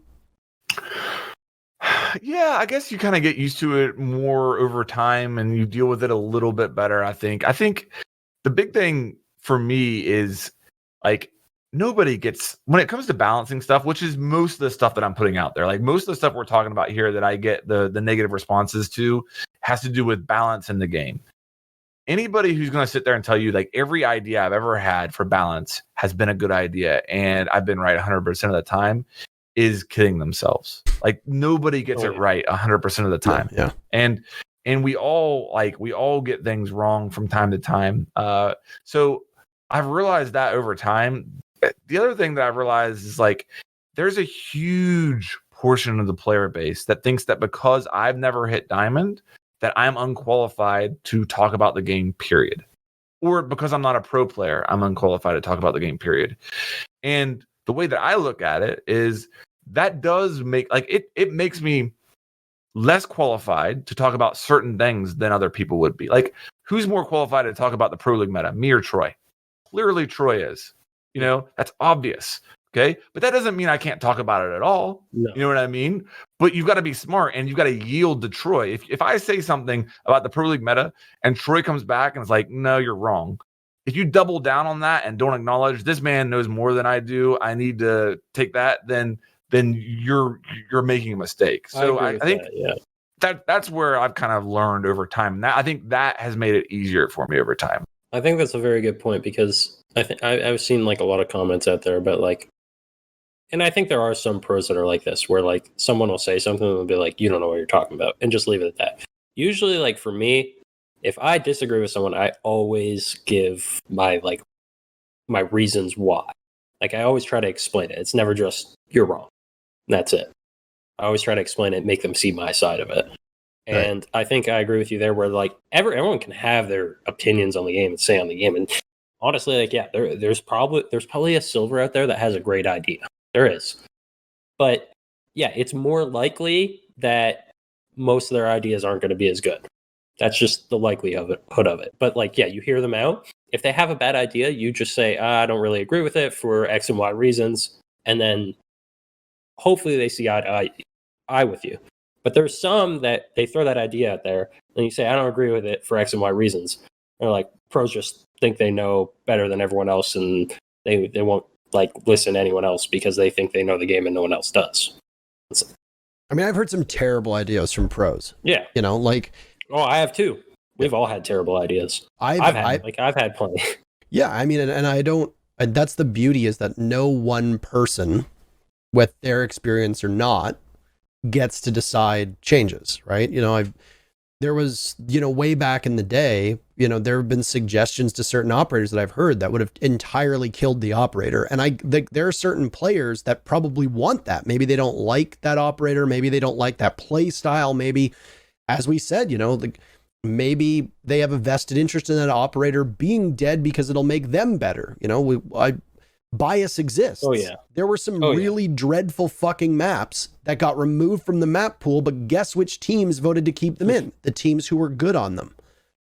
Yeah, I guess you kind of get used to it more over time, and you deal with it a little bit better. I think the big thing for me is, like, nobody gets, when it comes to balancing stuff, which is most of the stuff that I'm putting out there, like most of the stuff we're talking about here that I get the negative responses to has to do with balance in the game. Anybody who's going to sit there and tell you like every idea I've ever had for balance has been a good idea and I've been right 100% of the time is kidding themselves. Like, nobody gets it right 100% of the time. Yeah. And we all get things wrong from time to time. So I've realized that over time. The other thing that I've realized is, like, there's a huge portion of the player base that thinks that because I've never hit diamond, that I'm unqualified to talk about the game, period. Or because I'm not a pro player, I'm unqualified to talk about the game, period. And the way that I look at it is that does make, like, it makes me less qualified to talk about certain things than other people would be. Like, who's more qualified to talk about the Pro League meta, me or Troy? Clearly Troy is. You know, that's obvious. Okay. But that doesn't mean I can't talk about it at all. No. You know what I mean? But you've got to be smart and you've got to yield to Troy. If I say something about the Pro League meta and Troy comes back and is like, no, you're wrong. If you double down on that and don't acknowledge this man knows more than I do, I need to take that, then you're making a mistake. So I think that's where I've kind of learned over time. And I think that has made it easier for me over time. I think that's a very good point, because I think I've seen like a lot of comments out there about like, and I think there are some pros that are like this, where like someone will say something and they'll be like, you don't know what you're talking about, and just leave it at that. Usually, like for me, if I disagree with someone, I always give my reasons why. Like, I always try to explain it. It's never just, you're wrong. That's it. I always try to explain it, make them see my side of it. And I think I agree with you there, where like everyone can have their opinions on the game and say on the game. And honestly, like, yeah, there's probably a silver out there that has a great idea. There is. But yeah, it's more likely that most of their ideas aren't going to be as good. That's just the likelihood of it. But like, yeah, you hear them out. If they have a bad idea, you just say, I don't really agree with it for X and Y reasons. And then hopefully they see eye to eye with you. But there's some that they throw that idea out there and you say, I don't agree with it for X and Y reasons. They're like, pros just think they know better than everyone else, and they won't like listen to anyone else because they think they know the game and no one else does. I mean, I've heard some terrible ideas from pros. Yeah. You know, like, oh, I have too. We've all had terrible ideas. I've had plenty. Yeah, I mean, and I don't And that's the beauty, is that no one person, with their experience or not, gets to decide changes, right? There was, way back in the day, there have been suggestions to certain operators that I've heard that would have entirely killed the operator. And there are certain players that probably want that. Maybe they don't like that operator. Maybe they don't like that play style. Maybe, as we said, maybe they have a vested interest in that operator being dead because it'll make them better. Bias exists. Oh, yeah. There were some really dreadful fucking maps that got removed from the map pool, but guess which teams voted to keep them in? The teams who were good on them,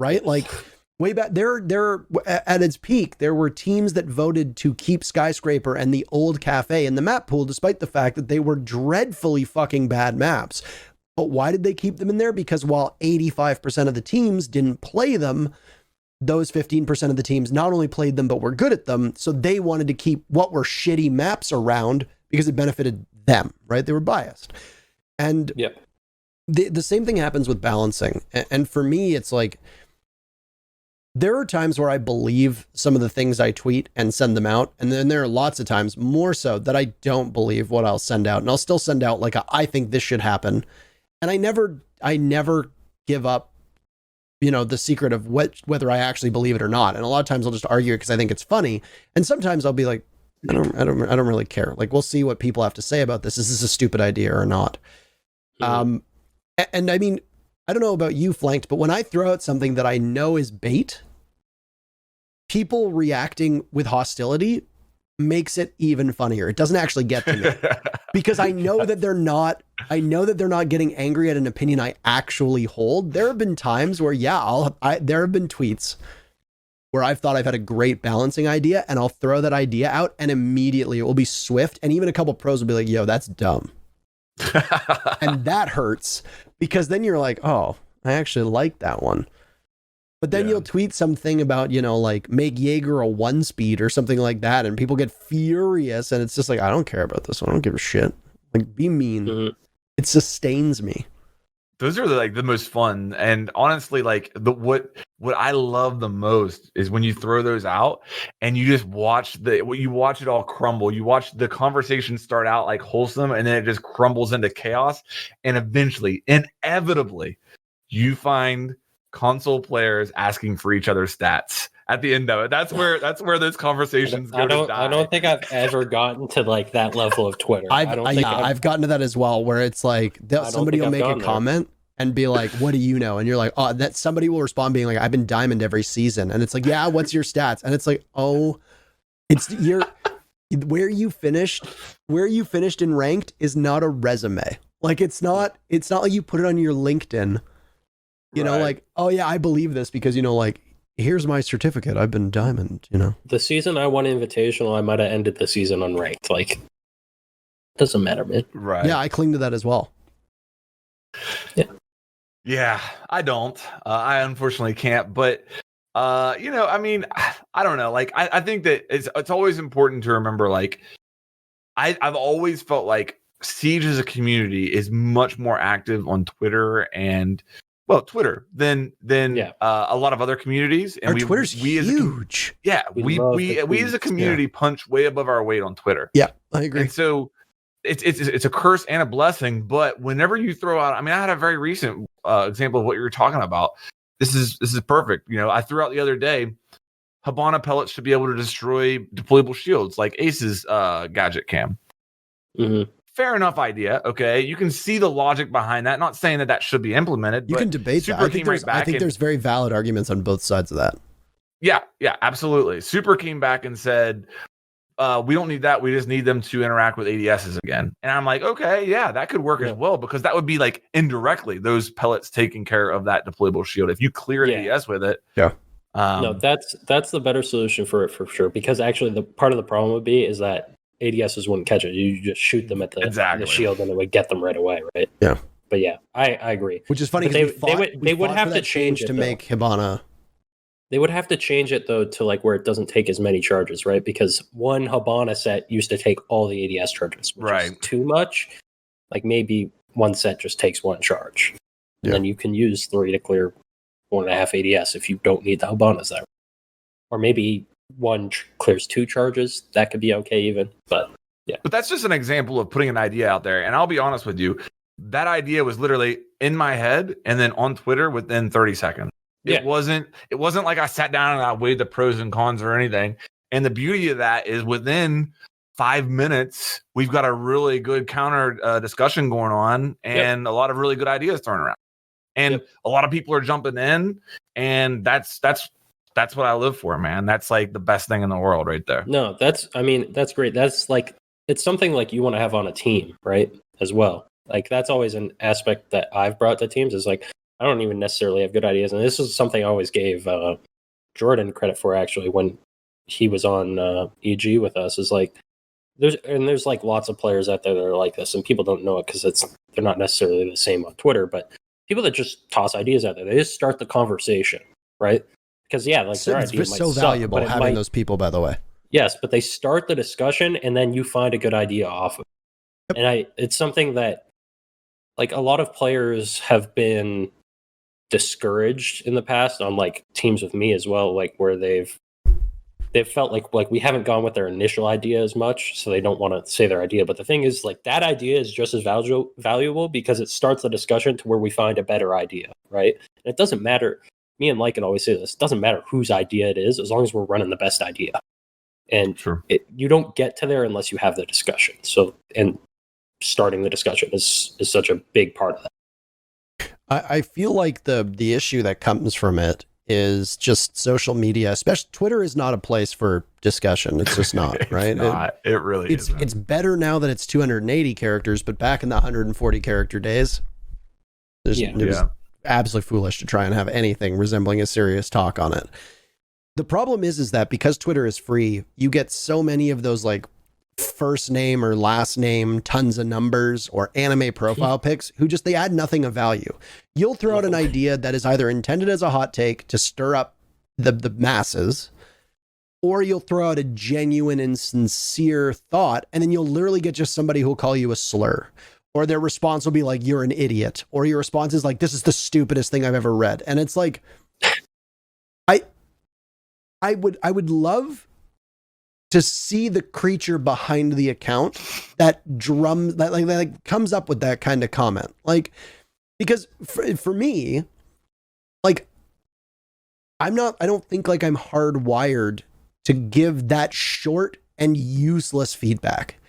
right? Like, way back there at its peak, there were teams that voted to keep Skyscraper and the Old Cafe in the map pool, despite the fact that they were dreadfully fucking bad maps. But why did they keep them in there? Because while 85% of the teams didn't play them, those 15% of the teams not only played them, but were good at them. So they wanted to keep what were shitty maps around because it benefited them, right? They were biased. And the same thing happens with balancing. And for me, it's like, there are times where I believe some of the things I tweet and send them out. And then there are lots of times, more so, that I don't believe what I'll send out. And I'll still send out I think this should happen. And I never give up, the secret of whether I actually believe it or not. And a lot of times I'll just argue it because I think it's funny. And sometimes I'll be like, I don't really care. Like, we'll see what people have to say about this. Is this a stupid idea or not? And I mean, I don't know about you, Flanked, but when I throw out something that I know is bait, people reacting with hostility makes it even funnier. It doesn't actually get to me because I know that they're not getting angry at an opinion I actually hold. There have been times where, there have been tweets where I've thought I've had a great balancing idea, and I'll throw that idea out and immediately it will be swift. And even a couple pros will be like, yo, that's dumb. And that hurts, because then you're like, oh, I actually like that one. But then you'll tweet something about, make Jaeger a 1-speed or something like that, and people get furious, and it's just like, I don't care about this one. I don't give a shit. Like, be mean. Mm-hmm. It sustains me. Those are the most fun. And honestly, what I love the most is when you throw those out and you just watch it all crumble. You watch the conversation start out wholesome, and then it just crumbles into chaos. And eventually, inevitably, you find console players asking for each other's stats at the end of it. That's where those conversations go to die. I don't think I've ever gotten to that level of Twitter. I've gotten to that as well, where it's like somebody will make a comment and be like, what do you know? And you're like, oh, that somebody will respond being like, I've been diamond every season. And it's like, yeah, what's your stats? And it's like, oh, it's where you finished in ranked is not a resume. Like, it's not like you put it on your LinkedIn. Oh yeah, I believe this because, here's my certificate. I've been diamond, The season I won Invitational, I might have ended the season unranked. Doesn't matter, man. Right. Yeah, I cling to that as well. Yeah, I don't. I unfortunately can't. But, I don't know. I think that it's always important to remember, I've always felt like Siege as a community is much more active on Twitter and Twitter than a lot of other communities. And Twitter's huge. We as a community punch way above our weight on Twitter. Yeah, I agree. And so it's a curse and a blessing. But whenever you throw out, I had a very recent example of what you were talking about. This is perfect. I threw out the other day, Hibana pellets should be able to destroy deployable shields like Ace's gadget cam. Mm-hmm. Fair enough idea. Okay, you can see the logic behind that. Not saying that should be implemented. You can debate that. I think there's very valid arguments on both sides of that. Yeah, absolutely. Super came back and said, we don't need that. We just need them to interact with ADSs again. And I'm like, okay, yeah, that could work as well, because that would be indirectly those pellets taking care of that deployable shield. If you clear an ADS with it. Yeah. No, that's the better solution for it for sure. Because actually the part of the problem would be is that ADSs wouldn't catch it. You just shoot them at the shield and it would get them right away, right? Yeah. But yeah, I agree. Which is funny. They would have to change it to make Hibana. They would have to change it though to where it doesn't take as many charges, right? Because one Hibana set used to take all the ADS charges, which is too much. Maybe one set just takes one charge, and then you can use 3 to clear 1.5 ADS if you don't need the Hibanas there. Or maybe one clears 2 charges, that could be okay even. But yeah. But that's just an example of putting an idea out there. And I'll be honest with you, that idea was literally in my head and then on Twitter within 30 seconds. It wasn't like I sat down and I weighed the pros and cons or anything. And the beauty of that is within 5 minutes, we've got a really good counter discussion going on and a lot of really good ideas thrown around. And a lot of people are jumping in, and that's what I live for, man. That's like the best thing in the world right there. No, that's great. That's like, it's something like you want to have on a team, right? As well. Like that's always an aspect that I've brought to teams is like, I don't even necessarily have good ideas. And this is something I always gave Jordan credit for actually when he was on EG with us is like, there's like lots of players out there that are like this and people don't know it because they're not necessarily the same on Twitter, but people that just toss ideas out there, they just start the conversation, right? Because like their idea might so suck, valuable having those people, by the way. Yes, but they start the discussion and then you find a good idea off of it. And it's something that like a lot of players have been discouraged in the past on like teams with me as well, like where they've felt like we haven't gone with their initial idea as much, so they don't want to say their idea. But the thing is, like that idea is just as valuable because it starts the discussion to where we find a better idea, right? And it doesn't matter. Me and Lycan always say this: it doesn't matter whose idea it is, as long as we're running the best idea. And you don't get to there unless you have the discussion. So, and starting the discussion is such a big part of that. I feel like the issue that comes from it is just social media, especially Twitter is not a place for discussion. It's just not, right? It really is. It's better now that it's 280 characters, but back in the 140 character days, it was absolutely foolish to try and have anything resembling a serious talk on it. The problem is that because Twitter is free, you get so many of those like first name or last name, tons of numbers or anime profile pics who just, they add nothing of value. You'll throw out an idea that is either intended as a hot take to stir up the masses, or you'll throw out a genuine and sincere thought. And then you'll literally get just somebody who'll call you a slur, or their response will be like, you're an idiot. Or your response is like, this is the stupidest thing I've ever read. And it's like, I would love to see the creature behind the account that comes up with that kind of comment. Like, because for me, like, I don't think like I'm hardwired to give that short and useless feedback.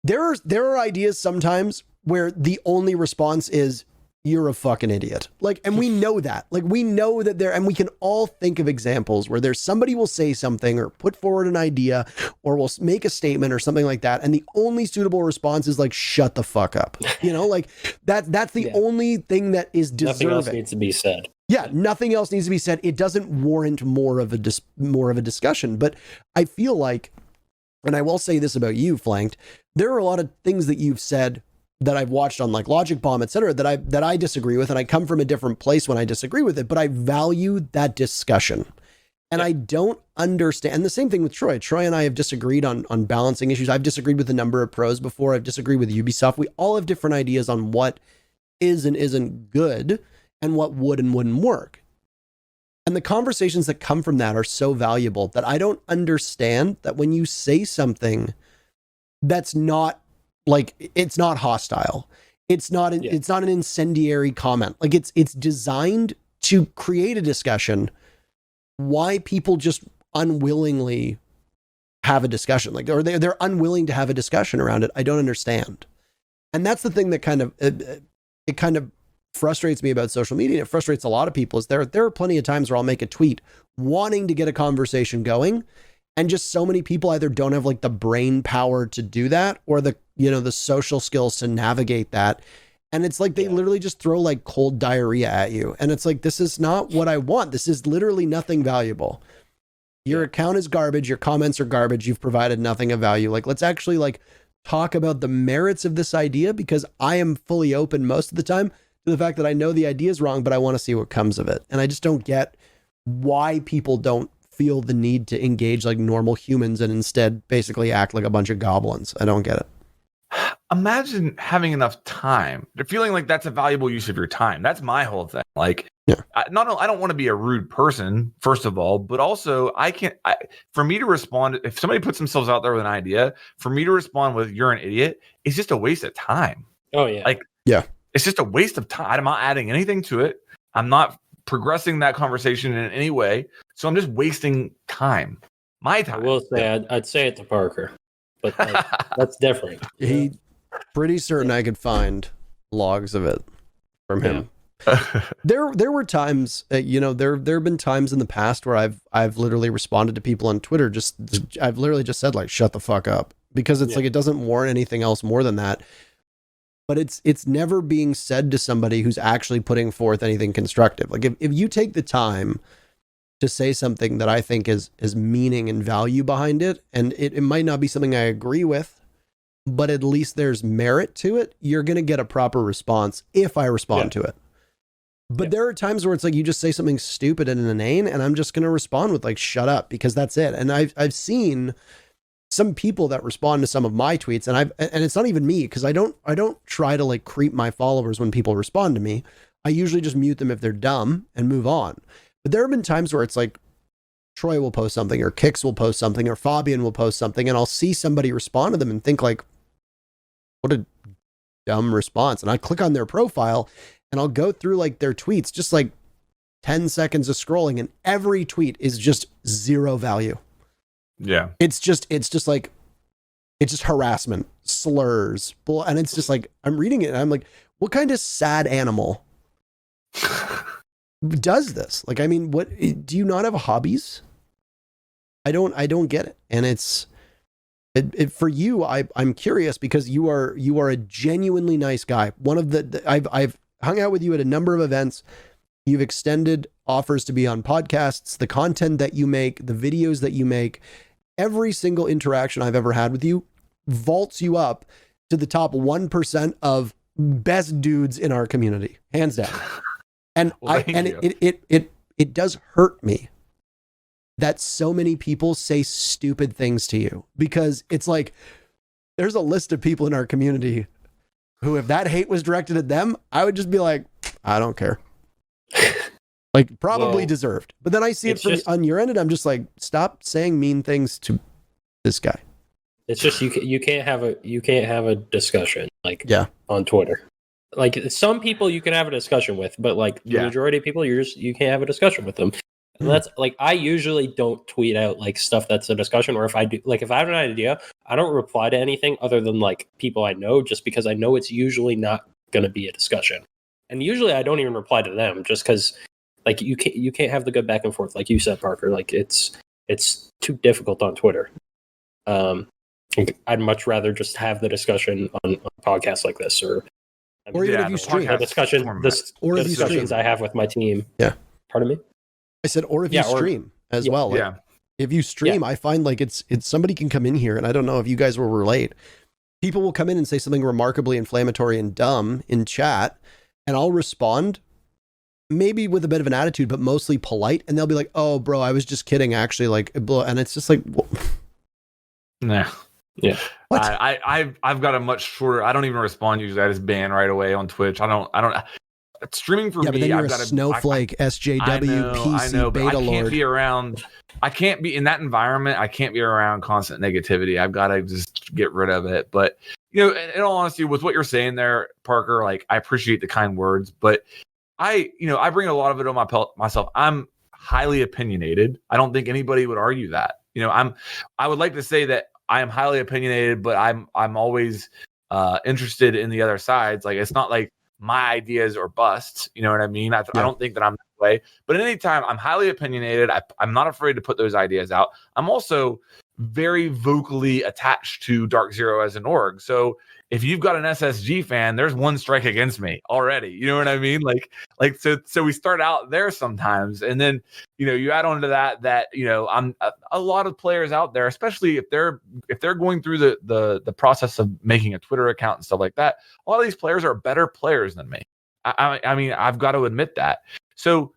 There are ideas sometimes where the only response is, you're a fucking idiot. Like, and we know that, like, we know that and we can all think of examples where there's somebody will say something or put forward an idea or will make a statement or something like that. And the only suitable response is like, shut the fuck up. You know, like that's the only thing that is deserving. Nothing else needs to be said. Yeah. Nothing else needs to be said. It doesn't warrant more of a discussion, but I feel like, and I will say this about you, Flanked, there are a lot of things that you've said that I've watched on like Logic Bomb, et cetera, that I disagree with. And I come from a different place when I disagree with it, but I value that discussion. And I don't understand. And the same thing with Troy. Troy and I have disagreed on balancing issues. I've disagreed with a number of pros before. I've disagreed with Ubisoft. We all have different ideas on what is and isn't good and what would and wouldn't work. And the conversations that come from that are so valuable that I don't understand that when you say something that's not like, it's not hostile. It's not an incendiary comment. Like it's designed to create a discussion. Why people just unwillingly have a discussion, like, or they're unwilling to have a discussion around it, I don't understand. And that's the thing that kind of it kind of frustrates me about social media. And it frustrates a lot of people. Is there are plenty of times where I'll make a tweet wanting to get a conversation going, and just so many people either don't have like the brain power to do that, or the social skills to navigate that. And it's like they literally just throw like cold diarrhea at you. And it's like, this is not what I want. This is literally nothing valuable. Your account is garbage. Your comments are garbage. You've provided nothing of value. Like, let's actually like talk about the merits of this idea, because I am fully open most of the time to the fact that I know the idea is wrong, but I want to see what comes of it. And I just don't get why people don't feel the need to engage like normal humans and instead basically act like a bunch of goblins. I don't get it. imagine having enough time, feeling like that's a valuable use of your time. That's my whole thing. Like, I don't want to be a rude person, first of all, but also for me to respond, if somebody puts themselves out there with an idea, for me to respond with "you're an idiot" is just a waste of time. Oh yeah. Like, it's just a waste of time. I'm not adding anything to it. I'm not progressing that conversation in any way. So I'm just wasting time. My time. I will say, I'd say it to Parker, but that's different. He pretty certain I could find logs of it from him. There were times, there have been times in the past where I've literally responded to people on Twitter. I've literally just said like, shut the fuck up, because it's like, it doesn't warrant anything else more than that. But it's never being said to somebody who's actually putting forth anything constructive. Like if you take the time to say something that I think is meaning and value behind it, and it might not be something I agree with, but at least there's merit to it, you're going to get a proper response if I respond to it. But there are times where it's like you just say something stupid and inane, and I'm just going to respond with like, shut up, because that's it. And I've seen some people that respond to some of my tweets, and it's not even me, because I don't try to like creep my followers when people respond to me. I usually just mute them if they're dumb and move on. But there have been times where it's like Troy will post something, or Kix will post something, or Fabian will post something, and I'll see somebody respond to them and think like, what a dumb response. And I click on their profile and I'll go through like their tweets, just like 10 seconds of scrolling, and every tweet is just zero value. Yeah. It's just harassment, slurs, and it's just like, I'm reading it and I'm like, what kind of sad animal does this? Like, I mean, what, do you not have hobbies? I don't get it. And it's for you. I'm curious, because you are a genuinely nice guy. One of I've hung out with you at a number of events. You've extended offers to be on podcasts, the content that you make, the videos that you make, every single interaction I've ever had with you vaults you up to the top 1% of best dudes in our community, hands down. And it does hurt me that so many people say stupid things to you, because it's like, there's a list of people in our community who, if that hate was directed at them, I would just be like, I don't care. Like, probably deserved. But then I see it from on your end, and I'm just like, stop saying mean things to this guy. It's just you can't have a discussion like on Twitter. Like, some people you can have a discussion with, but like the majority of people, you can't have a discussion with them. And that's like, I usually don't tweet out like stuff that's a discussion, or if I do, like if I have an idea, I don't reply to anything other than like people I know, just because I know it's usually not going to be a discussion. And usually I don't even reply to them, just because like you can't have the good back and forth, like you said, Parker. Like it's too difficult on Twitter. I'd much rather just have the discussion on podcasts like this, or even if you stream the discussions I have with my team. Yeah. Pardon me? I said, or if you stream as well. Like, if you stream, I find like it's somebody can come in here, and I don't know if you guys will relate. People will come in and say something remarkably inflammatory and dumb in chat, and I'll respond maybe with a bit of an attitude, but mostly polite. And they'll be like, oh bro, I was just kidding, actually. Like, and it's just like, nah. Yeah. What? I've got a much shorter, I don't even respond usually. I just ban right away on Twitch. I don't streaming for me. But then you're I've got a snowflake, SJW, PC, beta lord. I can't be around. I can't be in that environment. I can't be around constant negativity. I've got to just get rid of it. But in all honesty, with what you're saying there, Parker, like, I appreciate the kind words, but I bring a lot of it on myself. I'm highly opinionated. I don't think anybody would argue that. I would like to say that I am highly opinionated, but I'm always interested in the other sides. Like, it's not like my ideas or busts. You know what I mean? I don't think that I'm that way. But at any time, I'm highly opinionated. I'm not afraid to put those ideas out. I'm also very vocally attached to DarkZero as an org. So if you've got an SSG fan, there's one strike against me already. You know what I mean? Like so we start out there sometimes, and then you add on to that I'm a lot of players out there, especially if they're going through the process of making a Twitter account and stuff like that. A lot of these players are better players than me. I mean, I've got to admit that. So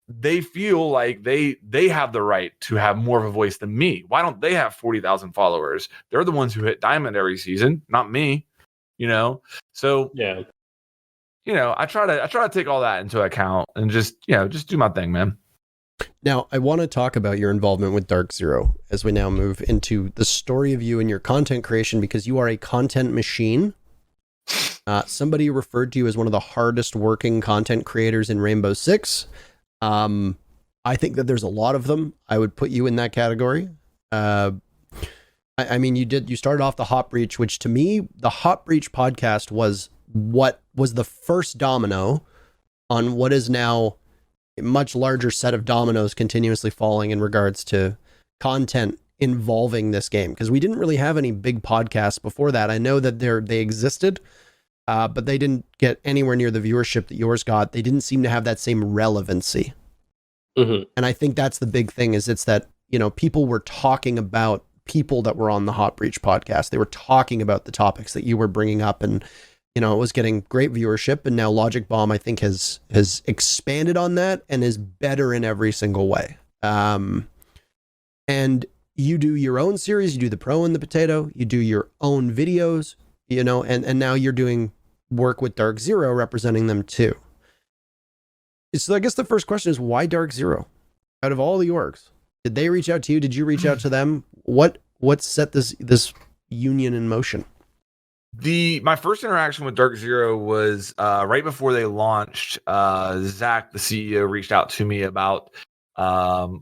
they feel like they have the right to have more of a voice than me. Why don't they have 40,000 followers? They're the ones who hit diamond every season, not me. So Yeah. I try to take all that into account and just do my thing, man. Now, I want to talk about your involvement with DarkZero as we now move into the story of you and your content creation, because you are a content machine. Somebody referred to you as one of the hardest working content creators in Rainbow Six. I think that there's a lot of them. I would put you in that category. I mean, you started off the Hot Breach, which to me, the Hot Breach podcast was what was the first domino on what is now a much larger set of dominoes continuously falling in regards to content involving this game. Because we didn't really have any big podcasts before that. I know that they existed, but they didn't get anywhere near the viewership that yours got. They didn't seem to have that same relevancy. Mm-hmm. And I think that's the big thing, is it's that, people were talking about people that were on the Hot Breach podcast. They were talking about the topics that you were bringing up, and, it was getting great viewership. And now Logic Bomb, I think, has expanded on that and is better in every single way. And you do your own series, you do the Pro and the Potato, you do your own videos, and now you're doing work with DarkZero representing them too. So I guess the first question is, why DarkZero? Out of all the orgs, did they reach out to you? Did you reach out to them? What set this union in motion? My first interaction with DarkZero was right before they launched. Zach, the CEO, reached out to me about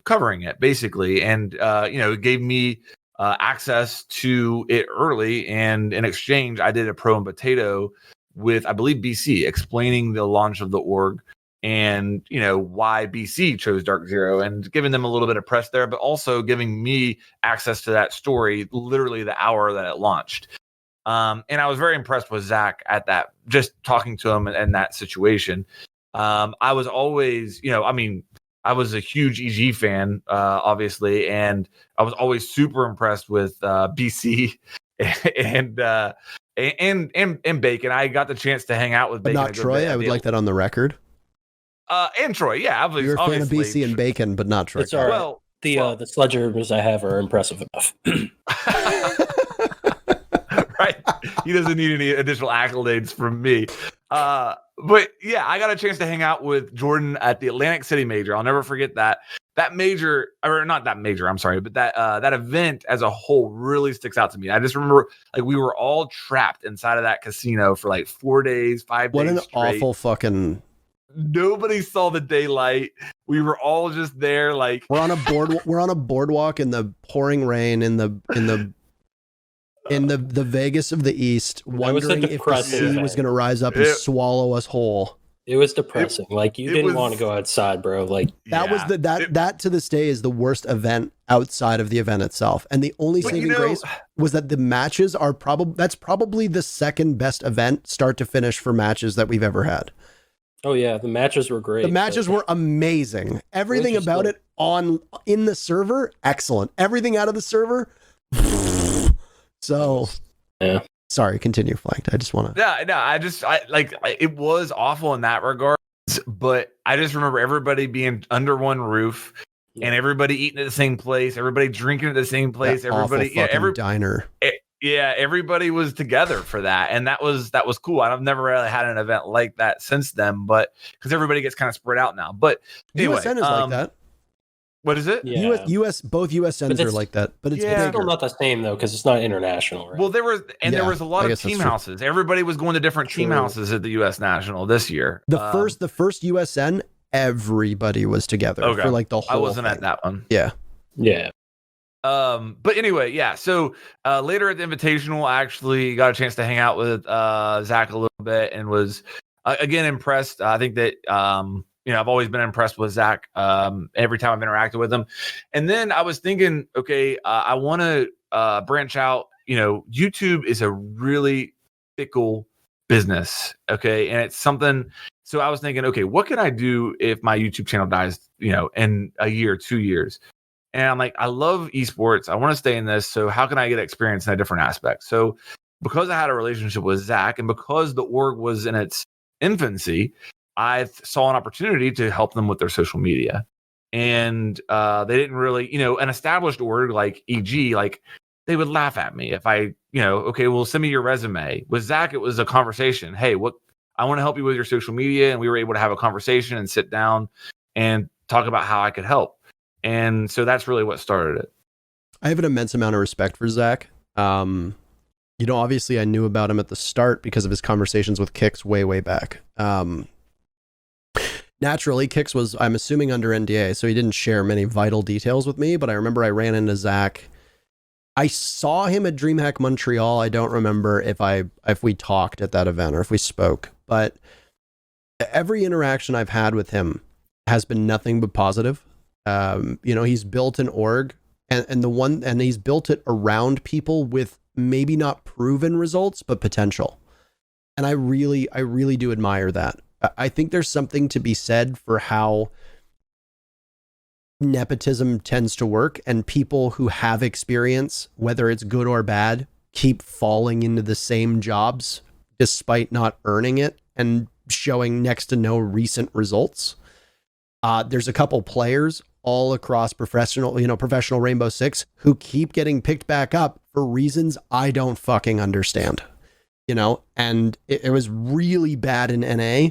covering it, basically, and it gave me access to it early. And in exchange, I did a Pro and Potato with, I believe, BC, explaining the launch of the org and why BC chose DarkZero, and giving them a little bit of press there, but also giving me access to that story literally the hour that it launched. And I was very impressed with Zach at that, just talking to him in that situation. I was always, I was a huge EG fan, obviously, and I was always super impressed with BC and Bacon. I got the chance to hang out with Bacon. But not Troy. I would like that on the record. And Troy, yeah, you're a fan of BC and Bacon, but not Troy. It's all right. Well, the sledge rumors I have are impressive enough. Right, he doesn't need any additional accolades from me. But yeah, I got a chance to hang out with Jordan at the Atlantic City Major. I'll never forget that major, or not that major, I'm sorry, but that event as a whole really sticks out to me. I just remember, like, we were all trapped inside of that casino for like 4 days, 5 days. What an straight. Awful fucking. Nobody saw the daylight. We were all just there, like we're on a boardwalk in the pouring rain in the Vegas of the East, wondering if the sea was going to rise up and swallow us whole. It was depressing. You didn't want to go outside, bro. Like that to this day is the worst event outside of the event itself. And the only saving grace was that the matches are probably the second best event start to finish for matches that we've ever had. Oh yeah, the matches were great. The matches were amazing. Everything about it in the server, excellent. Everything out of the server. So, yeah. Sorry, continue, Flanked. I just want to. It was awful in that regard, but I just remember everybody being under one roof and everybody eating at the same place, everybody drinking at the same place, every diner. Everybody was together for that, and that was cool. I've never really had an event like that since then, but because everybody gets kind of spread out now. But anyway, USN is like that. What is it? Yeah. Both USNs are like that, but it's still not the same though, because it's not international, right? Well, there was a lot of team houses. Everybody was going to different team houses at the US National this year. The first USN, everybody was together for like the whole. I wasn't thing. at that one. Yeah. But anyway, yeah. So later at the Invitational, I actually got a chance to hang out with Zach a little bit and was again impressed. I think that I've always been impressed with Zach every time I've interacted with him. And then I was thinking, okay, I want to branch out. YouTube is a really fickle business, okay, and it's something. So I was thinking, okay, what can I do if my YouTube channel dies, in a year, 2 years? And I'm like, I love esports. I want to stay in this. So how can I get experience in a different aspect? So because I had a relationship with Zach and because the org was in its infancy, I saw an opportunity to help them with their social media. And they didn't really, an established org like EG, like they would laugh at me if I, okay, well, send me your resume. With Zach, it was a conversation. Hey, I want to help you with your social media. And we were able to have a conversation and sit down and talk about how I could help. And so that's really what started it. I have an immense amount of respect for Zach. Obviously I knew about him at the start because of his conversations with Kix way back. Naturally, Kix was, I'm assuming, under NDA, so he didn't share many vital details with me, but I remember I ran into Zach. I saw him at DreamHack Montreal. I don't remember if we talked at that event or if we spoke, but every interaction I've had with him has been nothing but positive. He's built an org and he's built it around people with maybe not proven results, but potential. And I really do admire that. I think there's something to be said for how nepotism tends to work, and people who have experience, whether it's good or bad, keep falling into the same jobs despite not earning it and showing next to no recent results. There's a couple players all across professional Rainbow Six who keep getting picked back up for reasons I don't fucking understand. And it was really bad in NA,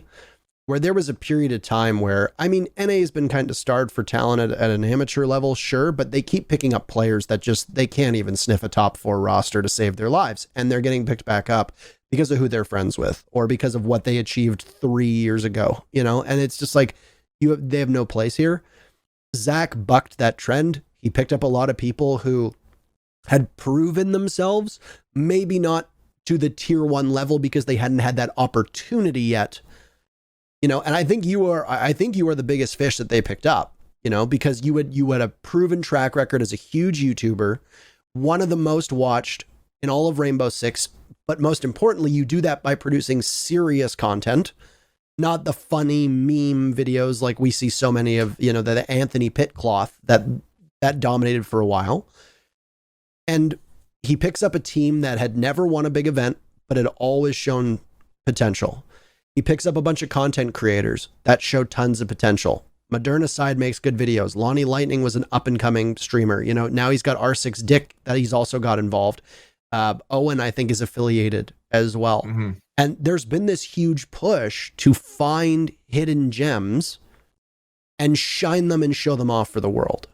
where there was a period of time where, NA has been kind of starved for talent at an amateur level, sure, but they keep picking up players that they can't even sniff a top 4 roster to save their lives. And they're getting picked back up because of who they're friends with or because of what they achieved 3 years ago, and it's just like, they have no place here. Zach bucked that trend. He picked up a lot of people who had proven themselves, maybe not to the tier 1 level because they hadn't had that opportunity yet. And I think you are the biggest fish that they picked up, because you had a proven track record as a huge YouTuber, one of the most watched in all of Rainbow Six, but most importantly, you do that by producing serious content, not the funny meme videos like we see so many of, the Anthony Pitt cloth that dominated for a while. And he picks up a team that had never won a big event, but had always shown potential. He picks up a bunch of content creators that show tons of potential. Moderna Side makes good videos. Lonnie Lightning was an up and coming streamer. Now he's got R6 Dick that he's also got involved. Owen, I think, is affiliated as well. Mm-hmm. And there's been this huge push to find hidden gems and shine them and show them off for the world.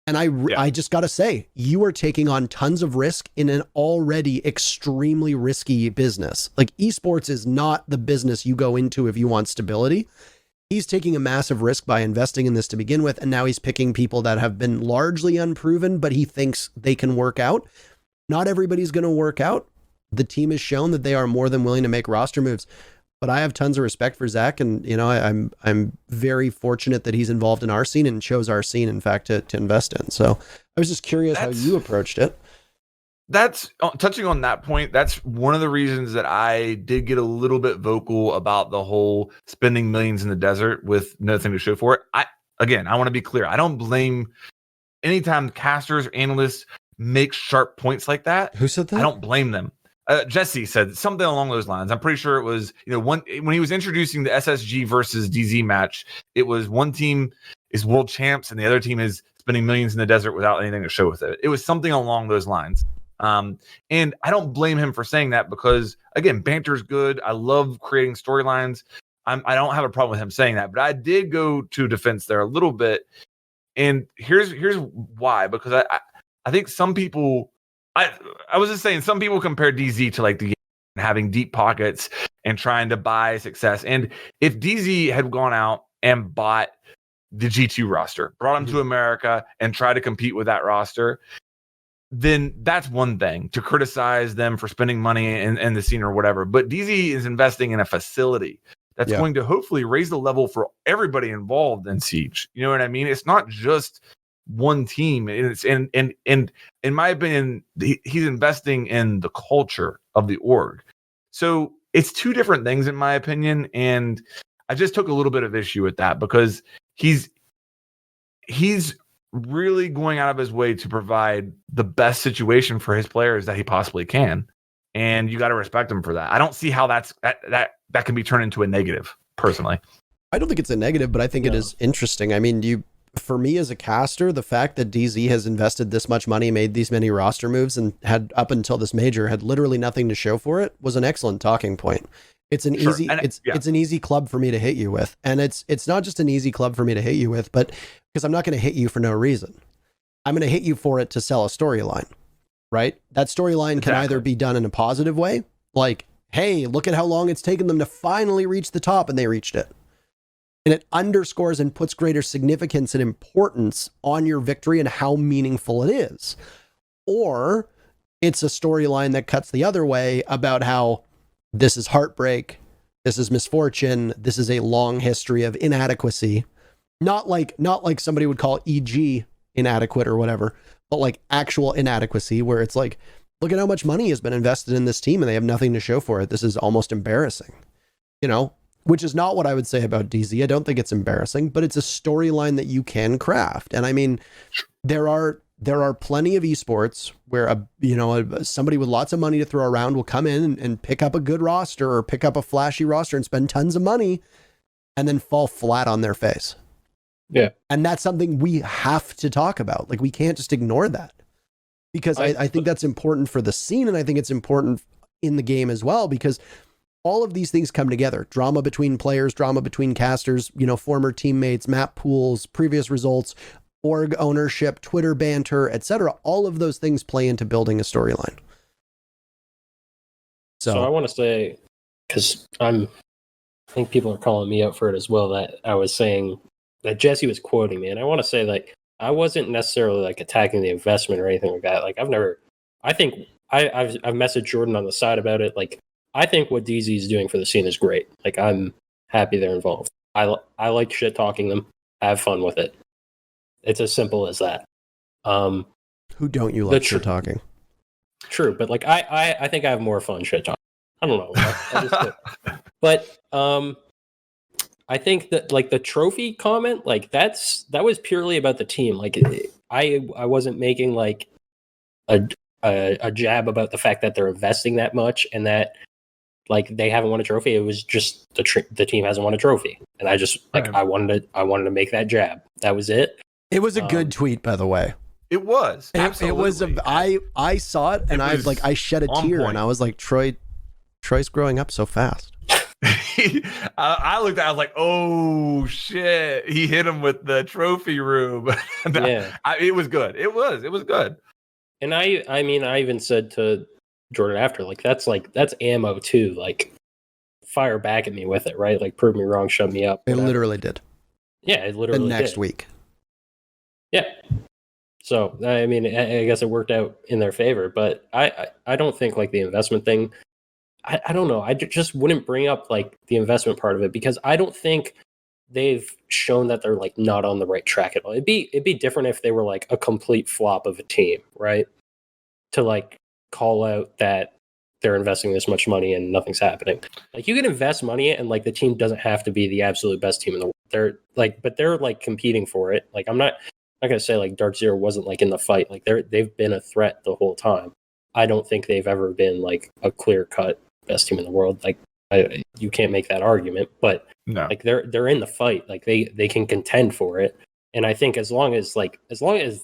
And I just got to say, you are taking on tons of risk in an already extremely risky business. Like, esports is not the business you go into if you want stability. He's taking a massive risk by investing in this to begin with. And now he's picking people that have been largely unproven, but he thinks they can work out. Not everybody's going to work out. The team has shown that they are more than willing to make roster moves. But I have tons of respect for Zach, and I'm very fortunate that he's involved in our scene and chose our scene, in fact, to invest in. So I was just curious how you approached it. That's touching on that point. That's one of the reasons that I did get a little bit vocal about the whole spending millions in the desert with nothing to show for it. I want to be clear. I don't blame anytime casters or analysts make sharp points like that. Who said that? I don't blame them. Jesse said something along those lines. I'm pretty sure it was, when he was introducing the SSG versus DZ match, it was one team is world champs and the other team is spending millions in the desert without anything to show with it. It was something along those lines. And I don't blame him for saying that because, again, banter's good. I love creating storylines. I don't have a problem with him saying that, but I did go to defense there a little bit. And here's why, because I think some people, I was just saying, some people compare DZ to like the having deep pockets and trying to buy success. And if DZ had gone out and bought the G2 roster, brought him to America and tried to compete with that roster, then that's one thing to criticize them for spending money in the scene or whatever. But DZ is investing in a facility that's going to hopefully raise the level for everybody involved in Siege. You know what I mean? It's not just one team. And in my opinion, he's investing in the culture of the org. So it's two different things in my opinion. And I just took a little bit of issue with that because he's really going out of his way to provide the best situation for his players that he possibly can. And you got to respect him for that. I don't see how that can be turned into a negative personally. I don't think it's a negative, but I think it is interesting. I mean, for me as a caster, the fact that DZ has invested this much money, made these many roster moves, and had up until this major had literally nothing to show for it was an excellent talking point. It's an easy, it's an easy club for me to hit you with, and it's not just an easy club for me to hit you with, but because I'm not going to hit you for no reason. I'm going to hit you for it to sell a storyline, right? That storyline can either be done in a positive way, like, hey, look at how long it's taken them to finally reach the top, and they reached it. And it underscores and puts greater significance and importance on your victory and how meaningful it is. Or it's a storyline that cuts the other way about how this is heartbreak, this is misfortune, this is a long history of inadequacy. Not like somebody would call EG inadequate or whatever, but like actual inadequacy where it's like, look at how much money has been invested in this team and they have nothing to show for it. This is almost embarrassing, you know, which is not what I would say about DZ. I don't think it's embarrassing, but it's a storyline that you can craft. And I mean, there are plenty of esports where somebody with lots of money to throw around will come in and pick up a good roster or pick up a flashy roster and spend tons of money and then fall flat on their face. Yeah. And that's something we have to talk about. Like, we can't just ignore that, because I think that's important for the scene. And I think it's important in the game as well, because all of these things come together. Drama between players, drama between casters, former teammates, map pools, previous results, org ownership, Twitter banter, etc. All of those things play into building a storyline. So I want to say, because I think people are calling me out for it as well, that I was saying that Jesse was quoting me, and I want to say, like, I wasn't necessarily like attacking the investment or anything like that. Like, I've messaged Jordan on the side about it. Like, I think what DZ is doing for the scene is great. Like, I'm happy they're involved. I like shit talking them. Have fun with it. It's as simple as that. Who don't you like shit talking? True, but like I think I have more fun shit talking. I don't know. I just do. But I think that, like, the trophy comment, like, that was purely about the team. Like, I wasn't making like a jab about the fact that they're investing that much and that, like, they haven't won a trophy. It was just the team hasn't won a trophy, and I just I wanted to make that jab. That was it. It was a good tweet, by the way. It was. It was. I saw it, and I shed a tear, and I was like, Troy's growing up so fast. I looked at it, I was like, oh shit, he hit him with the trophy room. Yeah. It was good. It was good. And I mean, I even said to Jordan after, like, that's ammo too. Like, fire back at me with it, right? Like, prove me wrong, shut me up. It literally did. Yeah, it literally the next did. week. Yeah. So, I mean, I guess it worked out in their favor, but I don't think, like, the investment thing, I don't know. I just wouldn't bring up, like, the investment part of it, because I don't think they've shown that they're, like, not on the right track at all. It'd be different if they were, like, a complete flop of a team, right? To, like, call out that they're investing this much money and nothing's happening. Like, you can invest money and, like, the team doesn't have to be the absolute best team in the world. They're like competing for it. Like, I'm not gonna say, like, DarkZero wasn't, like, in the fight. Like, they've been a threat the whole time. I don't think they've ever been, like, a clear cut best team in the world. Like, you can't make that argument, but no, like, they're in the fight. Like, they can contend for it. And I think as long as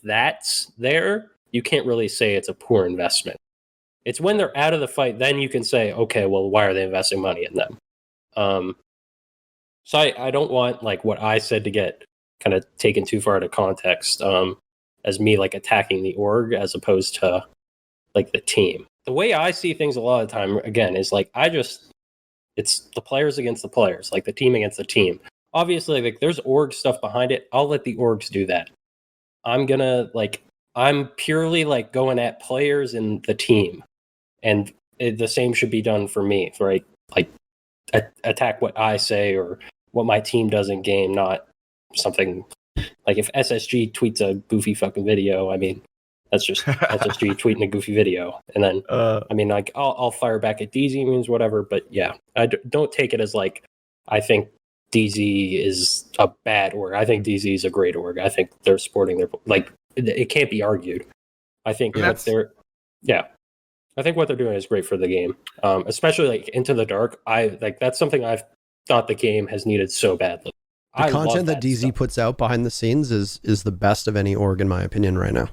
that's there, you can't really say it's a poor investment. It's when they're out of the fight, then you can say, okay, well, why are they investing money in them? So I don't want, like, what I said to get kind of taken too far out of context, as me, like, attacking the org as opposed to, like, the team. The way I see things a lot of the time, again, is like, it's the players against the players, like the team against the team. Obviously, like, there's org stuff behind it. I'll let the orgs do that. I'm purely, like, going at players and the team, and the same should be done for me, right? Like, attack what I say or what my team does in game, not something like, if SSG tweets a goofy fucking video, I mean, that's just SSG tweeting a goofy video, and then I mean, like, I'll fire back at DZ means whatever, but yeah, don't take it as, like, I think DZ is a bad org. I think DZ is a great org. I think they're supporting their, like, it can't be argued. I think I think what they're doing is great for the game, especially, like, Into the Dark. That's something I've thought the game has needed so badly. The I content love that DZ stuff. puts out behind the scenes is the best of any org, in my opinion, right now.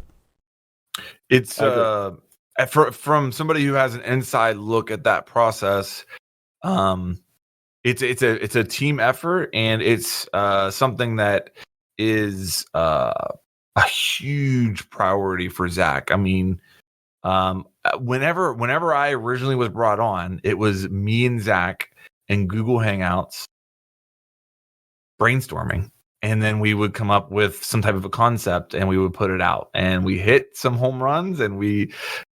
It's from somebody who has an inside look at that process. It's a team effort, and it's something that is a huge priority for Zach. I mean, whenever I originally was brought on, it was me and Zach in Google Hangouts brainstorming, and then we would come up with some type of a concept and we would put it out, and we hit some home runs and we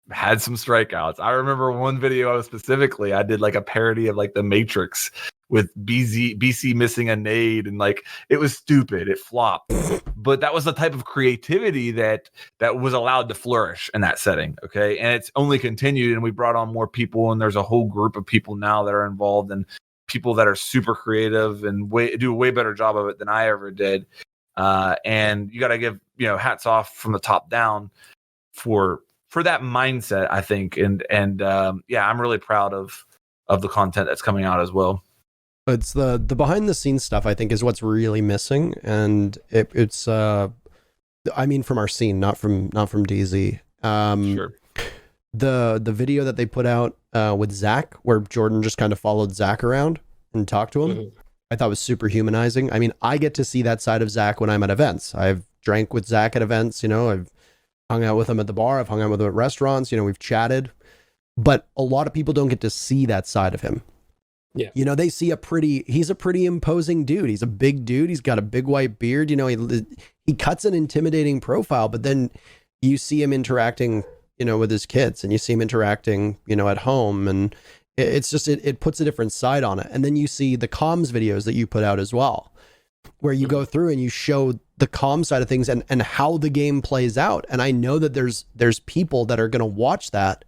had some strikeouts. I remember one video I did like a parody of like the Matrix with BC missing a nade, and like it was stupid, it flopped, but that was the type of creativity that was allowed to flourish in that setting. Okay, and it's only continued, and we brought on more people, and there's a whole group of people now that are involved, and people that are super creative and do a way better job of it than I ever did. And you got to give hats off from the top down for that mindset, I think. And yeah, I'm really proud of the content that's coming out as well. It's the behind the scenes stuff, I think, is what's really missing, and it's I mean, from our scene, not from DZ. Sure. The video that they put out with Zach, where Jordan just kind of followed Zach around and talked to him, I thought was super humanizing. I mean, I get to see that side of Zach when I'm at events. I've drank with Zach at events, I've hung out with him at the bar, I've hung out with him at restaurants, we've chatted, but a lot of people don't get to see that side of him. Yeah. They see he's a pretty imposing dude. He's a big dude. He's got a big white beard. He cuts an intimidating profile, but then you see him interacting, with his kids, and you see him interacting, at home, and it's just, it puts a different side on it. And then you see the comms videos that you put out as well, where you go through and you show the comm side of things and how the game plays out. And I know that there's people that are going to watch that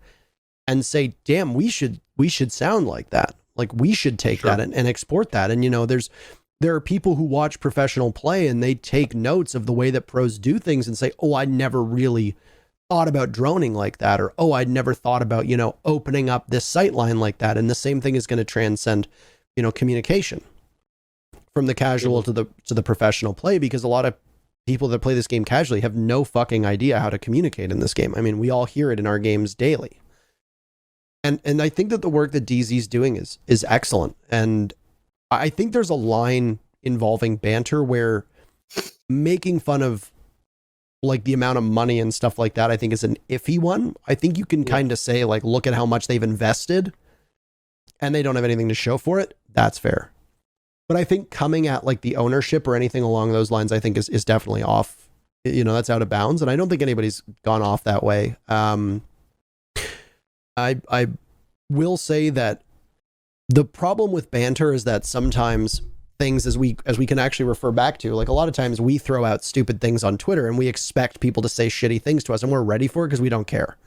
and say, damn, we should sound like that. Like, we should take that and export that. And, there are people who watch professional play and they take notes of the way that pros do things and say, oh, I never really thought about droning like that. Or, oh, I'd never thought about, opening up this sight line like that. And the same thing is going to transcend, communication from the casual to the professional play, because a lot of people that play this game casually have no fucking idea how to communicate in this game. I mean, we all hear it in our games daily. And I think that the work that DZ's doing is excellent. And I think there's a line involving banter where making fun of like the amount of money and stuff like that, I think, is an iffy one. I think you can kind of say, like, look at how much they've invested and they don't have anything to show for it. That's fair. But I think coming at like the ownership or anything along those lines, I think is definitely off. That's out of bounds. And I don't think anybody's gone off that way. I will say that the problem with banter is that sometimes things, as we can actually refer back to, like, a lot of times we throw out stupid things on Twitter and we expect people to say shitty things to us, and we're ready for it because we don't care.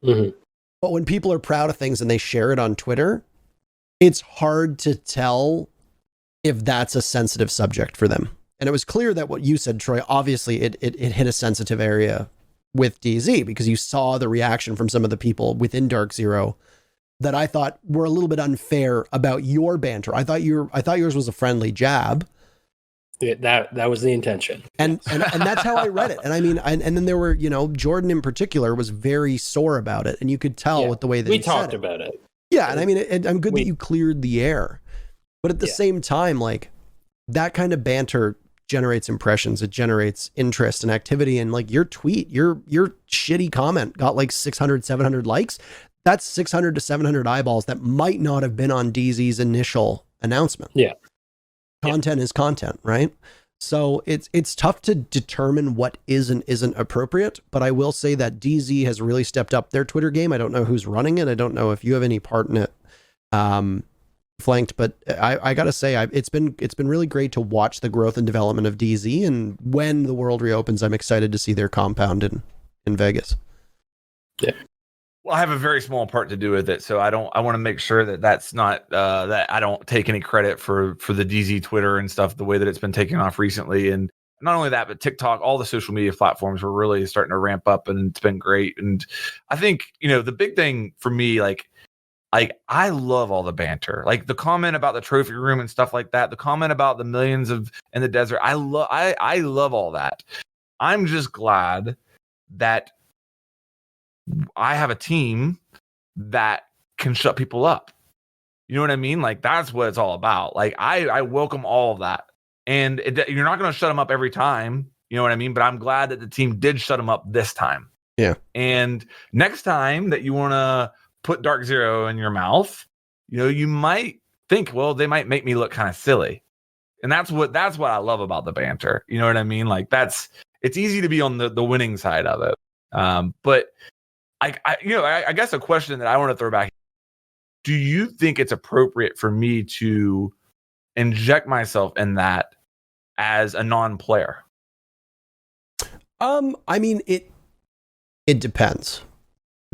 But when people are proud of things and they share it on Twitter, it's hard to tell if that's a sensitive subject for them. And it was clear that what you said, Troy, obviously it hit a sensitive area with DZ, because you saw the reaction from some of the people within DarkZero that I thought were a little bit unfair about your banter. I thought yours was a friendly jab. Yeah, that was the intention. And that's how I read it. And I mean, and then there were, Jordan in particular was very sore about it, and you could tell with the way that we he talked said about it. Yeah, and I mean, I'm good that you cleared the air, but at the same time, like, that kind of banter generates impressions, it generates interest and activity. And like your tweet, your shitty comment got like 600, 700 likes. That's 600 to 700 eyeballs that might not have been on DZ's initial announcement. Yeah. Content is content, right? So it's tough to determine what is and isn't appropriate, but I will say that DZ has really stepped up their Twitter game. I don't know who's running it. I don't know if you have any part in it. Flanked, but I gotta say, it's been really great to watch the growth and development of DZ, and when the world reopens, I'm excited to see their compound in Vegas. Yeah. Well, I have a very small part to do with it, so I want to make sure that that's not that I don't take any credit for the DZ Twitter and stuff, the way that it's been taking off recently. And not only that, but TikTok, all the social media platforms were really starting to ramp up, and it's been great. And I think, the big thing for me, like, like I love all the banter, like the comment about the trophy room and stuff like that, the comment about the millions of in the desert. I love all that. I'm just glad that I have a team that can shut people up. You know what I mean? Like that's what it's all about. Like I welcome all of that, and you're not going to shut them up every time. You know what I mean? But I'm glad that the team did shut them up this time. Yeah. And next time that you want to put DarkZero in your mouth, you know, you might think, well, they might make me look kind of silly. And that's what I love about the banter. You know what I mean? Like it's easy to be on the winning side of it. But I guess a question that I want to throw back. Do you think it's appropriate for me to inject myself in that as a non-player? I mean, it depends.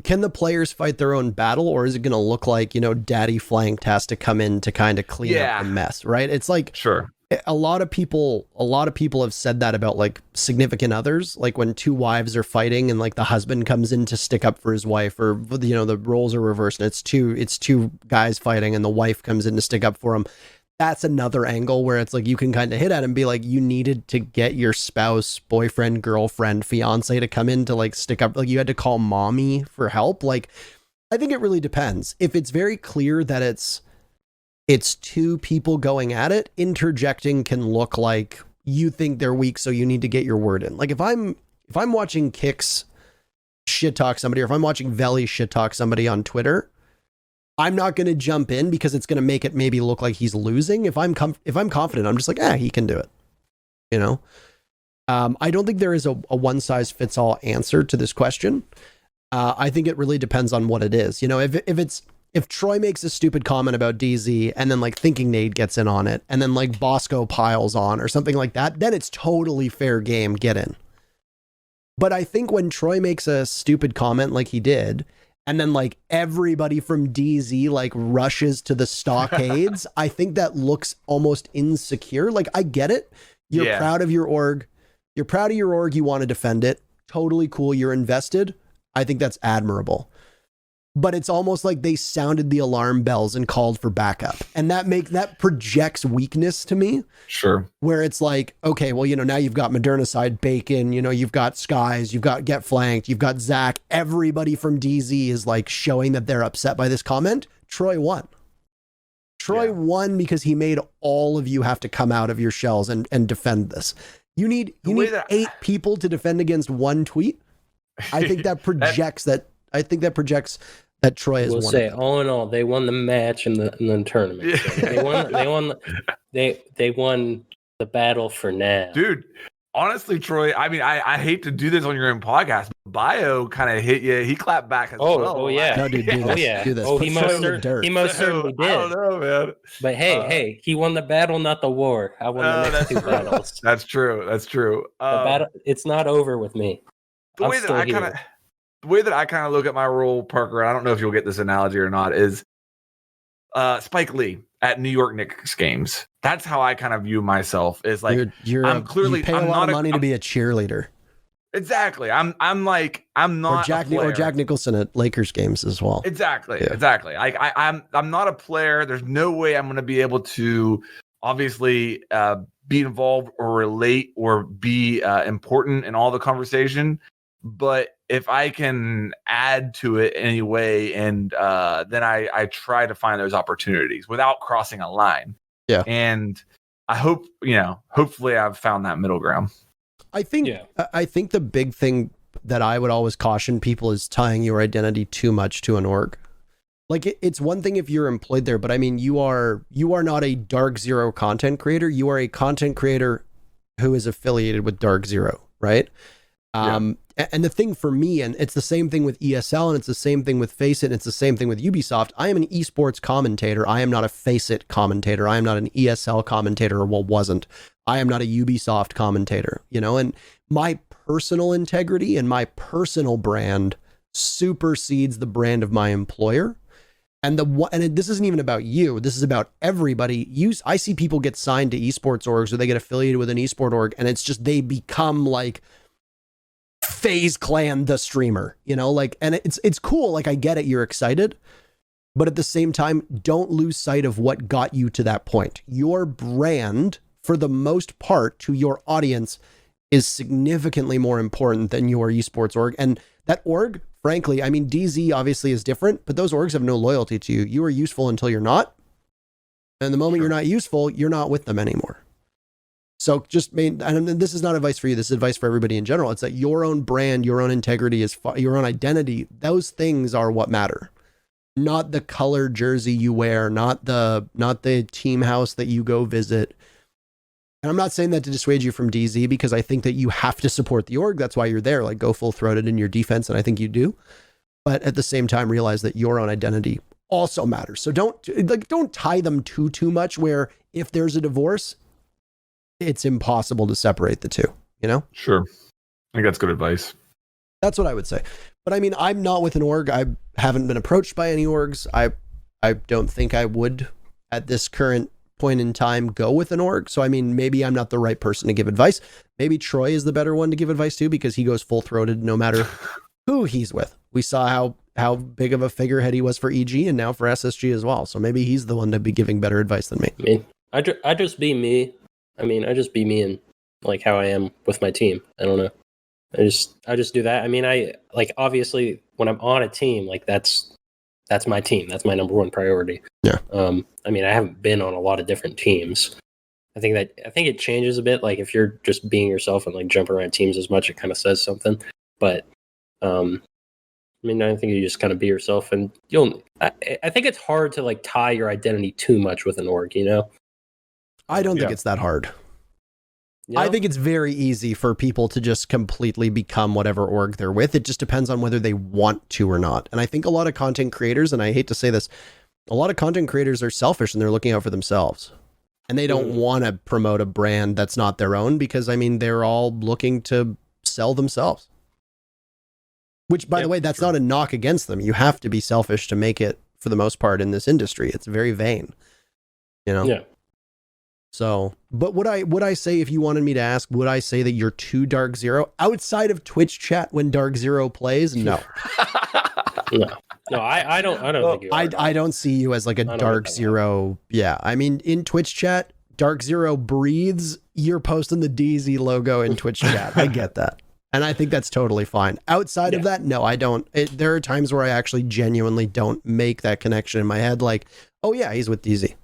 Can the players fight their own battle, or is it going to look like, you know, Daddy Flanked has to come in to kind of clean up the mess, right? It's like, sure. A lot of people have said that about like significant others, like when two wives are fighting and like the husband comes in to stick up for his wife, or, you know, the roles are reversed and it's two guys fighting and the wife comes in to stick up for him. That's another angle where it's like you can kind of hit at him and be like, you needed to get your spouse, boyfriend, girlfriend, fiance to come in to like stick up. Like you had to call mommy for help. Like, I think it really depends. If it's very clear that it's two people going at it, interjecting can look like you think they're weak, so you need to get your word in. Like if I'm watching Kix shit talk somebody, or if I'm watching Veli shit talk somebody on Twitter, I'm not going to jump in because it's going to make it maybe look like he's losing. If I'm confident, I'm just like, he can do it. You know? I don't think there is a one size fits all answer to this question. I think it really depends on what it is. You know, if Troy makes a stupid comment about DZ and then like Thinking Nade gets in on it and then like Bosco piles on or something like that, then it's totally fair game, get in. But I think when Troy makes a stupid comment like he did, and then like everybody from DZ like rushes to the stockades, I think that looks almost insecure. Like I get it. You're proud of your org. You're proud of your org. You want to defend it. Totally cool. You're invested. I think that's admirable. But it's almost like they sounded the alarm bells and called for backup. And that projects weakness to me. Sure. Where it's like, okay, well, you know, now you've got Modernicide, Bacon, you know, you've got Skies, you've got GetFlanked, you've got Zach. Everybody from DZ is like showing that they're upset by this comment. Troy won. Troy won because he made all of you have to come out of your shells and defend this. You need 8 people to defend against one tweet. I think that projects that Troy has won. We'll say all in all, they won the match in the tournament. Yeah. So they won the battle for now. Dude, honestly, Troy, I mean, I hate to do this on your own podcast, but Bio kind of hit you. He clapped back as well. Oh yeah. No, dude, do this. Oh yeah. Do this. Oh, He most certainly did. I don't know, man. But hey, he won the battle, not the war. I won the next 2 battles. That's true. The battle, it's not over with me. The way that I kind of look at my role, Parker, I don't know if you'll get this analogy or not, is Spike Lee at New York Knicks games. That's how I kind of view myself. Is like you pay a lot of money to be a cheerleader. Exactly. I'm not or Jack Nicholson at Lakers games as well. Exactly. Yeah. Exactly. I'm not a player. There's no way I'm going to be able to obviously be involved or relate or be important in all the conversation. But if I can add to it anyway, and then I try to find those opportunities without crossing a line. Yeah. And I hope, hopefully I've found that middle ground. I think the big thing that I would always caution people is tying your identity too much to an org. Like it's one thing if you're employed there, but I mean, you are not a DarkZero content creator. You are a content creator who is affiliated with DarkZero, right? And the thing for me, and it's the same thing with ESL, and it's the same thing with Faceit, and it's the same thing with Ubisoft. I am an esports commentator. I am not a Faceit commentator. I am not an ESL commentator, or wasn't. I am not a Ubisoft commentator, and my personal integrity and my personal brand supersedes the brand of my employer. And this isn't even about you. This is about everybody. I see people get signed to esports orgs, or they get affiliated with an esport org, and it's just they become like FaZe Clan the streamer, and it's cool. Like I get it, you're excited, But at the same time, don't lose sight of what got you to that point. Your brand, for the most part, to your audience is significantly more important than your esports org. And that org, frankly, I mean, DZ obviously is different, but those orgs have no loyalty to you. You are useful until you're not. And the moment you're not useful, you're not with them anymore. So and this is not advice for you. This is advice for everybody in general. It's that your own brand, your own integrity, your own identity, those things are what matter. Not the color jersey you wear, not the team house that you go visit. And I'm not saying that to dissuade you from DZ, because I think that you have to support the org. That's why you're there. Like, go full throated in your defense. And I think you do. But at the same time, realize that your own identity also matters. So don't tie them too much, where if there's a divorce, it's impossible to separate the two, you know? Sure. I think that's good advice. That's what I would say. But I mean, I'm not with an org. I haven't been approached by any orgs. I don't think I would at this current point in time go with an org. So I mean, maybe I'm not the right person to give advice. Maybe Troy is the better one to give advice to, because he goes full throated no matter who he's with. We saw how big of a figurehead he was for EG and now for SSG as well. So maybe he's the one to be giving better advice than me. I mean, I just be me. I mean, I just be me and like how I am with my team. I don't know. I just do that. I mean, I like, obviously when I'm on a team, like that's my team. That's my number one priority. Yeah. I mean, I haven't been on a lot of different teams. I think it changes a bit. Like if you're just being yourself and like jumping around teams as much, it kind of says something. But I mean, I think you just kind of be yourself, and I think it's hard to like tie your identity too much with an org, you know? I don't think it's that hard. You know? I think it's very easy for people to just completely become whatever org they're with. It just depends on whether they want to or not. And I think a lot of content creators, and I hate to say this, a lot of content creators are selfish and they're looking out for themselves. And they don't want to promote a brand that's not their own, because I mean, they're all looking to sell themselves. Which, by the way, that's not a knock against them. You have to be selfish to make it, for the most part, in this industry. It's very vain, you know? Yeah. So, but would I say, if you wanted me to ask, would I say that you're too DarkZero outside of Twitch chat when DarkZero plays? No. No, I don't think you are. I don't see you as like a DarkZero. Yeah. I mean, in Twitch chat, DarkZero breathes, you're posting the DZ logo in Twitch chat. I get that. And I think that's totally fine. Outside of that, no, I don't. There are times where I actually genuinely don't make that connection in my head. Like, oh yeah, he's with DZ.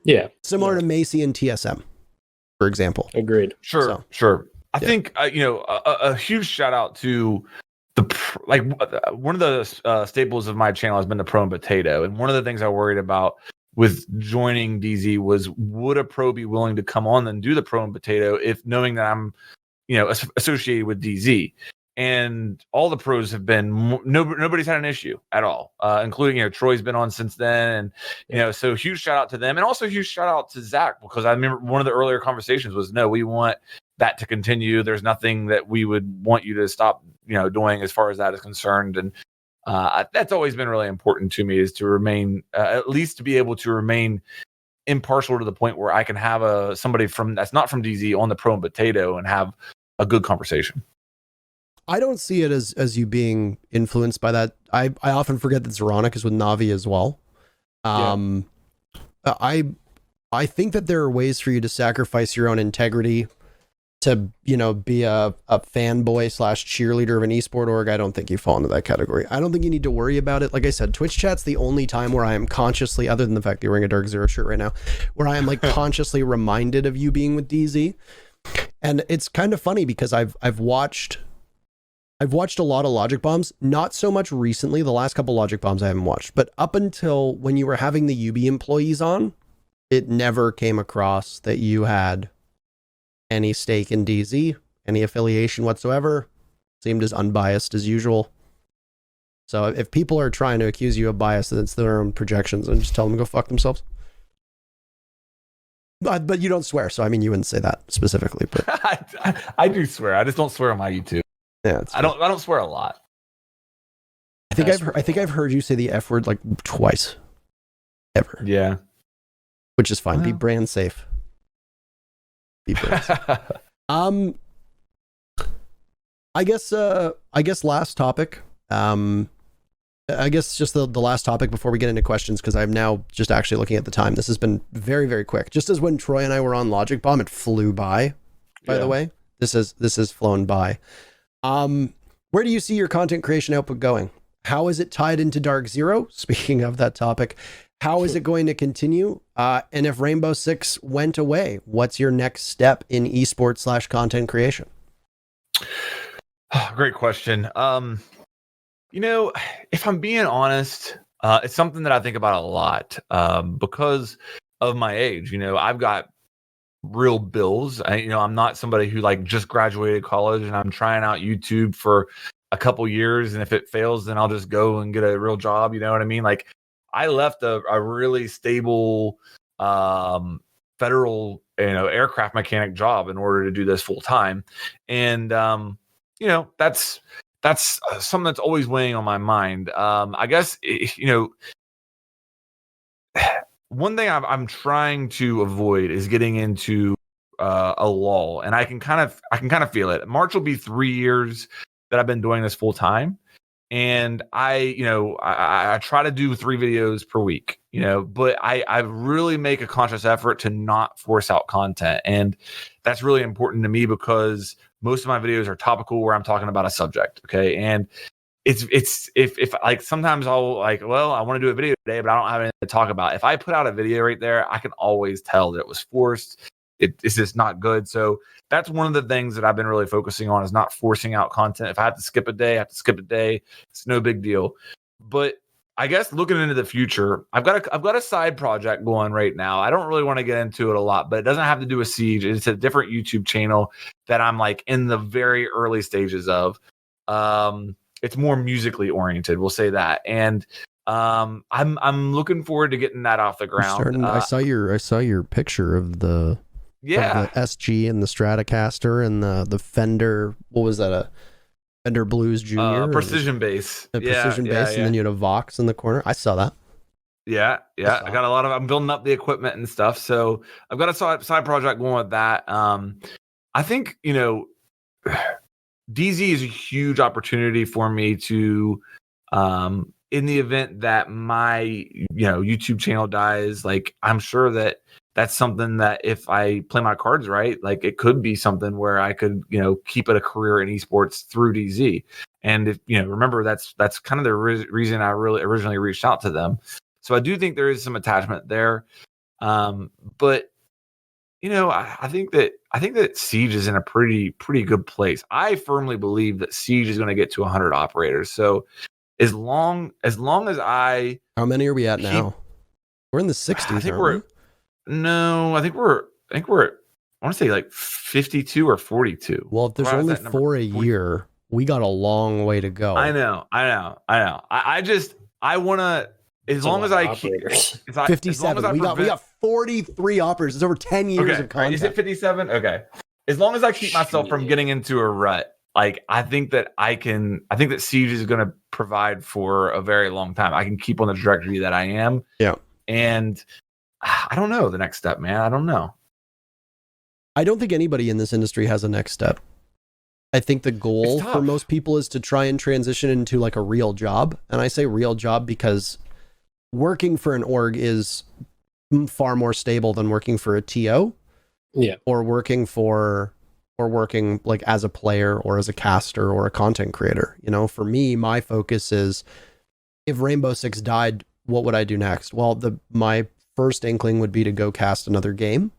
Yeah. Similar to Macy and TSM, for example. Agreed. Sure. I think, a huge shout out to one of the staples of my channel has been the Pro and Potato. And one of the things I worried about with joining DZ was, would a pro be willing to come on and do the Pro and Potato if knowing that I'm, associated with DZ? And all the pros have been, nobody's had an issue at all, including, Troy's been on since then. And, so huge shout out to them. And also huge shout out to Zach, because I remember one of the earlier conversations was, no, we want that to continue. There's nothing that we would want you to stop, doing as far as that is concerned. And that's always been really important to me, is to remain, at least to be able to remain impartial to the point where I can have somebody that's not from DZ on the Pro and Potato and have a good conversation. I don't see it as you being influenced by that. I often forget that Zeronic is with Navi as well. I think that there are ways for you to sacrifice your own integrity to, be a fanboy / cheerleader of an esport org. I don't think you fall into that category. I don't think you need to worry about it. Like I said, Twitch chat's the only time where I am consciously, other than the fact that you're wearing a DarkZero shirt right now, where I am like consciously reminded of you being with DZ. And it's kind of funny because I've watched a lot of Logic Bombs, not so much recently. The last couple Logic Bombs I haven't watched, but up until when you were having the UB employees on, it never came across that you had any stake in DZ, any affiliation whatsoever. Seemed as unbiased as usual. So if people are trying to accuse you of bias, then it's their own projections, and just tell them to go fuck themselves. But you don't swear, so I mean, you wouldn't say that specifically. But I do swear. I just don't swear on my YouTube. Yeah, I don't swear a lot. I think I've heard you say the F word like twice, ever. Yeah, which is fine. Be brand safe. Be brand safe. I guess last topic. I guess just the last topic before we get into questions, because I'm now just actually looking at the time. This has been very, very quick. Just as when Troy and I were on Logic Bomb, it flew by the way. This has flown by. Where do you see your content creation output going? How is it tied into DarkZero? Speaking of that topic, how is it going to continue? And if Rainbow Six went away, what's your next step in esports / content creation? Great question. If I'm being honest, it's something that I think about a lot because of my age. I've got real bills. I'm not somebody who like just graduated college and I'm trying out YouTube for a couple years, and if it fails, then I'll just go and get a real job. You know what I mean? Like, I left a really stable federal aircraft mechanic job in order to do this full time, and that's something that's always weighing on my mind. I guess one thing I'm trying to avoid is getting into a lull, and I can kind of feel it. March will be 3 years that I've been doing this full time, and I try to do 3 videos per week, but I really make a conscious effort to not force out content, and that's really important to me because most of my videos are topical where I'm talking about a subject, okay, and it's if like sometimes I'll like, well, I want to do a video today, but I don't have anything to talk about. If I put out a video right there, I can always tell that it was forced. It's just not good. So that's one of the things that I've been really focusing on, is not forcing out content. If I have to skip a day, I have to skip a day. It's no big deal. But I guess looking into the future, I've got a side project going right now. I don't really want to get into it a lot, but it doesn't have to do with Siege. It's a different YouTube channel that I'm like in the very early stages of. It's more musically oriented, we'll say that. And I'm looking forward to getting that off the ground. I saw your picture of the of the SG and the Stratocaster and the Fender. What was that? A Fender Blues Junior? Precision bass. A precision bass, and then you had a Vox in the corner. I saw that. Yeah. I got I'm building up the equipment and stuff. So I've got a side project going with that. I think, DZ is a huge opportunity for me to, in the event that my, YouTube channel dies, like, I'm sure that's something that if I play my cards right, like, it could be something where I could, keep it a career in esports through DZ. And if, remember, that's kind of the reason I really originally reached out to them. So I do think there is some attachment there. But I think that Siege is in a pretty good place. I firmly believe that Siege is going to get to 100 operators. So as long as I, how many are we at now? We're in the 60s. I think we're I want to say like 52 or 42. Well, if there's only 4 a year, we got a long way to go. I know. I want to. As long as I keep 57, we got 43 operators. It's over 10 years of content. Is it 57? Okay. As long as I keep myself from getting into a rut, like I think that Siege is going to provide for a very long time. I can keep on the trajectory that I am. Yeah. And I don't know the next step, man. I don't know. I don't think anybody in this industry has a next step. I think the goal for most people is to try and transition into like a real job. And I say real job because working for an org is far more stable than working for a TO. Yeah. Or working like as a player or as a caster or a content creator. For me, my focus is, if Rainbow Six died, what would I do next? Well, my first inkling would be to go cast another game,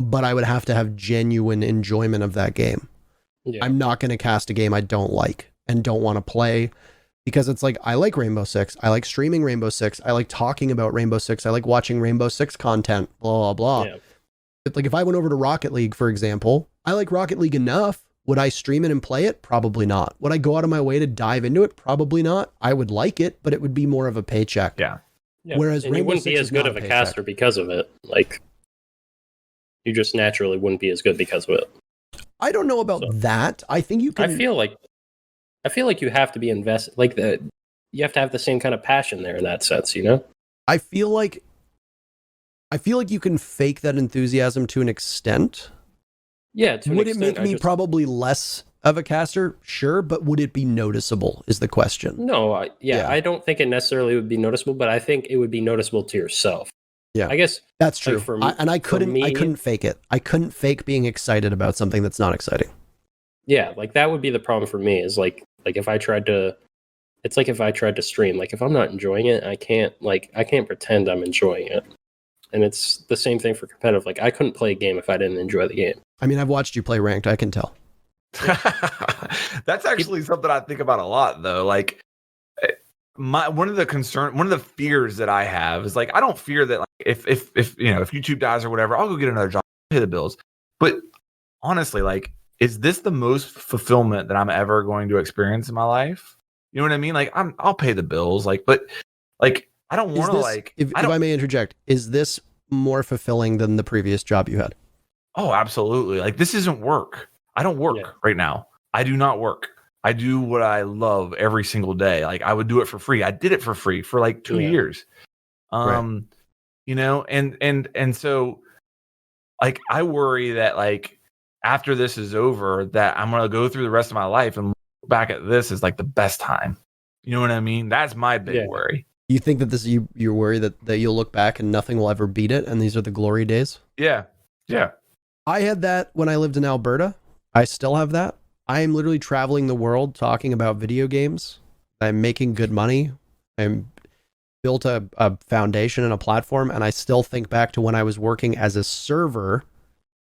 but I would have to have genuine enjoyment of that game. Yeah. I'm not going to cast a game I don't like and don't want to play. Because it's like, I like Rainbow Six. I like streaming Rainbow Six. I like talking about Rainbow Six. I like watching Rainbow Six content, blah, blah, blah. Yeah. But like, if I went over to Rocket League, for example, I like Rocket League enough. Would I stream it and play it? Probably not. Would I go out of my way to dive into it? Probably not. I would like it, but it would be more of a paycheck. Yeah. Whereas and you wouldn't be as good of a caster because of it. Like, you just naturally wouldn't be as good because of it. I don't know about that. I think you can. I feel like you have to be invested, you have to have the same kind of passion there in that sense, I feel like you can fake that enthusiasm to an extent. Yeah, would it make me probably less of a caster? Sure, but would it be noticeable is the question. No, Yeah. I don't think it necessarily would be noticeable, but I think it would be noticeable to yourself. Yeah, I guess that's true. Like I couldn't fake it. I couldn't fake being excited about something that's not exciting. Yeah, like that would be the problem for me. Is like if I tried to, it's like if I tried to stream. Like if I'm not enjoying it, I can't pretend I'm enjoying it. And it's the same thing for competitive. Like I couldn't play a game if I didn't enjoy the game. I mean, I've watched you play ranked. I can tell. That's actually something I think about a lot, though. Like, one of the fears that I have is like I don't fear that like, if YouTube dies or whatever, I'll go get another job, pay the bills. But honestly, like, is this the most fulfillment that I'm ever going to experience in my life? You know what I mean? Like, I'll pay the bills, like, but like I don't want to like. If I may interject, is this more fulfilling than the previous job you had? Oh, absolutely. Like this isn't work. I don't work right now. I do not work. I do what I love every single day. Like I would do it for free. I did it for free for like 2 years. Right. You know, and so like I worry that like after this is over that I'm going to go through the rest of my life and look back at this as like the best time. You know what I mean? That's my big worry. You think that you're worried that you'll look back and nothing will ever beat it and these are the glory days? Yeah. Yeah. I had that when I lived in Alberta. I still have that. I am literally traveling the world talking about video games. I'm making good money. I'm built a foundation and a platform, and I still think back to when I was working as a server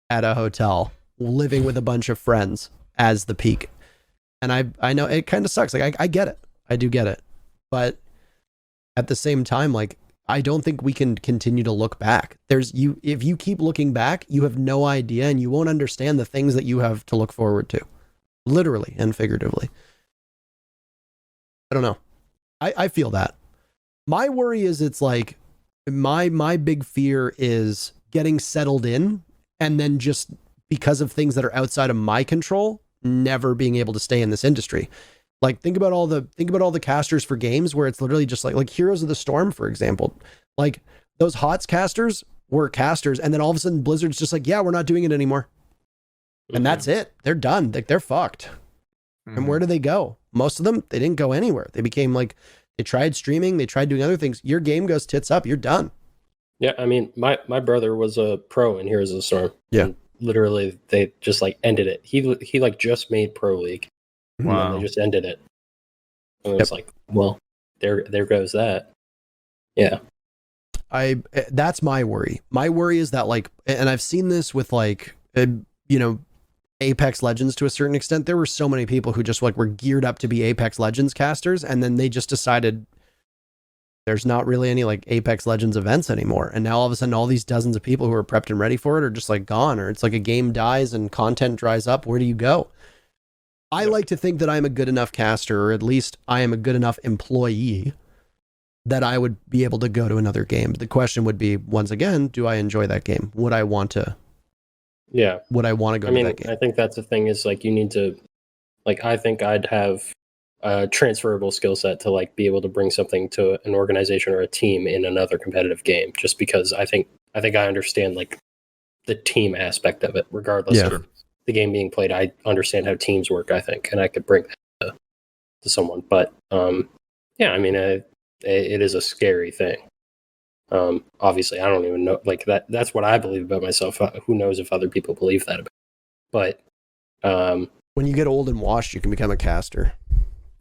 at a hotel, living with a bunch of friends as the peak. And I know it kind of sucks. Like I get it. I do get it. But at the same time, like I don't think we can continue to look back. If you keep looking back, you have no idea and you won't understand the things that you have to look forward to, literally and figuratively. I don't know. I feel that. My worry is it's like my big fear is getting settled in and then just because of things that are outside of my control, never being able to stay in this industry. Like think about all the casters for games where it's literally just like Heroes of the Storm, for example. Like those HOTS casters were casters, and then all of a sudden Blizzard's just like, yeah, we're not doing it anymore. And that's it. They're done. Like they're fucked. And where do they go? Most of them, they didn't go anywhere. They became like, they tried streaming, they tried doing other things. Your game goes tits up, you're done. Yeah, I mean, my brother was a pro in Heroes of the Storm. Yeah. And literally, they just like ended it. He like just made Pro League. Wow. And they just ended it. And it was like, well, there goes that. Yeah. That's my worry. My worry is that like, and I've seen this with like, Apex Legends to a certain extent. There were so many people who just like were geared up to be Apex Legends casters, and then they just decided there's not really any like Apex Legends events anymore. And now all of a sudden all these dozens of people who are prepped and ready for it are just like gone, or it's like a game dies and content dries up. Where do you go? I like to think that I'm a good enough caster, or at least I am a good enough employee that I would be able to go to another game. The question would be, once again, do I enjoy that game? Would I want to? Yeah. Would I want to go to that game? I think that's the thing is like you need to, like, I think I'd have a transferable skill set to like be able to bring something to an organization or a team in another competitive game, just because I think I understand like the team aspect of it, regardless of the game being played. I understand how teams work, I think, and I could bring that to someone. But yeah, I mean, it is a scary thing. Obviously, I don't even know, like that's what I believe about myself. Who knows if other people believe that about me. But when you get old and washed, you can become a caster.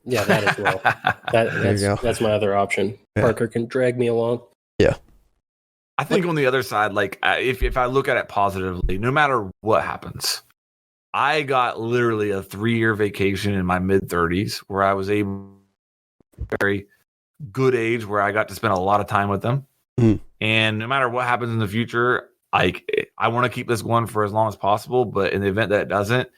Yeah, that as well. That's my other option. Yeah. Parker can drag me along. Yeah. I think on the other side, like if I look at it positively, no matter what happens, I got literally a 3-year vacation in my mid-30s where I was able, very good age, where I got to spend a lot of time with them. Mm. And no matter what happens in the future, I want to keep this going for as long as possible. But in the event that it doesn't,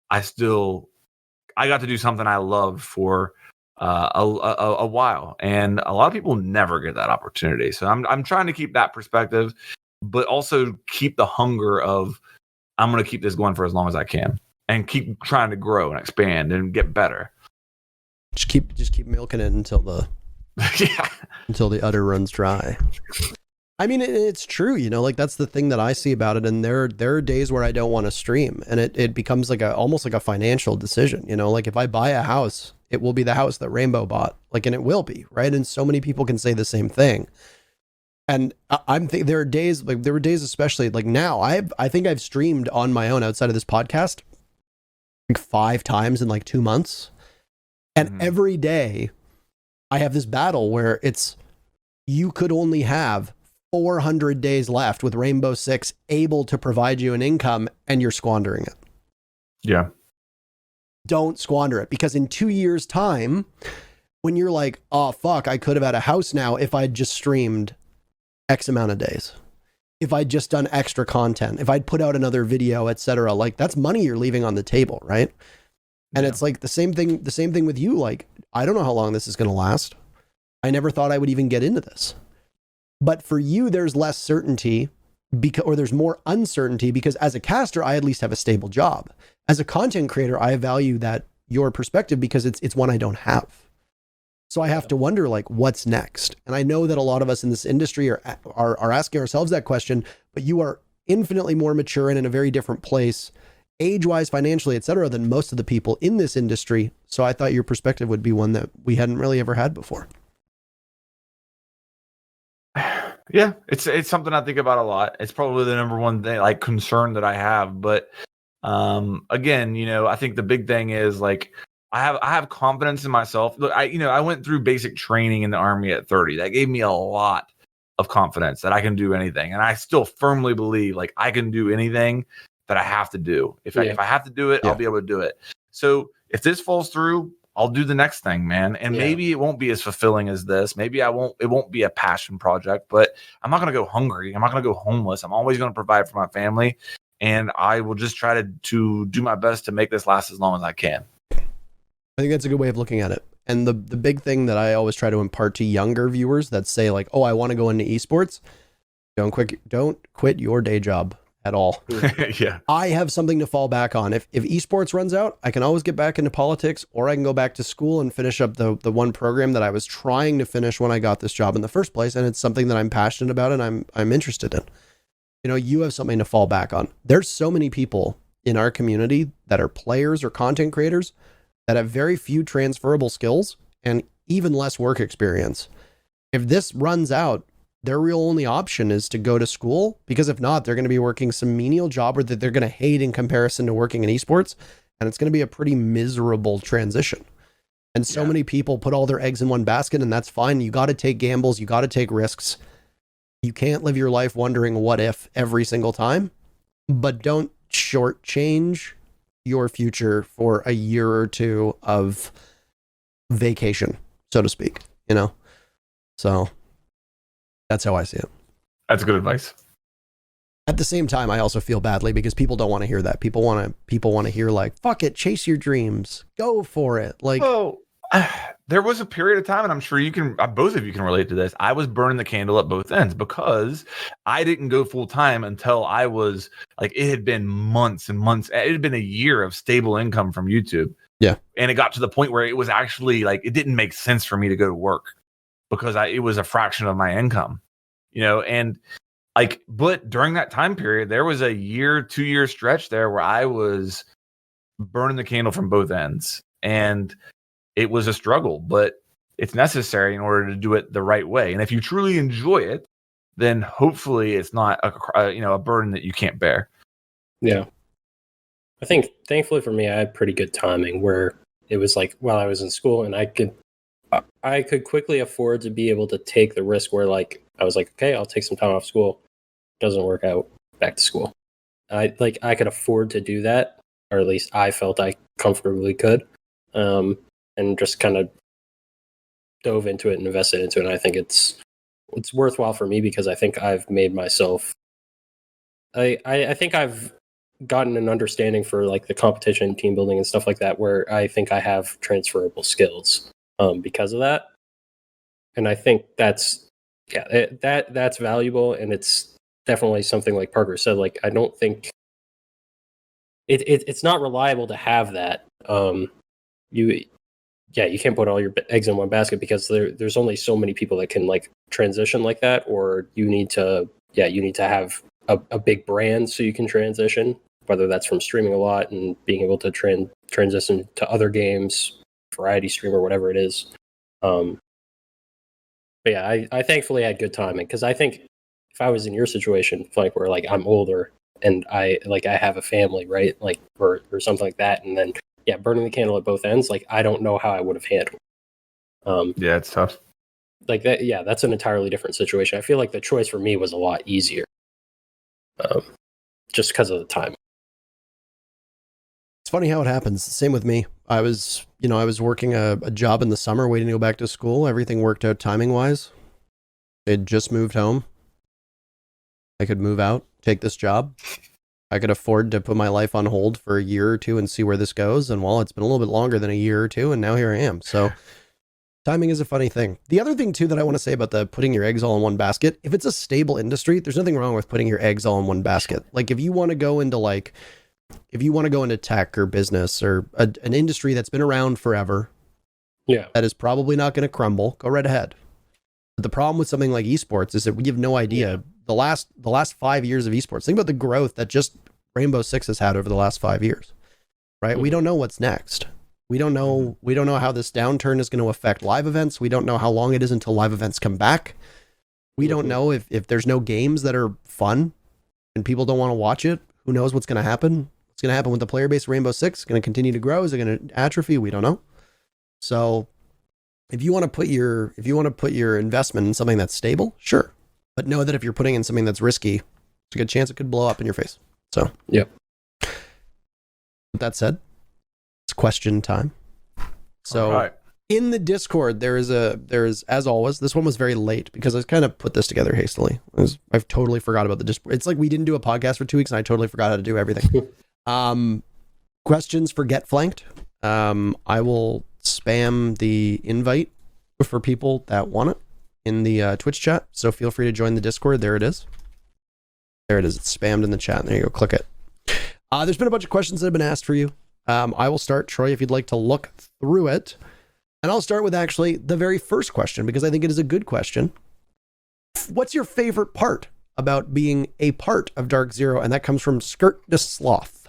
I got to do something I loved for a while, and a lot of people never get that opportunity. So I'm trying to keep that perspective, but also keep the hunger of I'm going to keep this going for as long as I can, and keep trying to grow and expand and get better. Just keep milking it until the until the udder runs dry. I mean, it's true, you know, like that's the thing that I see about it. And there are days where I don't want to stream, and it becomes like almost like a financial decision, you know, like if I buy a house, it will be the house that Rainbow bought, like, and it will be, right? And so many people can say the same thing. And I'm thinking there are days, like there were days, especially like now, I think I've streamed on my own outside of this podcast like 5 times in like 2 months. And every day I have this battle where it's, you could only have 400 days left with Rainbow Six able to provide you an income, and you're squandering it. Yeah. Don't squander it, because in 2 years time, when you're like, oh fuck, I could have had a house now if I'd just streamed X amount of days, if I'd just done extra content, if I'd put out another video, etc. Like that's money you're leaving on the table, right? And it's like the same thing with you. Like, I don't know how long this is going to last. I never thought I would even get into this. But for you, there's less certainty or there's more uncertainty, because as a caster, I at least have a stable job. As a content creator, I value that your perspective because it's one I don't have. So I have to wonder, like, what's next? And I know that a lot of us in this industry are asking ourselves that question, but you are infinitely more mature and in a very different place, age-wise, financially, etc., than most of the people in this industry. So I thought your perspective would be one that we hadn't really ever had before. Yeah, it's something I think about a lot. It's probably the number one thing, like, concern that I have. But again, you know, I think the big thing is like I have confidence in myself. Look, I went through basic training in the Army at 30. That gave me a lot of confidence that I can do anything, and I still firmly believe like I can do anything that I have to do. If I have to do it, I'll be able to do it. So if this falls through, I'll do the next thing, man. And maybe it won't be as fulfilling as this. Maybe it won't be a passion project, but I'm not going to go hungry. I'm not going to go homeless. I'm always going to provide for my family. And I will just try to do my best to make this last as long as I can. I think that's a good way of looking at it. And the big thing that I always try to impart to younger viewers that say like, oh, I want to go into esports. Don't quit your day job at all. Yeah. I have something to fall back on. If esports runs out, I can always get back into politics, or I can go back to school and finish up the one program that I was trying to finish when I got this job in the first place. And it's something that I'm passionate about and I'm interested in. You know, you have something to fall back on. There's so many people in our community that are players or content creators that have very few transferable skills and even less work experience. If this runs out, their real only option is to go to school, because if not, they're going to be working some menial job or that they're going to hate in comparison to working in esports. And it's going to be a pretty miserable transition. And so many people put all their eggs in one basket, and that's fine. You got to take gambles. You got to take risks. You can't live your life wondering what if every single time, but don't shortchange your future for a year or two of vacation, so to speak, you know? So that's how I see it. That's good advice. At the same time, I also feel badly because people don't want to hear that. People want to hear like, fuck it, chase your dreams, go for it. Like, well, there was a period of time, and I'm sure you can, both of you can relate to this. I was burning the candle at both ends because I didn't go full time until I was like, it had been months and months. It had been a year of stable income from YouTube. Yeah. And it got to the point where it was actually like, it didn't make sense for me to go to work because it was a fraction of my income, you know, and like, but during that time period, there was a 2-year stretch there where I was burning the candle from both ends. And it was a struggle, but it's necessary in order to do it the right way. And if you truly enjoy it, then hopefully it's not a burden that you can't bear. Yeah. I think thankfully for me, I had pretty good timing where it was like while I was in school, and I could quickly afford to be able to take the risk where like I was like, okay, I'll take some time off school. Doesn't work out, back to school. I could afford to do that, or at least I felt I comfortably could. And just kind of dove into it and invested into it. And I think it's worthwhile for me because I think I've made myself. I think I've gotten an understanding for like the competition, team building, and stuff like that, where I think I have transferable skills because of that. And I think that's valuable, and it's definitely something like Parker said. Like I don't think it's not reliable to have that. you can't put all your eggs in one basket because there's only so many people that can like transition like that, or you need to have a big brand so you can transition, whether that's from streaming a lot and being able to transition to other games, variety stream or whatever it is. But yeah, I thankfully had good timing, because I think if I was in your situation, like where like I'm older and I have a family, right, like or something like that, and then burning the candle at both ends, like I don't know how I would have handled. Yeah, it's tough. Like that, that's an entirely different situation. I feel like the choice for me was a lot easier, just because of the time. It's funny how it happens. Same with me. I was working a job in the summer, waiting to go back to school. Everything worked out timing wise. I'd just moved home. I could move out, take this job. I could afford to put my life on hold for a year or two and see where this goes. And well, it's been a little bit longer than a year or two, and now here I am. So timing is a funny thing. The other thing too that I want to say about the putting your eggs all in one basket, if it's a stable industry, there's nothing wrong with putting your eggs all in one basket. Like if you want to go into tech or business or an industry that's been around forever, that is probably not going to crumble, go right ahead. But the problem with something like esports is that we have no idea. The last 5 years of esports, think about the growth that just Rainbow Six has had over the last 5 years, right? We don't know what's next. We don't know how this downturn is going to affect live events. We don't know how long it is until live events come back. We don't know if there's no games that are fun and people don't want to watch it. Who knows what's going to happen? What's going to happen with the player base? Rainbow Six going to continue to grow? Is it going to atrophy? We don't know. So if you want to put your investment in something that's stable, sure. But know that if you're putting in something that's risky, there's a good chance it could blow up in your face. So, With that said, it's question time. So, in the Discord, there is as always. This one was very late because I kind of put this together hastily. I've totally forgot about the Discord. It's like we didn't do a podcast for 2 weeks, and I totally forgot how to do everything. Questions for GetFlanked. I will spam the invite for people that want it in the Twitch chat, so feel free to join the Discord. There it is. It's spammed in the chat. There you go. Click it. There's been a bunch of questions that have been asked for you. I will start, Troy, if you'd like to look through it. And I'll start with actually the very first question, because I think it is a good question. What's your favorite part about being a part of DarkZero? And that comes from Skirt to Sloth.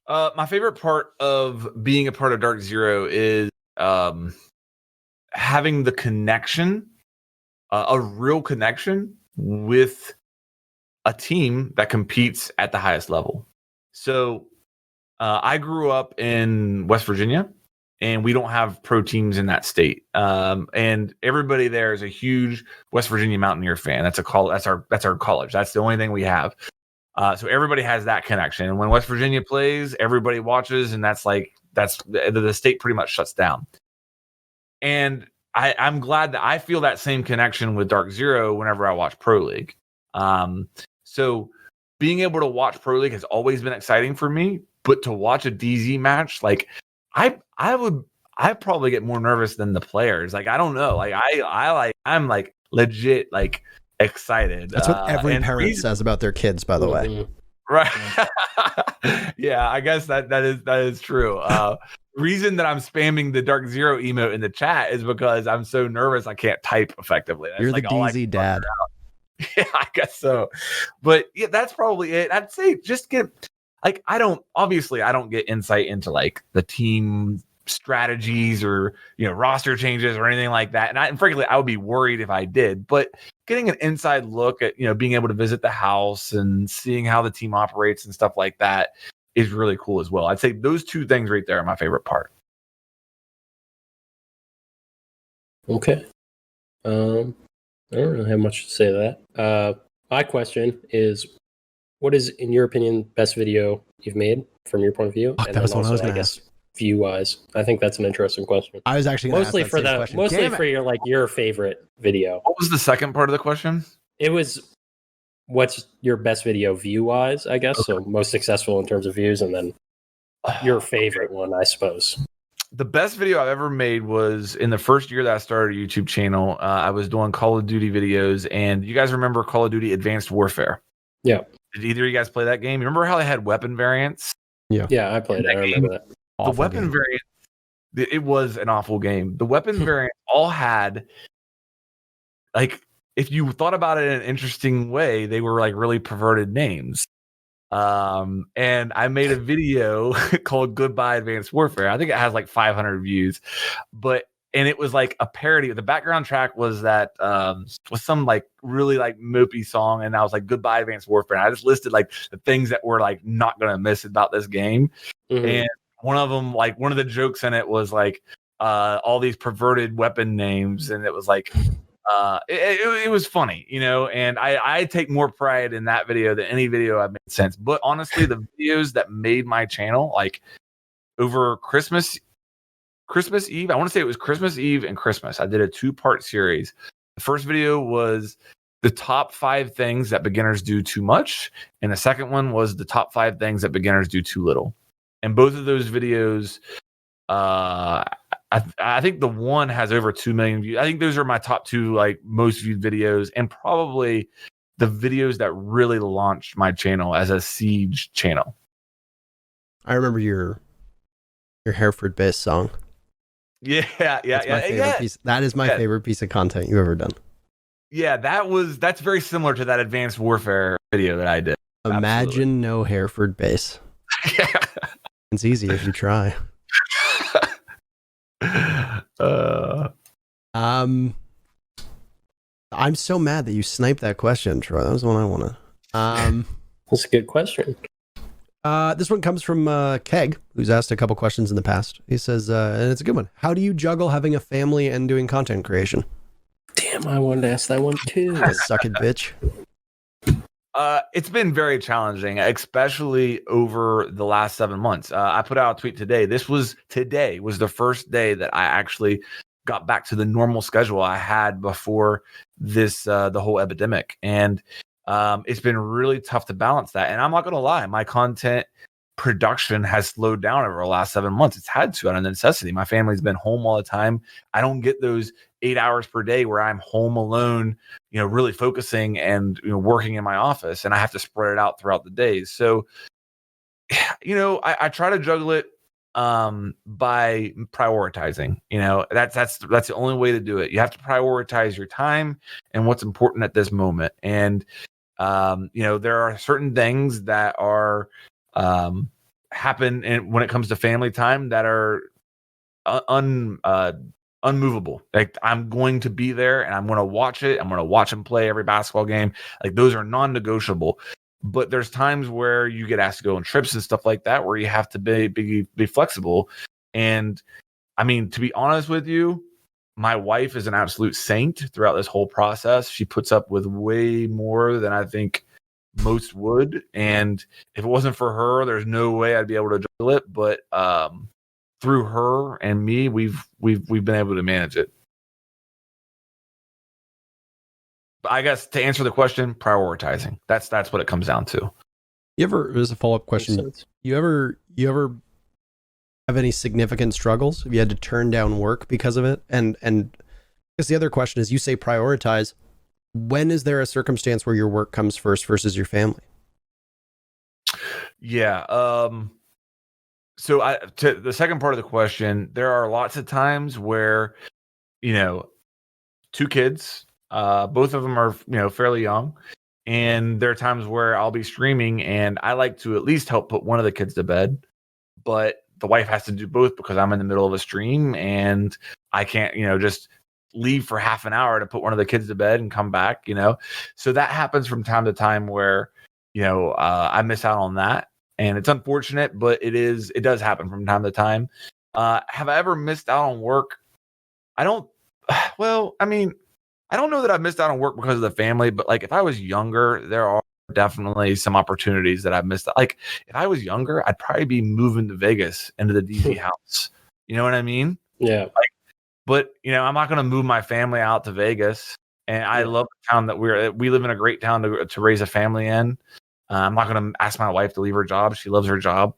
My favorite part of being a part of DarkZero is having the connection, a real connection with a team that competes at the highest level. So I grew up in West Virginia, and we don't have pro teams in that state. And everybody there is a huge West Virginia Mountaineer fan. That's our college. That's the only thing we have. So everybody has that connection. And when West Virginia plays, everybody watches, and that's the state pretty much shuts down. And I'm glad that I feel that same connection with DarkZero whenever I watch Pro League. So being able to watch Pro League has always been exciting for me, but to watch a DZ match, like I probably get more nervous than the players. Like, I don't know. Like I'm like legit like excited. That's what every parent says about their kids, by the way. Right. Yeah, I guess that is true. Reason that I'm spamming the DarkZero emote in the chat is because I'm so nervous I can't type effectively. That's You're like the DZ dad. Yeah, I guess so. But yeah, that's probably it. I'd say just get like I don't get insight into like the team strategies or roster changes or anything like that. And frankly, I would be worried if I did. But getting an inside look at being able to visit the house and seeing how the team operates and stuff like that is really cool as well. I'd say those two things right there are my favorite part. Okay. I don't really have much to say to that. My question is, what is, in your opinion, best video you've made from your point of view? That was what I was going to ask. View-wise, I think that's an interesting question. I was actually mostly for your favorite video. What was the second part of the question? It was, what's your best video view-wise, I guess. Okay. So most successful in terms of views, and then your favorite one, I suppose. The best video I've ever made was in the first year that I started a YouTube channel. I was doing Call of Duty videos, and you guys remember Call of Duty Advanced Warfare? Yeah. Did either of you guys play that game? You remember how they had weapon variants? Yeah, I played it. I remember that. The weapon variants it was an awful game. The weapon variants all had, like, if you thought about it in an interesting way, they were like really perverted names. And I made a video called Goodbye Advanced Warfare. I think it has like 500 views, and it was like a parody. The background track was that was some like really like mopey song, and I was like Goodbye Advanced Warfare. And I just listed like the things that were like not gonna miss about this game. And one of them, like one of the jokes in it was like all these perverted weapon names, and it was like it was funny, you know, and I take more pride in that video than any video I've made since. But honestly, the videos that made my channel, like over Christmas Eve, I want to say it was Christmas Eve and Christmas, I did a 2-part series. The first video was the top 5 things that beginners do too much, and the second one was the top 5 things that beginners do too little. And both of those videos, I think the one has over 2 million views. I think those are my top 2 like most viewed videos, and probably the videos that really launched my channel as a Siege channel. I remember your Hereford bass song. Yeah. That is my favorite piece of content you've ever done. Yeah, that's very similar to that Advanced Warfare video that I did. Imagine Absolutely. No Hereford bass. Yeah. It's easy if you try. I'm so mad that you sniped that question, Troy. That was the one I wanted. That's a good question. This one comes from Keg, who's asked a couple questions in the past. He says, and it's a good one. How do you juggle having a family and doing content creation? Damn, I wanted to ask that one too. Suck it, bitch. It's been very challenging, especially over the last 7 months. I put out a tweet today. Today was the first day that I actually got back to the normal schedule I had before this, the whole epidemic. And it's been really tough to balance that. And I'm not going to lie, my content production has slowed down over the last 7 months. It's had to out of necessity. My family's been home all the time. I don't get those 8 hours per day where I'm home alone, you know, really focusing and, you know, working in my office, and I have to spread it out throughout the days. So, you know, I try to juggle it by prioritizing. You know, that's the only way to do it. You have to prioritize your time and what's important at this moment. And you know, there are certain things that are happen, and when it comes to family time, that are unmovable. Like, I'm going to be there and I'm going to watch it. I'm going to watch them play every basketball game. Like, those are non-negotiable. But there's times where you get asked to go on trips and stuff like that, where you have to be flexible. And I mean, to be honest with you, my wife is an absolute saint throughout this whole process. She puts up with way more than I think most would. And if it wasn't for her, there's no way I'd be able to juggle it. But through her and me, we've been able to manage it. But I guess to answer the question, prioritizing. That's what it comes down to. There's a follow-up question. You ever have any significant struggles? Have you had to turn down work because of it? And I guess the other question is, you say prioritize. When is there a circumstance where your work comes first versus your family? Yeah. So to the second part of the question, there are lots of times where, you know, 2 kids, both of them are, you know, fairly young. And there are times where I'll be streaming and I like to at least help put one of the kids to bed, but the wife has to do both because I'm in the middle of a stream and I can't, you know, just leave for half an hour to put one of the kids to bed and come back, you know? So that happens from time to time where, you know, I miss out on that, and it's unfortunate, but it does happen from time to time. Have I ever missed out on work? I don't know that I've missed out on work because of the family, but like if I was younger, there are definitely some opportunities that I've missed. Like if I was younger, I'd probably be moving to Vegas into the DZ house. You know what I mean? Yeah. But you know, I'm not going to move my family out to Vegas. And I love the town that we live in, a great town to raise a family in. I'm not going to ask my wife to leave her job. She loves her job.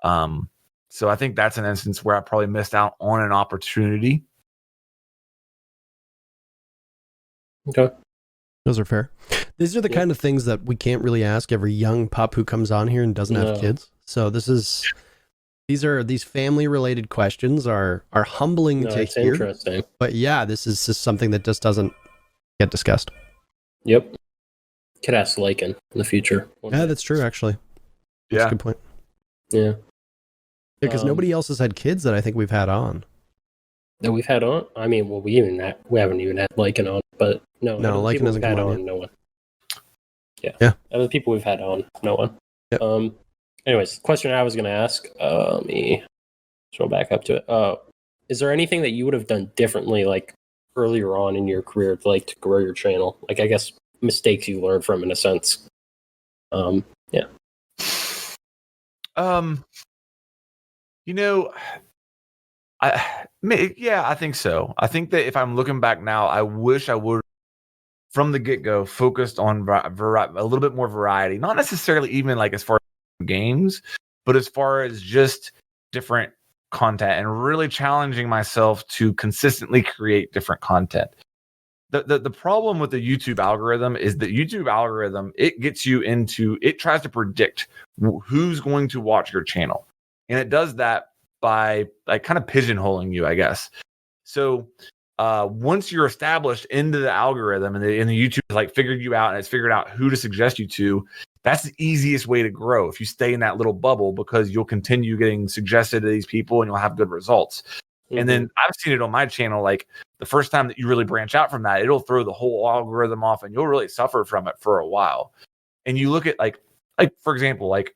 So I think that's an instance where I probably missed out on an opportunity. Okay. Those are fair. These are the kind of things that we can't really ask every young pup who comes on here and doesn't have kids. So this is These family related questions are humbling No, to it's hear. interesting. But yeah, this is just something that just doesn't get discussed. Yep. Could ask Lycan in the future. Yeah, that's true. Actually, that's a good point. Yeah. Because nobody else has had kids that I think we've had on. That we've had on. I mean, well, we haven't even had Lycan on, but no, Lycan hasn't come on yet. No one. Yeah. Yeah. Out of the people we've had on, no one. Yep. Anyways, the question I was going to ask, let me scroll back up to it. Is there anything that you would have done differently, like earlier on in your career, like to grow your channel? Like, I guess mistakes you learned from, in a sense. Yeah. You know, I think so. I think that if I'm looking back now, I wish I would, from the get-go, focused on a little bit more variety. Not necessarily even like as far as games, but as far as just different content and really challenging myself to consistently create different content. The problem with the YouTube algorithm is that YouTube algorithm, it tries to predict who's going to watch your channel. And it does that by like kind of pigeonholing you, I guess. So once you're established into the algorithm and the YouTube like figured you out and it's figured out who to suggest you to, that's the easiest way to grow if you stay in that little bubble, because you'll continue getting suggested to these people and you'll have good results. Mm-hmm. And then I've seen it on my channel, like the first time that you really branch out from that, it'll throw the whole algorithm off and you'll really suffer from it for a while. And you look at like for example, like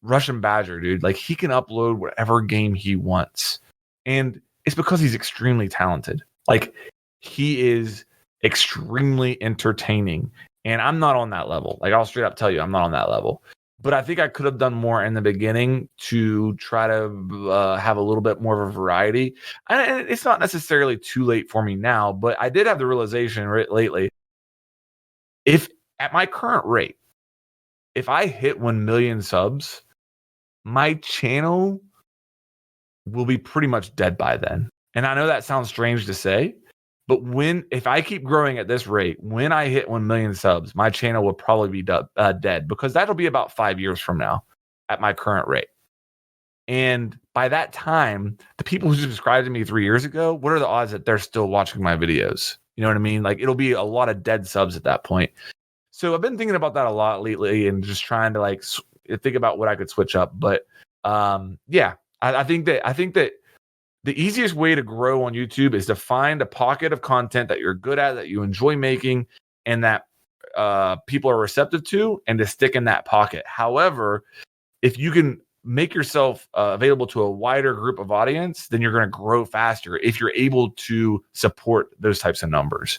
Russian Badger, dude, like he can upload whatever game he wants. And it's because he's extremely talented. Like he is extremely entertaining. And I'm not on that level. Like I'll straight up tell you, I'm not on that level. But I think I could have done more in the beginning to try to have a little bit more of a variety. And it's not necessarily too late for me now, but I did have the realization lately. If at my current rate, if I hit 1 million subs, my channel will be pretty much dead by then. And I know that sounds strange to say, but if I keep growing at this rate, when I hit 1 million subs, my channel will probably be dead, because that'll be about 5 years from now at my current rate. And by that time, the people who subscribed to me 3 years ago, what are the odds that they're still watching my videos? You know what I memean? Like it'll be a lot of dead subs at that point. So I've been thinking about that a lot lately and just trying to like think about what I could switch up. But I think that the easiest way to grow on YouTube is to find a pocket of content that you're good at, that you enjoy making, and that people are receptive to, and to stick in that pocket. However, if you can make yourself available to a wider group of audience, then you're going to grow faster if you're able to support those types of numbers.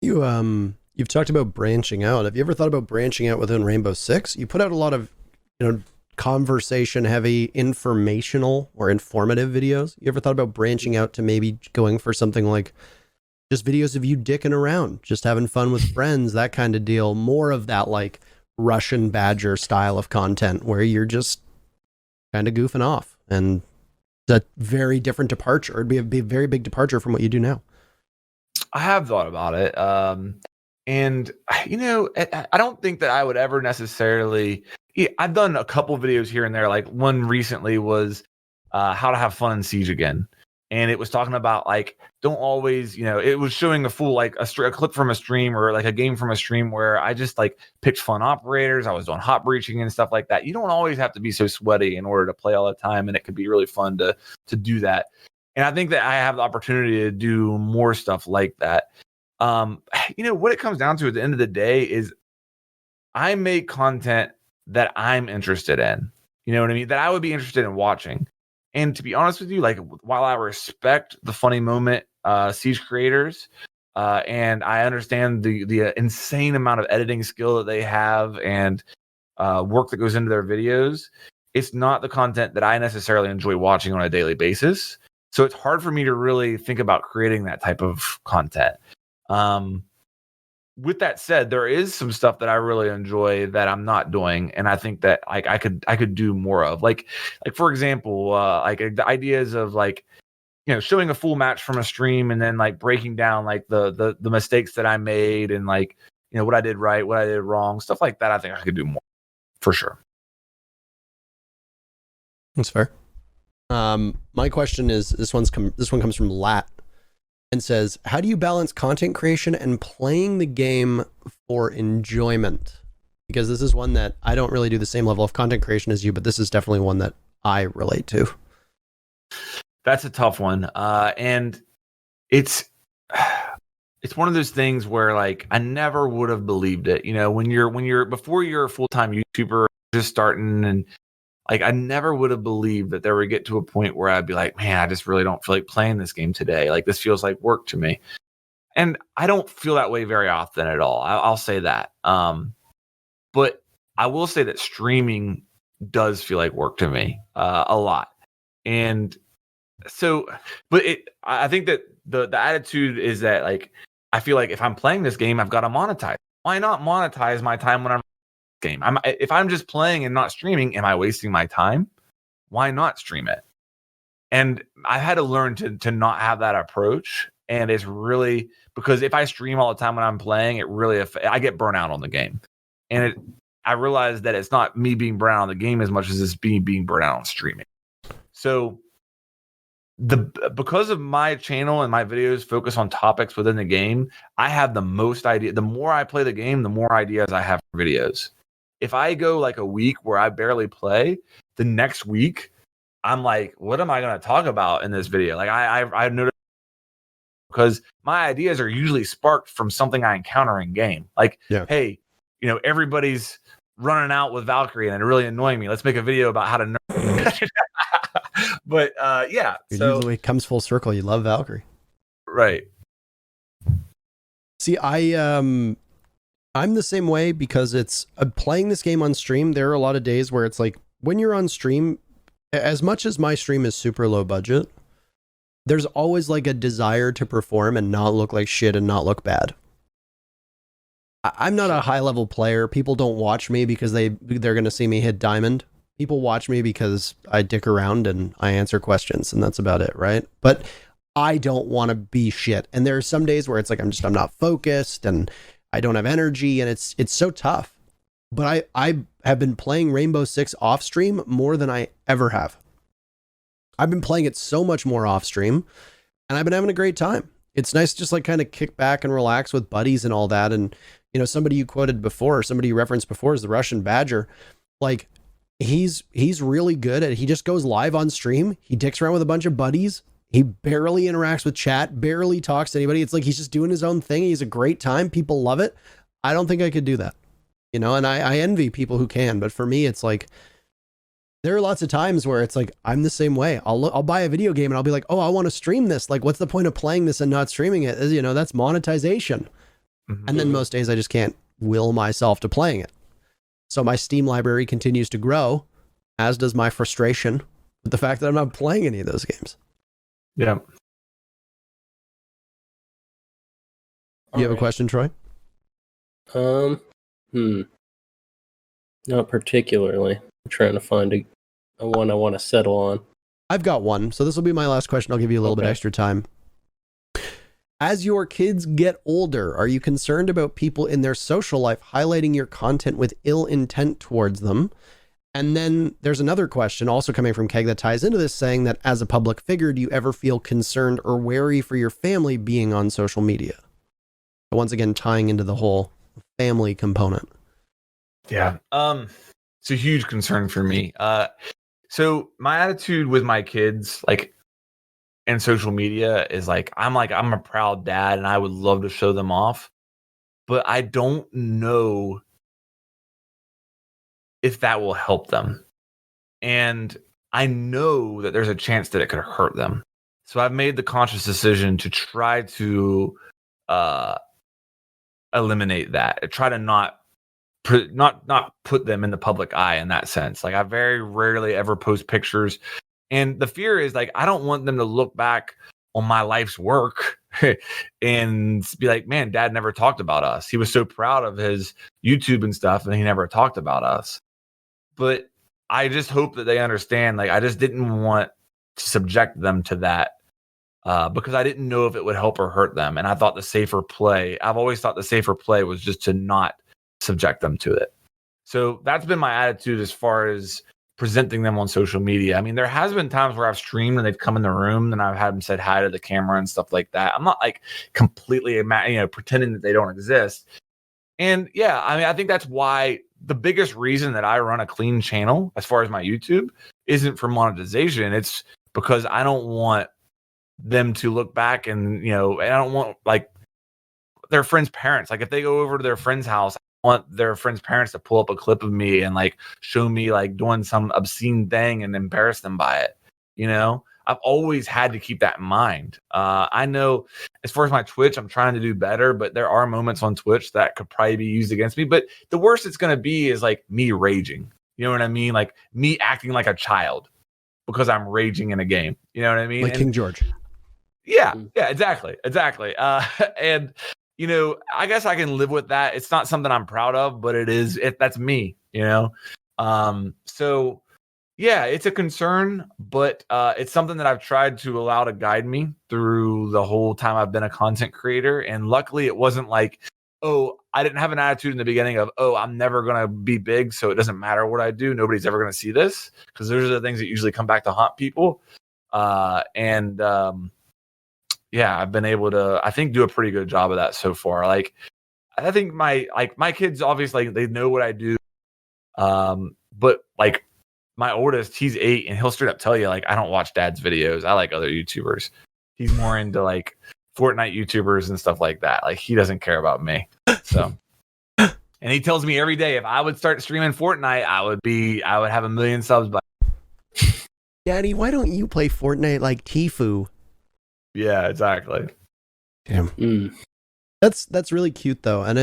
You've talked about branching out. Have you ever thought about branching out within Rainbow Six? You put out a lot of, conversation heavy, informational or informative videos. You ever thought about branching out to maybe going for something like just videos of you dicking around, just having fun with friends, that kind of deal? More of that like Russian Badger style of content where you're just kind of goofing off, and it's a very different departure. It'd be a very big departure from what you do now. I have thought about it. And I don't think that I would ever necessarily. I've done a couple videos here and there. Like one recently was how to have fun in Siege again, and it was talking about like don't always, it was showing a full like a clip from a stream or like a game from a stream where I just like picked fun operators. I was doing hot breaching and stuff like that. You don't always have to be so sweaty in order to play all the time, and it could be really fun to do that. And I think that I have the opportunity to do more stuff like that. What it comes down to at the end of the day is I make content that I'm interested in, you know what I mean? That I would be interested in watching. And to be honest with you, like while I respect the funny moment Siege creators, and I understand the insane amount of editing skill that they have and work that goes into their videos, it's not the content that I necessarily enjoy watching on a daily basis. So it's hard for me to really think about creating that type of content. With that said, there is some stuff that I really enjoy that I'm not doing, and I think that like I could do more of. Like for example, like the ideas of like showing a full match from a stream and then like breaking down like the mistakes that I made and like what I did right, what I did wrong, stuff like that. I think I could do more for sure. That's fair. My question is, this one comes from Lat and says, how do you balance content creation and playing the game for enjoyment? Because this is one that I don't really do the same level of content creation as you, but this is definitely one that I relate to. That's a tough one. And it's one of those things where like I never would have believed it. You know, when you're before you're a full-time YouTuber just starting, and like I never would have believed that there would get to a point where I'd be like, man, I just really don't feel like playing this game today. Like this feels like work to me. And I don't feel that way very often at all. I'll say that. But I will say that streaming does feel like work to me a lot. And so, but I think that the attitude is that like, I feel like if I'm playing this game, I've got to monetize. Why not monetize my time when I'm game? If I'm just playing and not streaming, am I wasting my time? Why not stream it? And I had to learn to not have that approach. And it's really because if I stream all the time when I'm playing, it really I get burnt out on the game. And I realized that it's not me being burnt out on the game as much as it's being burnt out on streaming. So because of my channel and my videos focus on topics within the game, I have the most idea. The more I play the game, the more ideas I have for videos. If I go like a week where I barely play, the next week I'm like, what am I going to talk about in this video? Like I noticed because my ideas are usually sparked from something I encounter in game. Like, hey, you know, everybody's running out with Valkyrie and it's really annoying me. Let's make a video about how to nerf. But yeah, it so usually comes full circle. You love Valkyrie, right? See, I'm the same way because it's playing this game on stream. There are a lot of days where it's like when you're on stream, as much as my stream is super low budget, there's always like a desire to perform and not look like shit and not look bad. I'm not a high level player. People don't watch me because they're going to see me hit diamond. People watch me because I dick around and I answer questions, and that's about it, right? But I don't want to be shit. And there are some days where it's like I'm not focused and I don't have energy, and it's so tough. But I have been playing Rainbow Six off stream more than I ever have. I've been playing it so much more off stream, and I've been having a great time. It's nice to just like kind of kick back and relax with buddies and all that. And you know, somebody you quoted before, somebody you referenced before is the Russian Badger. Like he's really good at it. He just goes live on stream. He dicks around with a bunch of buddies. He barely interacts with chat, barely talks to anybody. It's like he's just doing his own thing. He's a great time. People love it. I don't think I could do that, you know, and I envy people who can. But for me, it's like there are lots of times where it's like I'm the same way. I'll buy a video game and I'll be like, oh, I want to stream this. Like, what's the point of playing this and not streaming it? You know, that's monetization. Mm-hmm. And then most days I just can't will myself to playing it. So my Steam library continues to grow, as does my frustration with the fact that I'm not playing any of those games. Yeah. You have a question, Troy? Not particularly. I'm trying to find a one I want to settle on. I've got one. So this will be my last question. I'll give you a little bit extra time. As your kids get older, are you concerned about people in their social life highlighting your content with ill intent towards them? And then there's another question also coming from Keg that ties into this, saying that as a public figure, do you ever feel concerned or wary for your family being on social media? So once again, tying into the whole family component. Yeah. It's a huge concern for me. So my attitude with my kids, like, and social media is like I'm a proud dad and I would love to show them off, but I don't know if that will help them. And I know that there's a chance that it could hurt them. So I've made the conscious decision to try to eliminate that. Try to not put them in the public eye in that sense. Like I very rarely ever post pictures. And the fear is like, I don't want them to look back on my life's work and be like, man, dad never talked about us. He was so proud of his YouTube and stuff, and he never talked about us. But I just hope that they understand, like, I just didn't want to subject them to that because I didn't know if it would help or hurt them. And I thought I've always thought the safer play was just to not subject them to it. So that's been my attitude as far as presenting them on social media. I mean, there has been times where I've streamed and they've come in the room and I've had them said hi to the camera and stuff like that. I'm not like completely, pretending that they don't exist. And yeah, I mean, I think that's why the biggest reason that I run a clean channel as far as my YouTube isn't for monetization. It's because I don't want them to look back and, and I don't want like their friends' parents. Like if they go over to their friend's house, I want their friends' parents to pull up a clip of me and like show me like doing some obscene thing and embarrass them by it. I've always had to keep that in mind. I know as far as my Twitch, I'm trying to do better, but there are moments on Twitch that could probably be used against me. But the worst it's going to be is like me raging. You know what I mean? Like me acting like a child because I'm raging in a game. You know what I mean? Like King George. Yeah, exactly. And I guess I can live with that. It's not something I'm proud of, but that's me, So yeah, it's a concern, but it's something that I've tried to allow to guide me through the whole time I've been a content creator. And luckily it wasn't like, oh, I didn't have an attitude in the beginning of, oh, I'm never going to be big, so it doesn't matter what I do. Nobody's ever going to see this, because those are the things that usually come back to haunt people. Yeah, I've been able to, I think, do a pretty good job of that so far. Like, I think my kids, obviously, they know what I do. But like my oldest, he's 8, and he'll straight up tell you, like, I don't watch dad's videos. I like other YouTubers. He's more into like Fortnite YouTubers and stuff like that. Like, he doesn't care about me. So, and he tells me every day, if I would start streaming Fortnite, I would have 1 million subs by. Daddy, why don't you play Fortnite like Tfue? Yeah, exactly. Damn. That's really cute though. And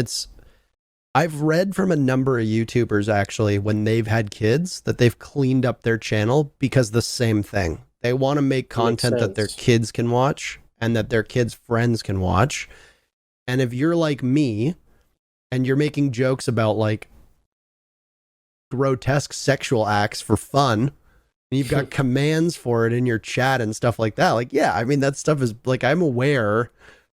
I've read from a number of YouTubers actually, when they've had kids, that they've cleaned up their channel because the same thing. They want to make content that their kids can watch and that their kids' friends can watch. And if you're like me and you're making jokes about like grotesque sexual acts for fun, and you've got commands for it in your chat and stuff like that. Like, yeah, I mean, that stuff is like, I'm aware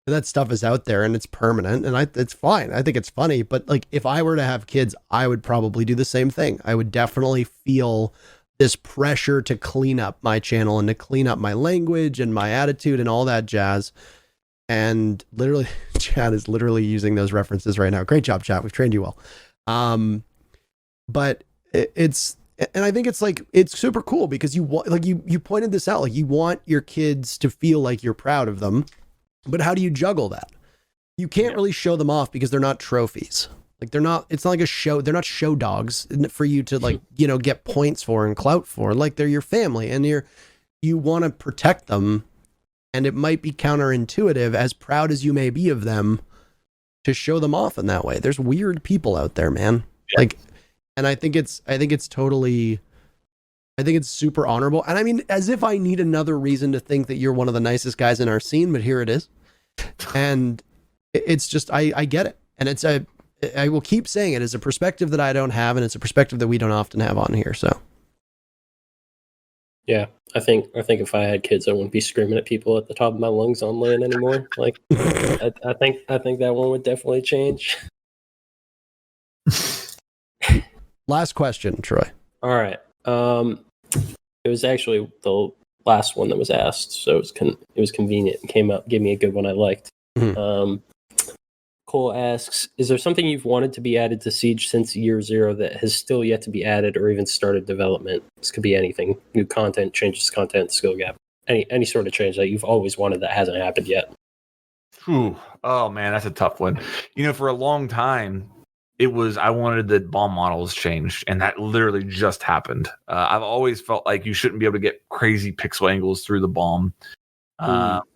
that stuff is out there and it's permanent and it's fine. I think it's funny, but like, if I were to have kids, I would probably do the same thing. I would definitely feel this pressure to clean up my channel and to clean up my language and my attitude and all that jazz. And literally, Chad is literally using those references right now. Great job, Chad. We've trained you well. But and I think it's like, it's super cool because you want, like you pointed this out, like you want your kids to feel like you're proud of them, but how do you juggle that? You can't really show them off because they're not trophies. Like it's not like a show. They're not show dogs for you to like, get points for and clout for. Like they're your family and you want to protect them. And it might be counterintuitive, as proud as you may be of them, to show them off in that way. There's weird people out there, man. Yeah. Like, and I think it's super honorable. And I mean, as if I need another reason to think that you're one of the nicest guys in our scene, but here it is. And it's just, I get it. And I will keep saying it as a perspective that I don't have. And it's a perspective that we don't often have on here. So. Yeah, I think if I had kids, I wouldn't be screaming at people at the top of my lungs on land anymore. Like, I think that one would definitely change. Last question, Troy. All right. It was actually the last one that was asked, so it was convenient. It came up, gave me a good one I liked. Mm-hmm. Cole asks, is there something you've wanted to be added to Siege since year 0 that has still yet to be added or even started development? This could be anything. New content, changes content, skill gap. Any sort of change that you've always wanted that hasn't happened yet. Whew. Oh man, that's a tough one. For a long time, I wanted the bomb models changed, and that literally just happened. I've always felt like you shouldn't be able to get crazy pixel angles through the bomb.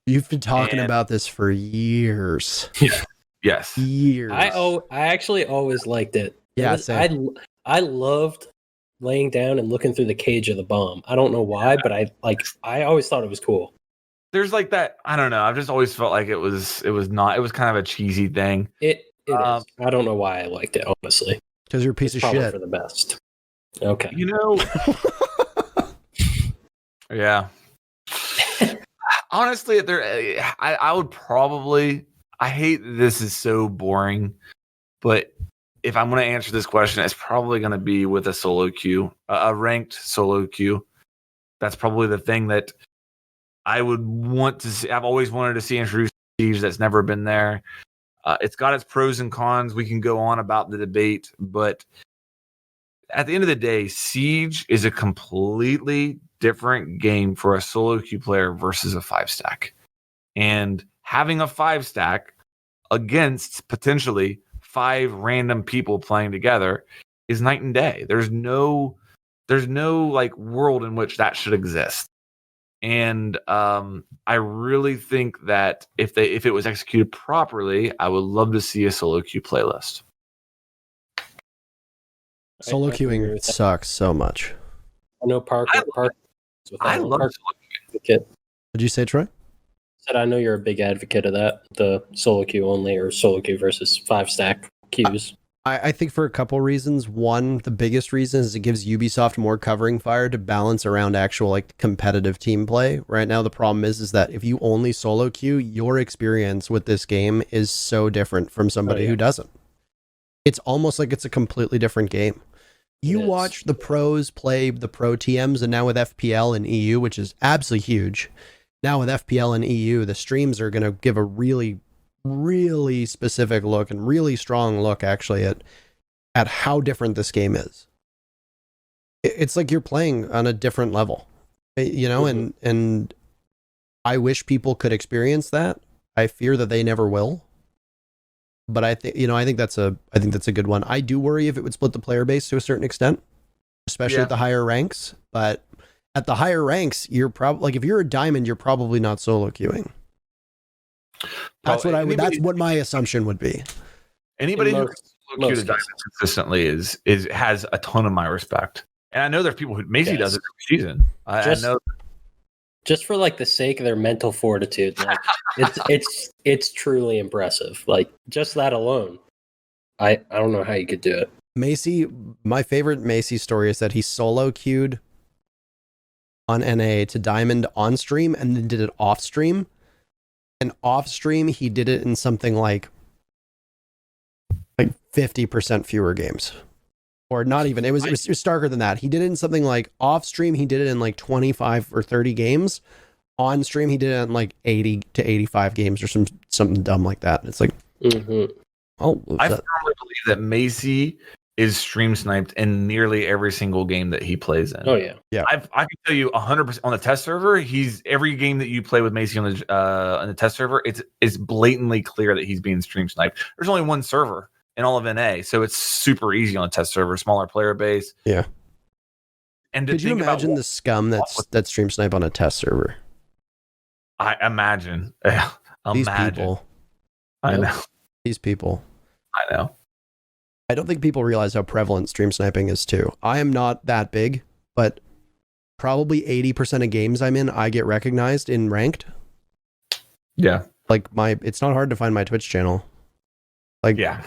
You've been talking about this for years. Yes. Years. I actually always liked it. Yeah, I loved laying down and looking through the cage of the bomb. I don't know why, but I always thought it was cool. There's like that, I don't know. I've just always felt like it was kind of a cheesy thing. It is. I don't know why I liked it, honestly. Because you're a piece of shit. For the best. Okay. Yeah. Honestly, I would probably, I hate this is so boring, but if I'm going to answer this question, it's probably going to be with a solo queue, a ranked solo queue. That's probably the thing that I would want to see. I've always wanted to see introduced to Siege that's never been there. It's got its pros and cons. We can go on about the debate, but at the end of the day, Siege is a completely different game for a solo queue player versus a 5-stack. And having a 5-stack against potentially 5 random people playing together is night and day. There's no like world in which that should exist. And I really think that if it was executed properly, I would love to see a solo queue playlist. Solo queuing sucks so much. I know Parker. I love solo queuing. What'd you say, Troy? Said I know you're a big advocate of that, the solo queue only or solo queue versus 5-stack queues. I think for a couple reasons. One, the biggest reason is it gives Ubisoft more covering fire to balance around actual like competitive team play. Right now, the problem is that if you only solo queue, your experience with this game is so different from somebody who doesn't. It's almost like it's a completely different game. You watch the pros play the pro TMs, and now with FPL and EU, which is absolutely huge. Now with FPL and EU, the streams are going to give a really, really specific look and really strong look actually at how different this game is. It's like you're playing on a different level, you know, and I wish people could experience that. I fear that they never will. But I think that's a good one. I do worry if it would split the player base to a certain extent, especially at the higher ranks. But at the higher ranks, you're probably like if you're a diamond, you're probably not solo queuing. That's what my assumption would be. Anybody who solo queue the diamonds consistently has a ton of my respect. And I know there's people who Macy does it every season. I know. Just for like the sake of their mental fortitude, like it's truly impressive. Like just that alone, I don't know how you could do it. Macy, my favorite Macy story is that he solo queued on NA to diamond on stream and then did it off stream. And off stream, he did it in something like 50% fewer games. Or not even. It was starker than that. He did it in something like off stream. He did it in like 25 or 30 games. On stream, he did it in like 80 to 85 games or something dumb like that. It's like, I firmly believe that Macy is stream sniped in nearly every single game that he plays in. Oh yeah. I can tell you 100% on the test server. Every game that you play with Macy on the test server, it's blatantly clear that he's being stream sniped. There's only one server in all of NA, so it's super easy on a test server, smaller player base. Yeah. And could you imagine the scum that stream snipe on a test server? I imagine. These people. I know. These people. I know. I don't think people realize how prevalent stream sniping is too. I am not that big, but probably 80% of games I'm in, I get recognized in ranked. Yeah. Like it's not hard to find my Twitch channel. Like, yeah.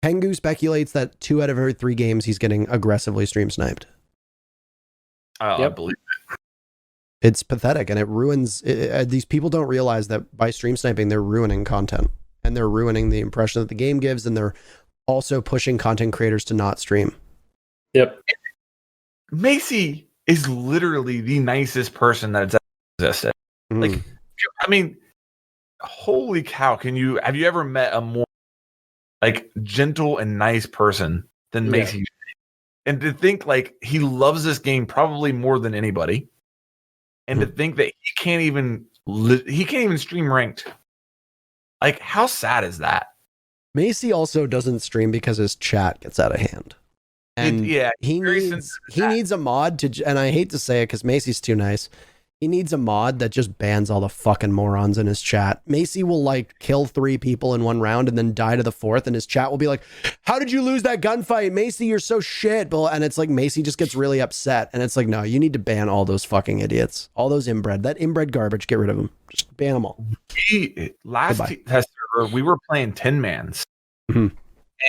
Pengu speculates that 2 out of every 3 games he's getting aggressively stream sniped. I believe it. It's pathetic, and it ruins. These people don't realize that by stream sniping, they're ruining content, and they're ruining the impression that the game gives, and they're also pushing content creators to not stream. Yep. Macy is literally the nicest person that has existed. Like, I mean, holy cow! Have you ever met a more like gentle and nice person than Macy? And to think like he loves this game probably more than anybody, and to think that he can't even stream ranked. Like, how sad is that? Macy also doesn't stream because his chat gets out of hand, and he needs a mod to. And I hate to say it because Macy's too nice. He needs a mod that just bans all the fucking morons in his chat. Macy will like kill 3 people in one round and then die to the 4th, and his chat will be like, "How did you lose that gunfight, Macy? You're so shit." And it's like Macy just gets really upset, and it's like, no, you need to ban all those fucking idiots, all those inbred, that inbred garbage. Get rid of them. Just ban them all. Last test server, we were playing 10 mans, and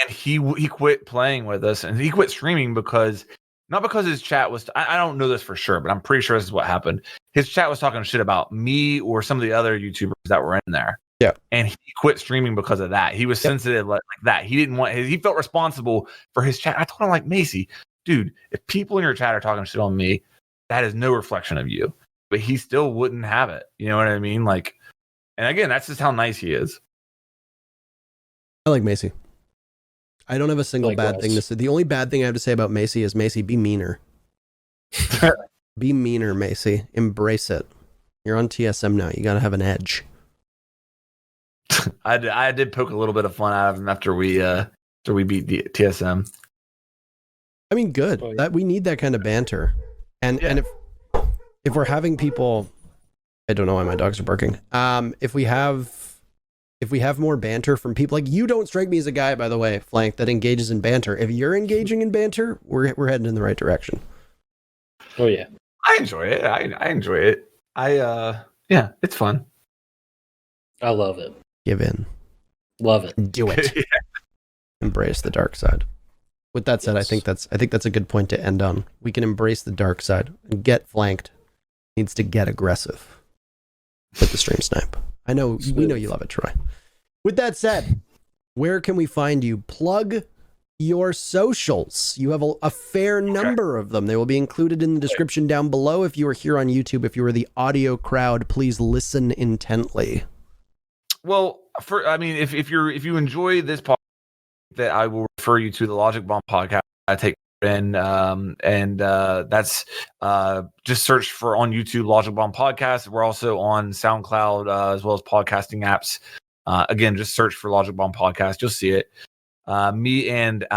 he quit playing with us, and he quit streaming because. Not because his chat was, I don't know this for sure, but I'm pretty sure this is what happened. His chat was talking shit about me or some of the other YouTubers that were in there. Yeah. And he quit streaming because of that. He was sensitive like that. He didn't want he felt responsible for his chat. I told him, like, Macy, dude, if people in your chat are talking shit on me, that is no reflection of you. But he still wouldn't have it. You know what I mean? Like, and again, that's just how nice he is. I like Macy. I don't have a single Likewise. bad thing to say. The only bad thing I have to say about Macy is, Macy, be meaner. Be meaner, Macy. Embrace it. You're on TSM now. You got to have an edge. I did poke a little bit of fun out of him after we beat the TSM. I mean, good. Oh, yeah. That we need that kind of banter. And if we're having people, I don't know why my dogs are barking. If we have more banter from people, like, you don't strike me as a guy, by the way, Flank, that engages in banter. If you're engaging in banter, we're heading in the right direction. Oh yeah, I enjoy it. I enjoy it. Yeah, it's fun. I love it. Give in. Love it. Do it. Yeah. Embrace the dark side. With that said, Yes. I think that's a good point to end on. We can embrace the dark side. And GetFlanked needs to get aggressive with the stream snipe. We know you love it, Troy. With that said, where can we find you? Plug your socials. You have a fair number of them. They will be included in the description down below. If you are here on YouTube, if you are the audio crowd, please listen intently. Well, if you enjoy this podcast, that I will refer you to the Logic Bomb podcast. I take in, and that's just search for on YouTube Logic Bomb podcast. We're also on SoundCloud as well as podcasting apps. Again, just search for Logic Bomb podcast. You'll see it. Me and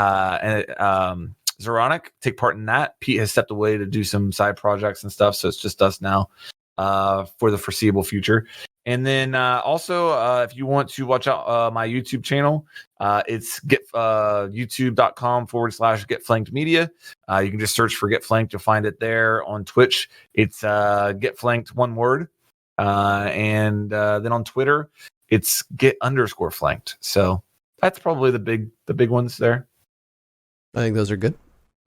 Zeronic take part in that. Pete has stepped away to do some side projects and stuff, so it's just us now for the foreseeable future. And then also, if you want to watch out my YouTube channel, it's youtube.com/GetFlanked Media. You can just search for GetFlanked. You'll find it there. On Twitch, it's GetFlanked, one word. And then on Twitter, it's Get_Flanked. So that's probably the big ones there. I think those are good.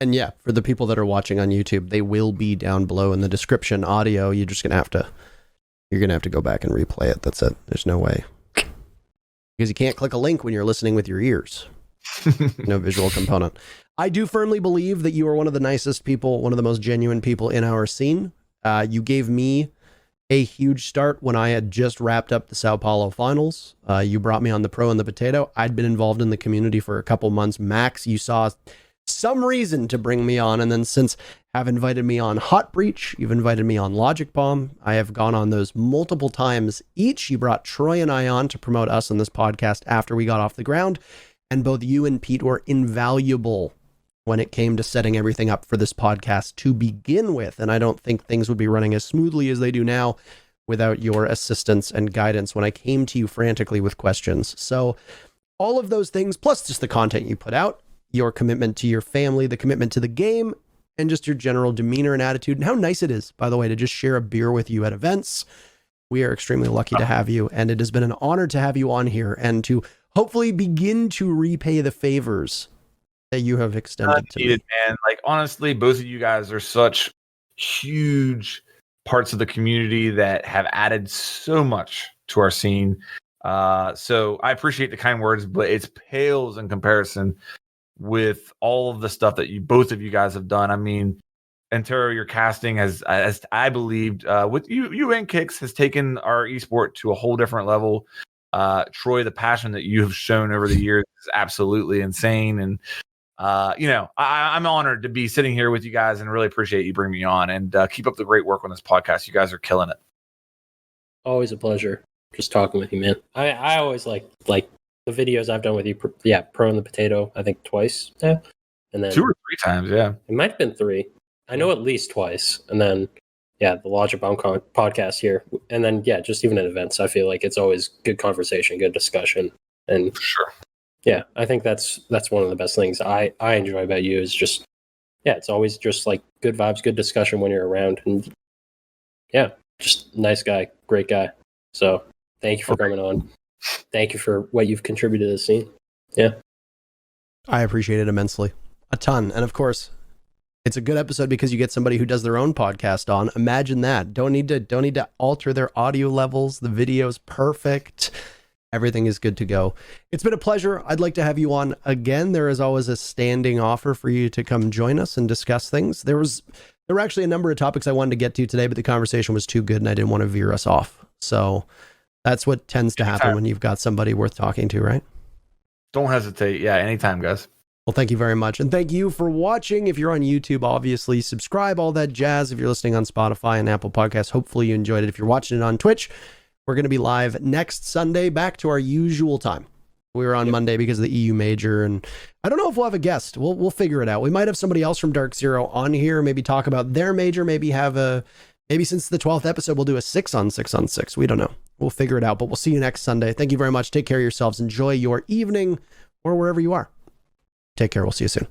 And yeah, for the people that are watching on YouTube, they will be down below in the description audio. You're just going to have to go back and replay it. That's it. There's no way. Because you can't click a link when you're listening with your ears. No visual component. I do firmly believe that you are one of the nicest people, one of the most genuine people in our scene. You gave me a huge start when I had just wrapped up the Sao Paulo finals. You brought me on the Pro and the Potato. I'd been involved in the community for a couple months max. You saw some reason to bring me on, and then since have invited me on Hot Breach, you've invited me on Logic Bomb. I have gone on those multiple times each. You brought Troy and I on to promote us on this podcast after we got off the ground, and both you and Pete were invaluable when it came to setting everything up for this podcast to begin with. And I don't think things would be running as smoothly as they do now without your assistance and guidance when I came to you frantically with questions. So all of those things, plus just the content you put out, your commitment to your family, the commitment to the game, and just your general demeanor and attitude, and how nice it is, by the way, to just share a beer with you at events. We are extremely lucky to have you, and it has been an honor to have you on here and to hopefully begin to repay the favors that you have extended to me. Man. Like, honestly, both of you guys are such huge parts of the community that have added so much to our scene. So I appreciate the kind words, but it's pales in comparison with all of the stuff that both of you guys have done. I mean, INTERRO, your casting has, as I believed, with you and Kix, has taken our esport to a whole different level. Troy, the passion that you have shown over the years is absolutely insane. And, I'm honored to be sitting here with you guys and really appreciate you bringing me on, and keep up the great work on this podcast. You guys are killing it. Always a pleasure just talking with you, man. I always like the videos I've done with you. Pro and the Potato, I think twice now. And then 2 or 3 times, yeah. It might have been 3. I know at least twice. And then, the Logic Bomb podcast here. And then, just even at events, I feel like it's always good conversation, good discussion. And sure. Yeah, I think that's one of the best things I enjoy about you is just, it's always just like good vibes, good discussion when you're around. And just nice guy, great guy. So thank you for coming on. Thank you for what you've contributed to the scene. Yeah. I appreciate it immensely. A ton. And of course, it's a good episode because you get somebody who does their own podcast on. Imagine that. Don't need to alter their audio levels. The video's perfect. Everything is good to go. It's been a pleasure. I'd like to have you on again. There is always a standing offer for you to come join us and discuss things. There were actually a number of topics I wanted to get to today, but the conversation was too good and I didn't want to veer us off. So that's what tends to happen when you've got somebody worth talking to, right? Don't hesitate. Yeah, anytime, guys. Well, thank you very much. And thank you for watching. If you're on YouTube, obviously subscribe, all that jazz. If you're listening on Spotify and Apple Podcasts, hopefully you enjoyed it. If you're watching it on Twitch, we're going to be live next Sunday, back to our usual time. We were on Monday because of the EU major, and I don't know if we'll have a guest. We'll figure it out. We might have somebody else from DarkZero on here, maybe talk about their major, maybe since the 12th episode, we'll do a 6 on 6 on 6. We don't know. We'll figure it out, but we'll see you next Sunday. Thank you very much. Take care of yourselves. Enjoy your evening or wherever you are. Take care. We'll see you soon.